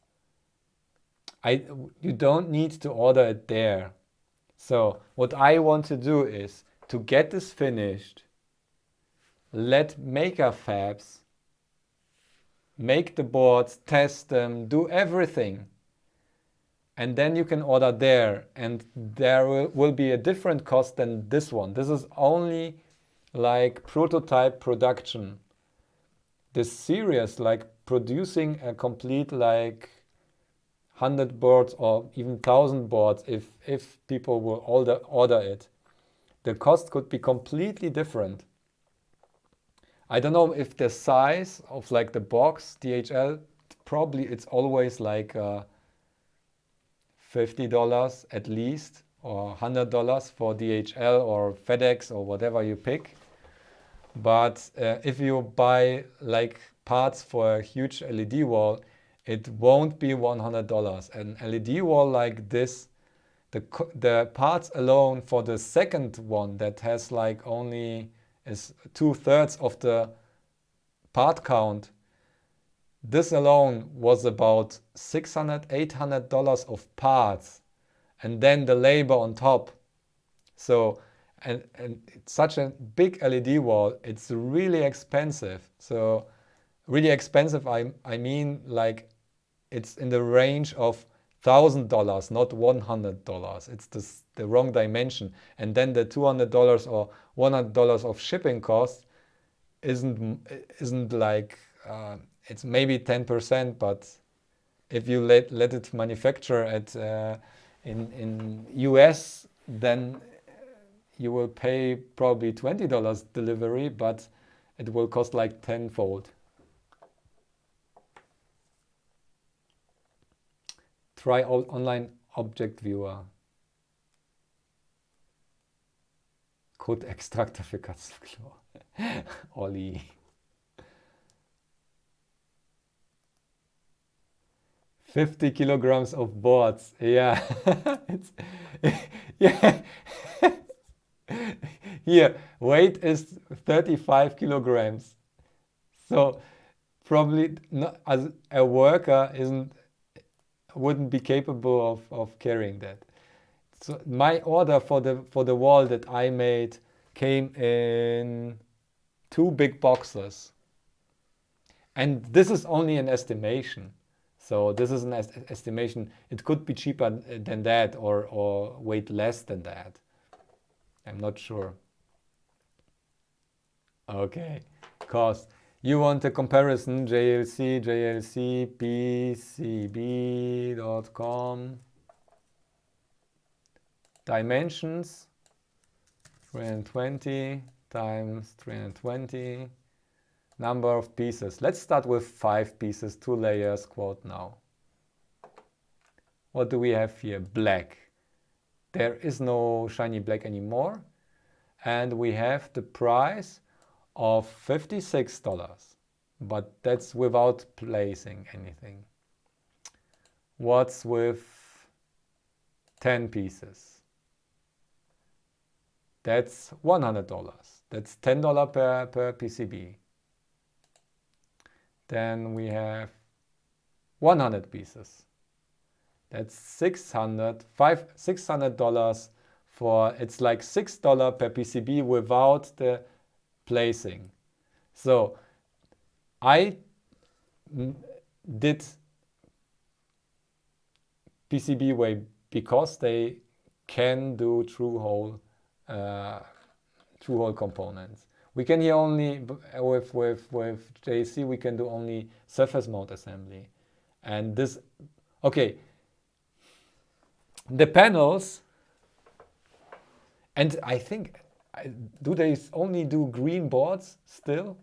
You don't need to order it there. So what I want to do is to get this finished, let maker fabs make the boards, test them, do everything. And then you can order there, and there will be a different cost than this one. This is only like prototype production. This serious, like producing a complete like 100 boards or even 1,000 boards, if people will order it, the cost could be completely different. I don't know if the size of like the box DHL, probably it's always like $50 at least, or $100 for DHL or FedEx or whatever you pick. But if you buy like parts for a huge LED wall, it won't be $100. An LED wall like this, the parts alone for the second one that has like only is 2/3 of the part count, this alone was about $600, $800 of parts, and then the labor on top. So, and it's such a big LED wall, it's really expensive. So, really expensive, I mean like it's in the range of $1,000, not $100. It's the wrong dimension. And then the $200 or $100 of shipping cost isn't like it's maybe 10%, but if you let it manufacture at in US, then you will pay probably $20 delivery, but it will cost like tenfold. Try online object viewer. Code-Extraktor für Katzenklo. Olli. 50 kilograms of boards. Yeah. Yeah. Here, weight is 35 kilograms. So probably not, as a worker wouldn't be capable of carrying that. So my order for the wall that I made came in 2 big boxes. And this is only an estimation. So this is an estimation. It could be cheaper than that or weight less than that. I'm not sure. Okay, cost. You want a comparison, JLC, PCB.com. Dimensions, 320 times 320. Number of pieces. Let's start with 5 pieces, 2 layers, quote now. What do we have here? Black. There is no shiny black anymore. And we have the price of $56, but that's without placing anything. What's with 10 pieces? That's $100. That's $10 per PCB. Then we have 100 pieces. That's $600 for, it's like $6 per PCB without the placing. So I did PCB way because they can do through hole components. We can here only with JC we can do only surface mount assembly, and this okay. The panels, and I think do they only do green boards still?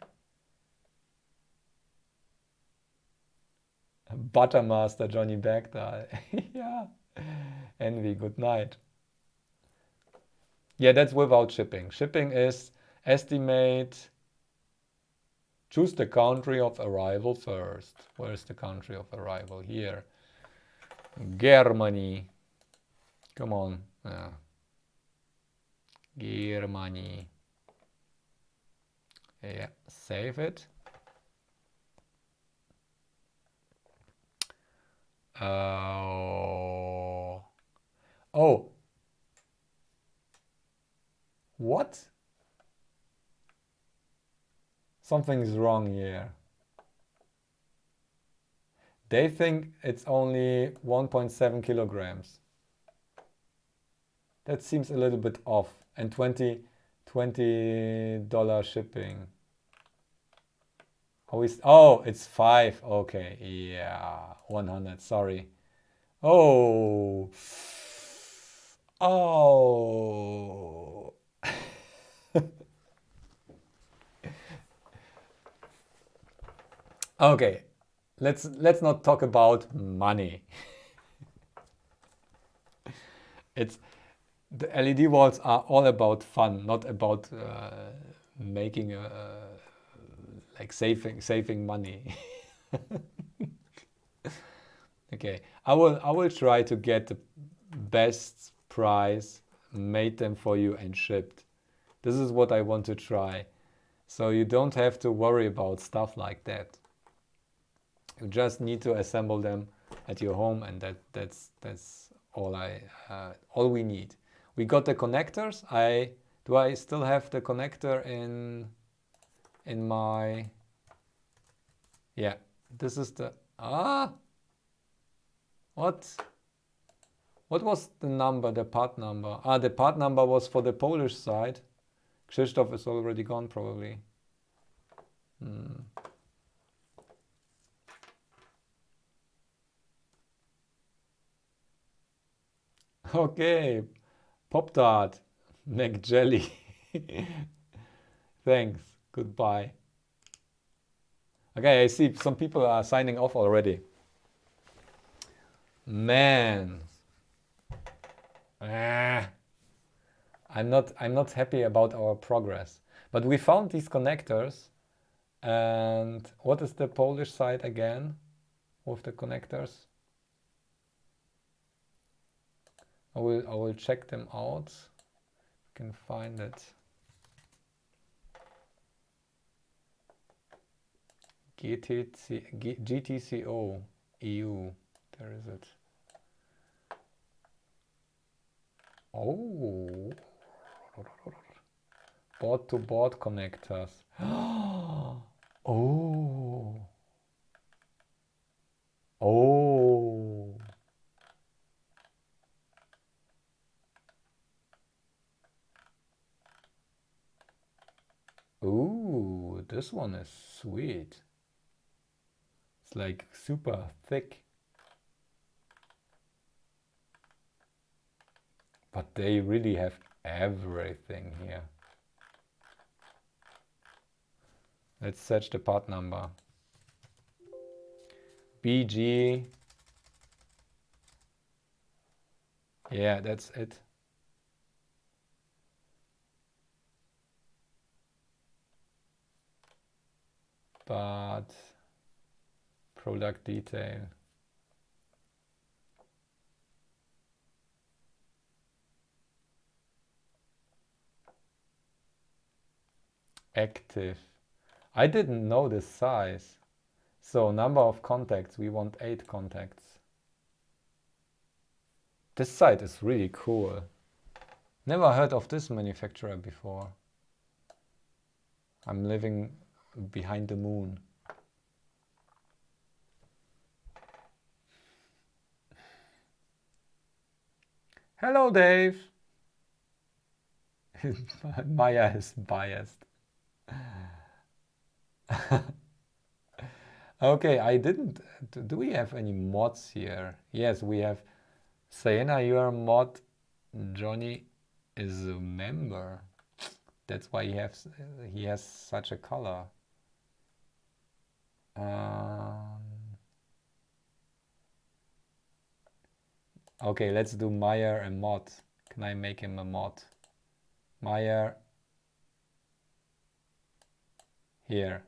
Buttermaster Johnny Bagdahl. Yeah. Envy, good night. Yeah, that's without shipping. Shipping is estimate, choose the country of arrival first. Where's the country of arrival? Here. Germany. Come on. Yeah. Germany. Yeah, save it. Oh. What? Something's wrong here. They think it's only 1.7 kilograms. That seems a little bit off. And 20 $20 shipping. Oh, it's 5. Okay, yeah, 100. Sorry. Oh, oh. Okay, let's not talk about money. It's the LED walls are all about fun, not about making like saving money. Okay, I will try to get the best price, made them for you and shipped. This is what I want to try. So you don't have to worry about stuff like that. You just need to assemble them at your home, and that's all we need. We got the connectors. Do I still have the connector in my, yeah, this is the what was the number, the part number? The part number was for the Polish side. Krzysztof is already gone probably. Okay, Pop Tart, McJelly. Thanks, goodbye. Okay, I see some people are signing off already. Man, I'm not happy about our progress. But we found these connectors. And what is the Polish side again with the connectors? I will check them out. I can find it. GTCO EU. There is it. Oh, board-to-board connectors. Oh, oh. Ooh, this one is sweet. It's like super thick. But they really have everything here. Let's search the part number. BG. Yeah, that's it. But product detail. Active. I didn't know the size. So number of contacts, we want 8 contacts. This site is really cool. Never heard of this manufacturer before. I'm living behind the moon. Hello, Dave. Maya is biased. Okay, I didn't. Do we have any mods here? Yes, we have. Sienna, you are a mod. Johnny is a member. That's why he has such a color. Okay, let's do Meyer a mod. Can I make him a mod? Meyer. Here.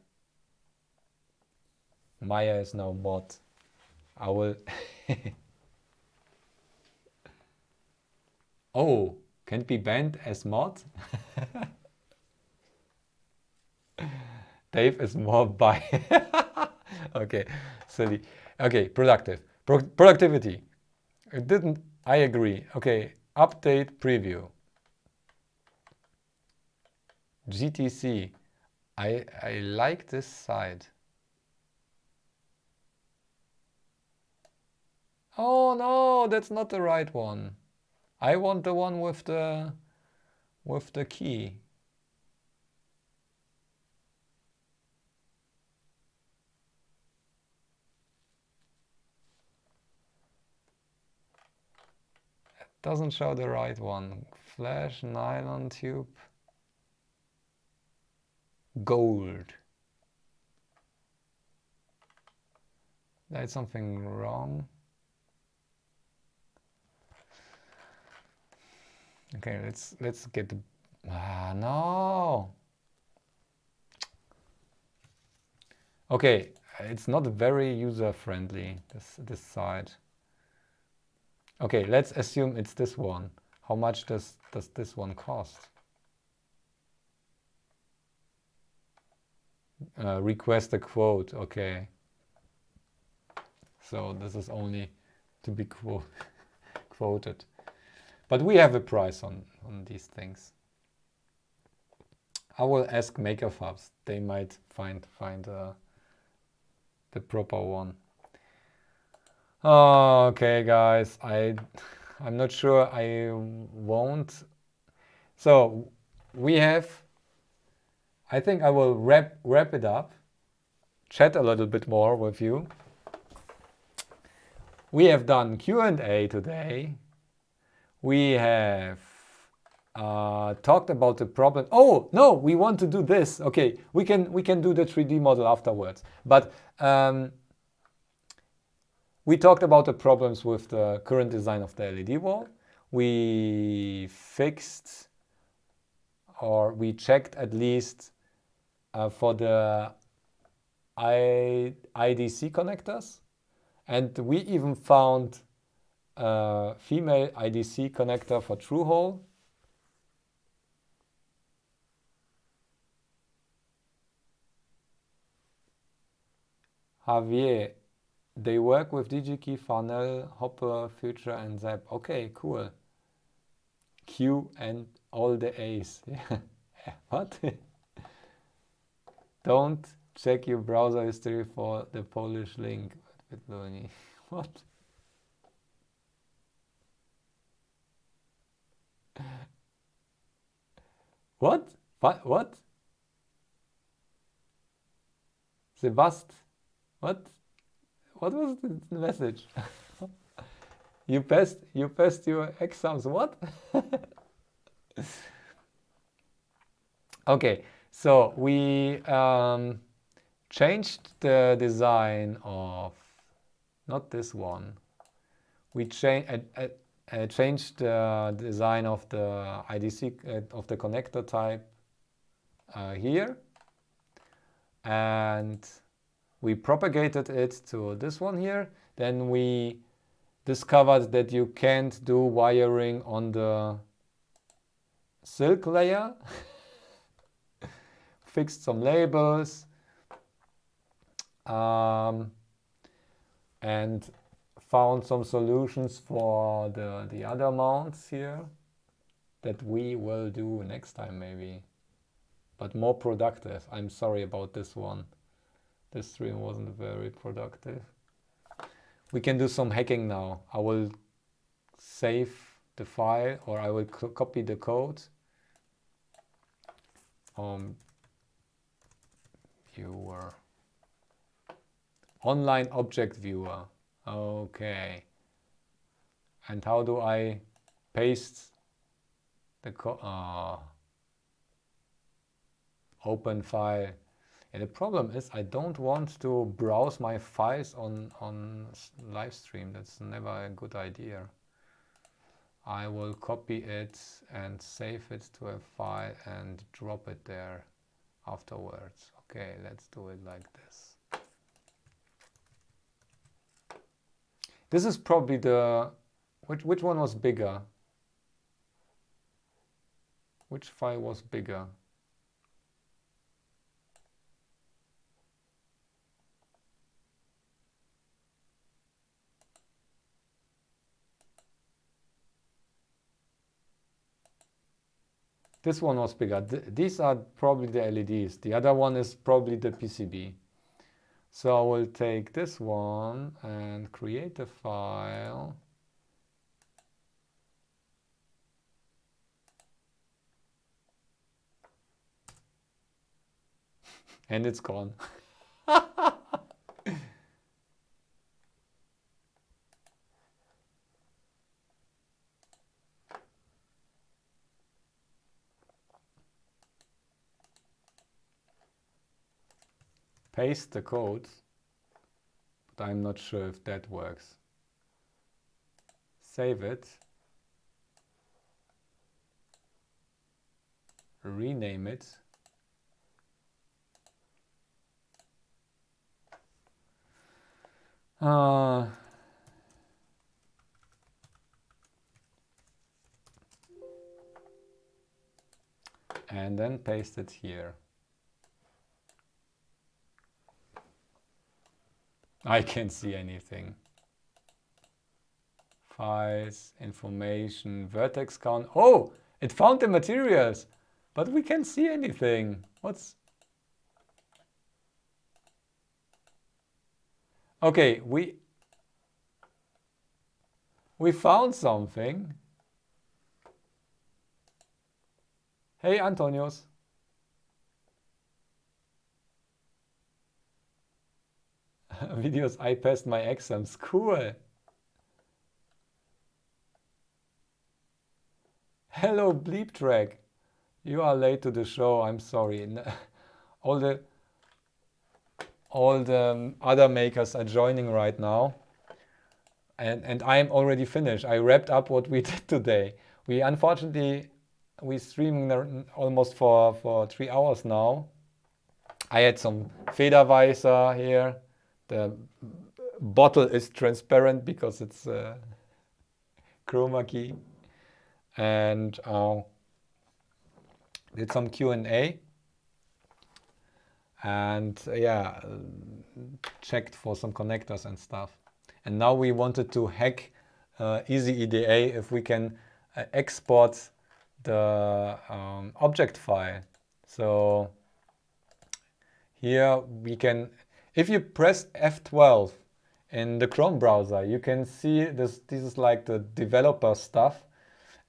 Meyer is now mod. I will. Oh, can it be banned as mod? Dave is more by. Okay, silly. Okay, productivity. It didn't. I agree. Okay, update preview. GTC. I like this side. Oh no, that's not the right one. I want the one with the key. doesn't show the right one. Flash, nylon tube, gold. There's something wrong. Okay, let's get the, no. Okay, it's not very user-friendly, this side. Okay, let's assume it's this one. How much does this one cost? Request a quote, okay. So this is only to be quoted. But we have a price on these things. I will ask MakerFabs. They might find the proper one. Okay, guys, I'm not sure I won't. So we have, I think I will wrap it up, chat a little bit more with you. We have done Q&A today. We have talked about the problem. Oh no, we want to do this. Okay, we can do the 3D model afterwards. But we talked about the problems with the current design of the LED wall. We fixed, or we checked at least for the IDC connectors, and we even found a female IDC connector for through hole. Javier, they work with DigiKey, Farnell, Hopper, Future, and Zap. Okay, cool. Q and all the A's. What? Don't check your browser history for the Polish link. bitluni. What? What? What? Sebast? What? What was the message? You passed your exams. What? Okay, so we changed the design of, not this one. We changed the design of the IDC of the connector type here, and we propagated it to this one here. Then we discovered that you can't do wiring on the silk layer. Fixed some labels and found some solutions for the other mounts here that we will do next time maybe, but more productive. I'm sorry about this one. This stream wasn't very productive. We can do some hacking now. I will save the file, or I will copy the code. Viewer. Online object viewer. Okay. And how do I paste the open file? And the problem is I don't want to browse my files on live stream. That's never a good idea. I will copy it and save it to a file and drop it there afterwards. Okay, let's do it like this. This is probably the, which one was bigger? Which file was bigger? This one was bigger. These are probably the LEDs. The other one is probably the PCB. So I will take this one and create a file. And it's gone. paste the code, but I'm not sure if that works. Save it. Rename it. And then paste it here. I can't see anything. Files, information, vertex count. Oh, it found the materials, but we can't see anything. What's... Okay, we found something. Hey, Antonios. Videos, I passed my exams. Cool. Hello, Bleep Track. You are late to the show. I'm sorry. All the other makers are joining right now. And I'm already finished. I wrapped up what we did today. We unfortunately, we streaming almost for 3 hours now. I had some Federweiser here. The bottle is transparent because it's chroma key. And did some Q&A. And yeah, checked for some connectors and stuff. And now we wanted to hack EasyEDA if we can export the object file. So here we can, if you press F12 in the Chrome browser, you can see this is like the developer stuff.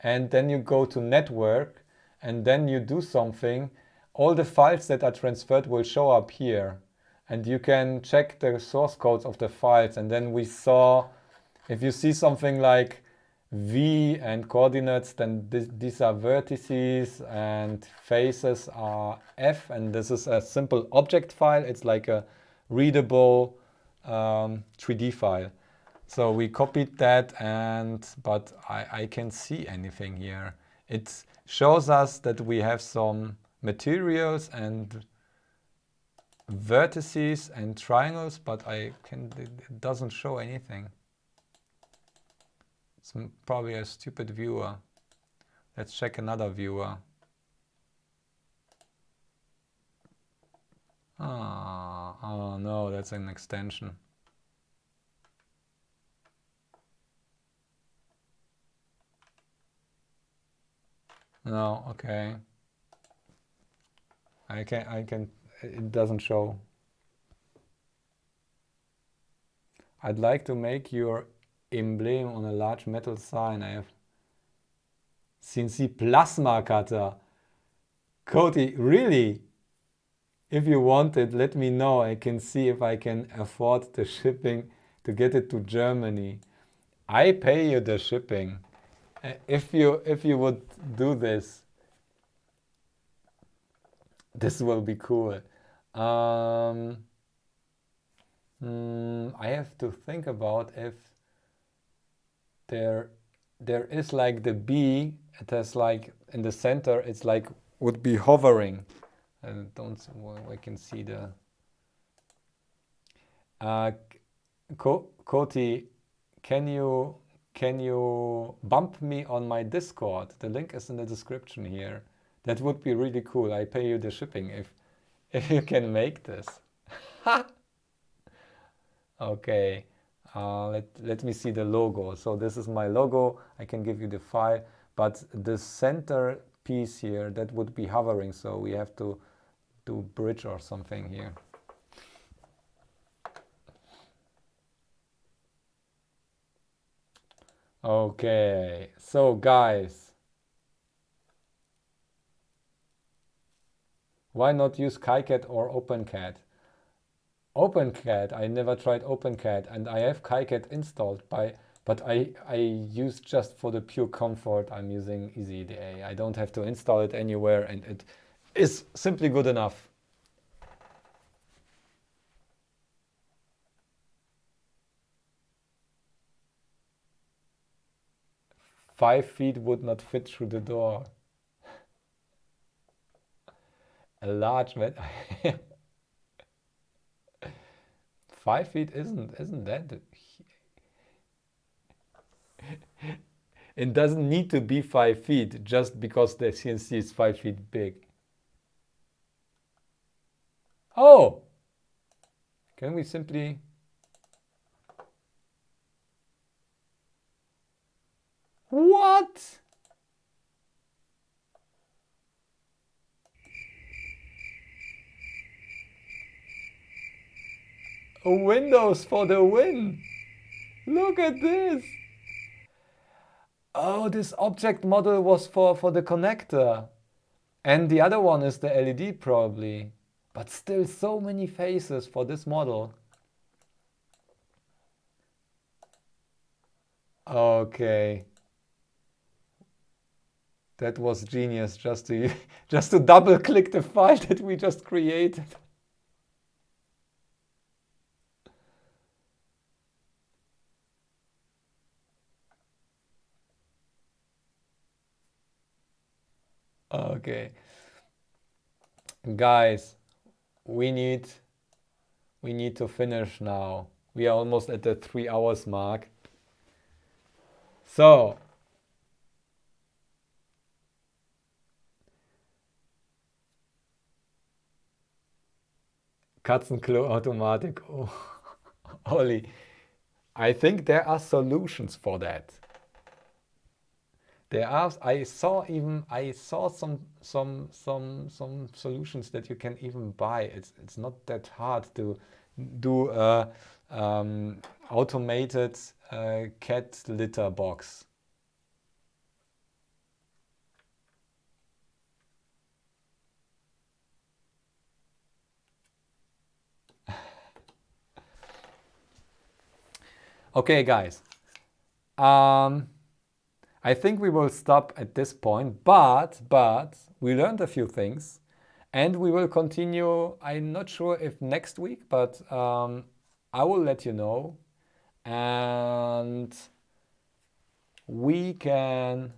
And then you go to network and then you do something. All the files that are transferred will show up here. And you can check the source codes of the files. And then we saw, if you see something like V and coordinates, then these are vertices and faces are F. And this is a simple object file. It's like a readable 3D file. So we copied that, but I can't see anything here. It shows us that we have some materials and vertices and triangles, but it doesn't show anything. It's probably a stupid viewer. Let's check another viewer. Oh no, that's an extension. No, okay. I can, it doesn't show. I'd like to make your emblem on a large metal sign. I have CNC plasma cutter. Cody, really? If you want it, let me know. I can see if I can afford the shipping to get it to Germany. I pay you the shipping. If you would do this, this will be cool. I have to think about if there is like the B. It has like in the center. It's like would be hovering. I can see the. Koti, can you bump me on my Discord? The link is in the description here. That would be really cool. I pay you the shipping if you can make this. Okay, let me see the logo. So this is my logo. I can give you the file, but the center piece here, that would be hovering. So we have to do bridge or something here. Okay, so guys, why not use KiCad or OpenCAD? OpenCAD, I never tried OpenCAD, and I have KiCad installed but I use just for the pure comfort. I'm using EasyEDA. I don't have to install it anywhere, and it is simply good enough. 5 feet would not fit through the door. A large metal. 5 feet isn't that? It doesn't need to be 5 feet just because the CNC is 5 feet big. Oh! Can we simply... What? A Windows for the win! Look at this! Oh, this object model was for the connector. And the other one is the LED probably. But still so many faces for this model. Okay. That was genius, just to double click the file that we just created. Okay. Guys, we need to finish now. We are almost at the 3 hours mark. So, Katzenklo Automatik. Oh, Ollie, I think there are solutions for that. There are. I saw some solutions that you can even buy. It's not that hard to do a automated cat litter box. Okay, guys. I think we will stop at this point, but we learned a few things and we will continue. I'm not sure if next week, but I will let you know, and we can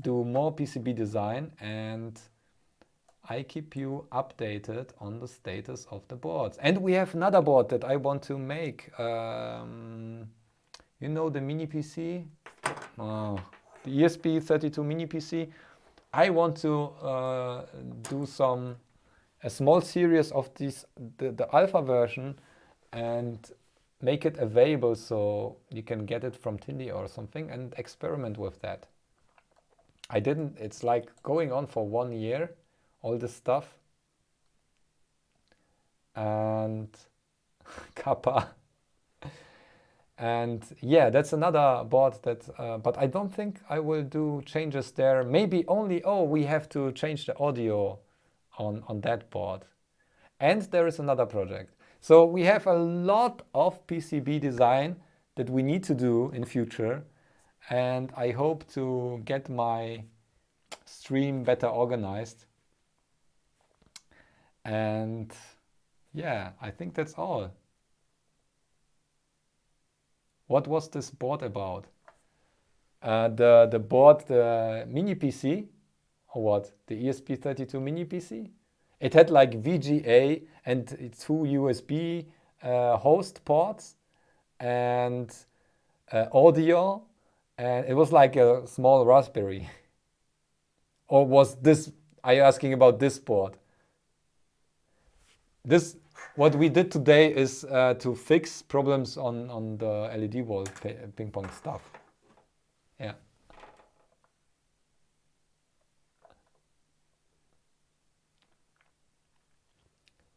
do more PCB design, and I keep you updated on the status of the boards. And we have another board that I want to make. You know the mini PC? Oh, the ESP32 mini PC. I want to do a small series of these, the alpha version, and make it available so you can get it from Tilly or something and experiment with that. It's like going on for 1 year, all this stuff. And Kappa. And yeah, that's another board that, but I don't think I will do changes there. Maybe only, we have to change the audio on that board. And there is another project. So we have a lot of PCB design that we need to do in future. And I hope to get my stream better organized. And yeah, I think that's all. What was this board about? The board, the mini PC, or what? The ESP32 mini PC? It had like VGA and 2 USB host ports and audio, and it was like a small Raspberry. Or was this, are you asking about this board? This, what we did today is to fix problems on the LED wall ping pong stuff. Yeah.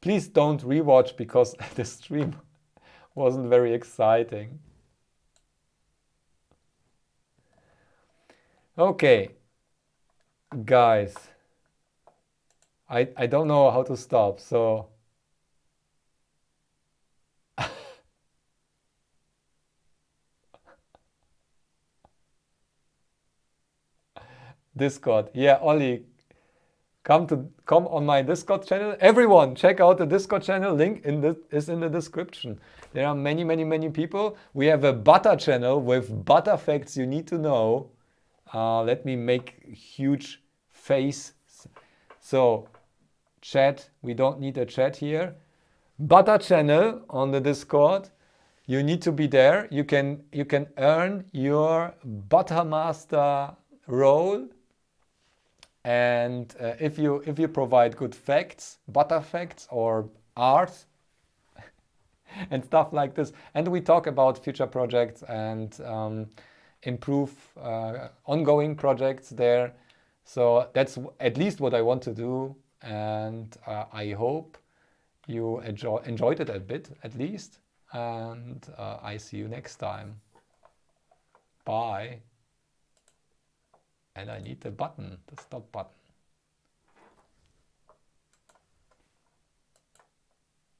Please don't rewatch because the stream wasn't very exciting. Okay, guys, I don't know how to stop, so Discord. Yeah, Ollie, come on my Discord channel. Everyone, check out the Discord channel. Link is in the description. There are many people. We have a butter channel with butter facts you need to know. Let me make huge face. So chat, we don't need a chat here. Butter channel on the Discord. You need to be there. You can earn your Buttermaster role. And if you provide good facts, butter facts or art and stuff like this, and we talk about future projects and improve ongoing projects there. So that's at least what I want to do, and I hope you enjoyed it a bit at least, and I see you next time. Bye. And I need the button, the stop button.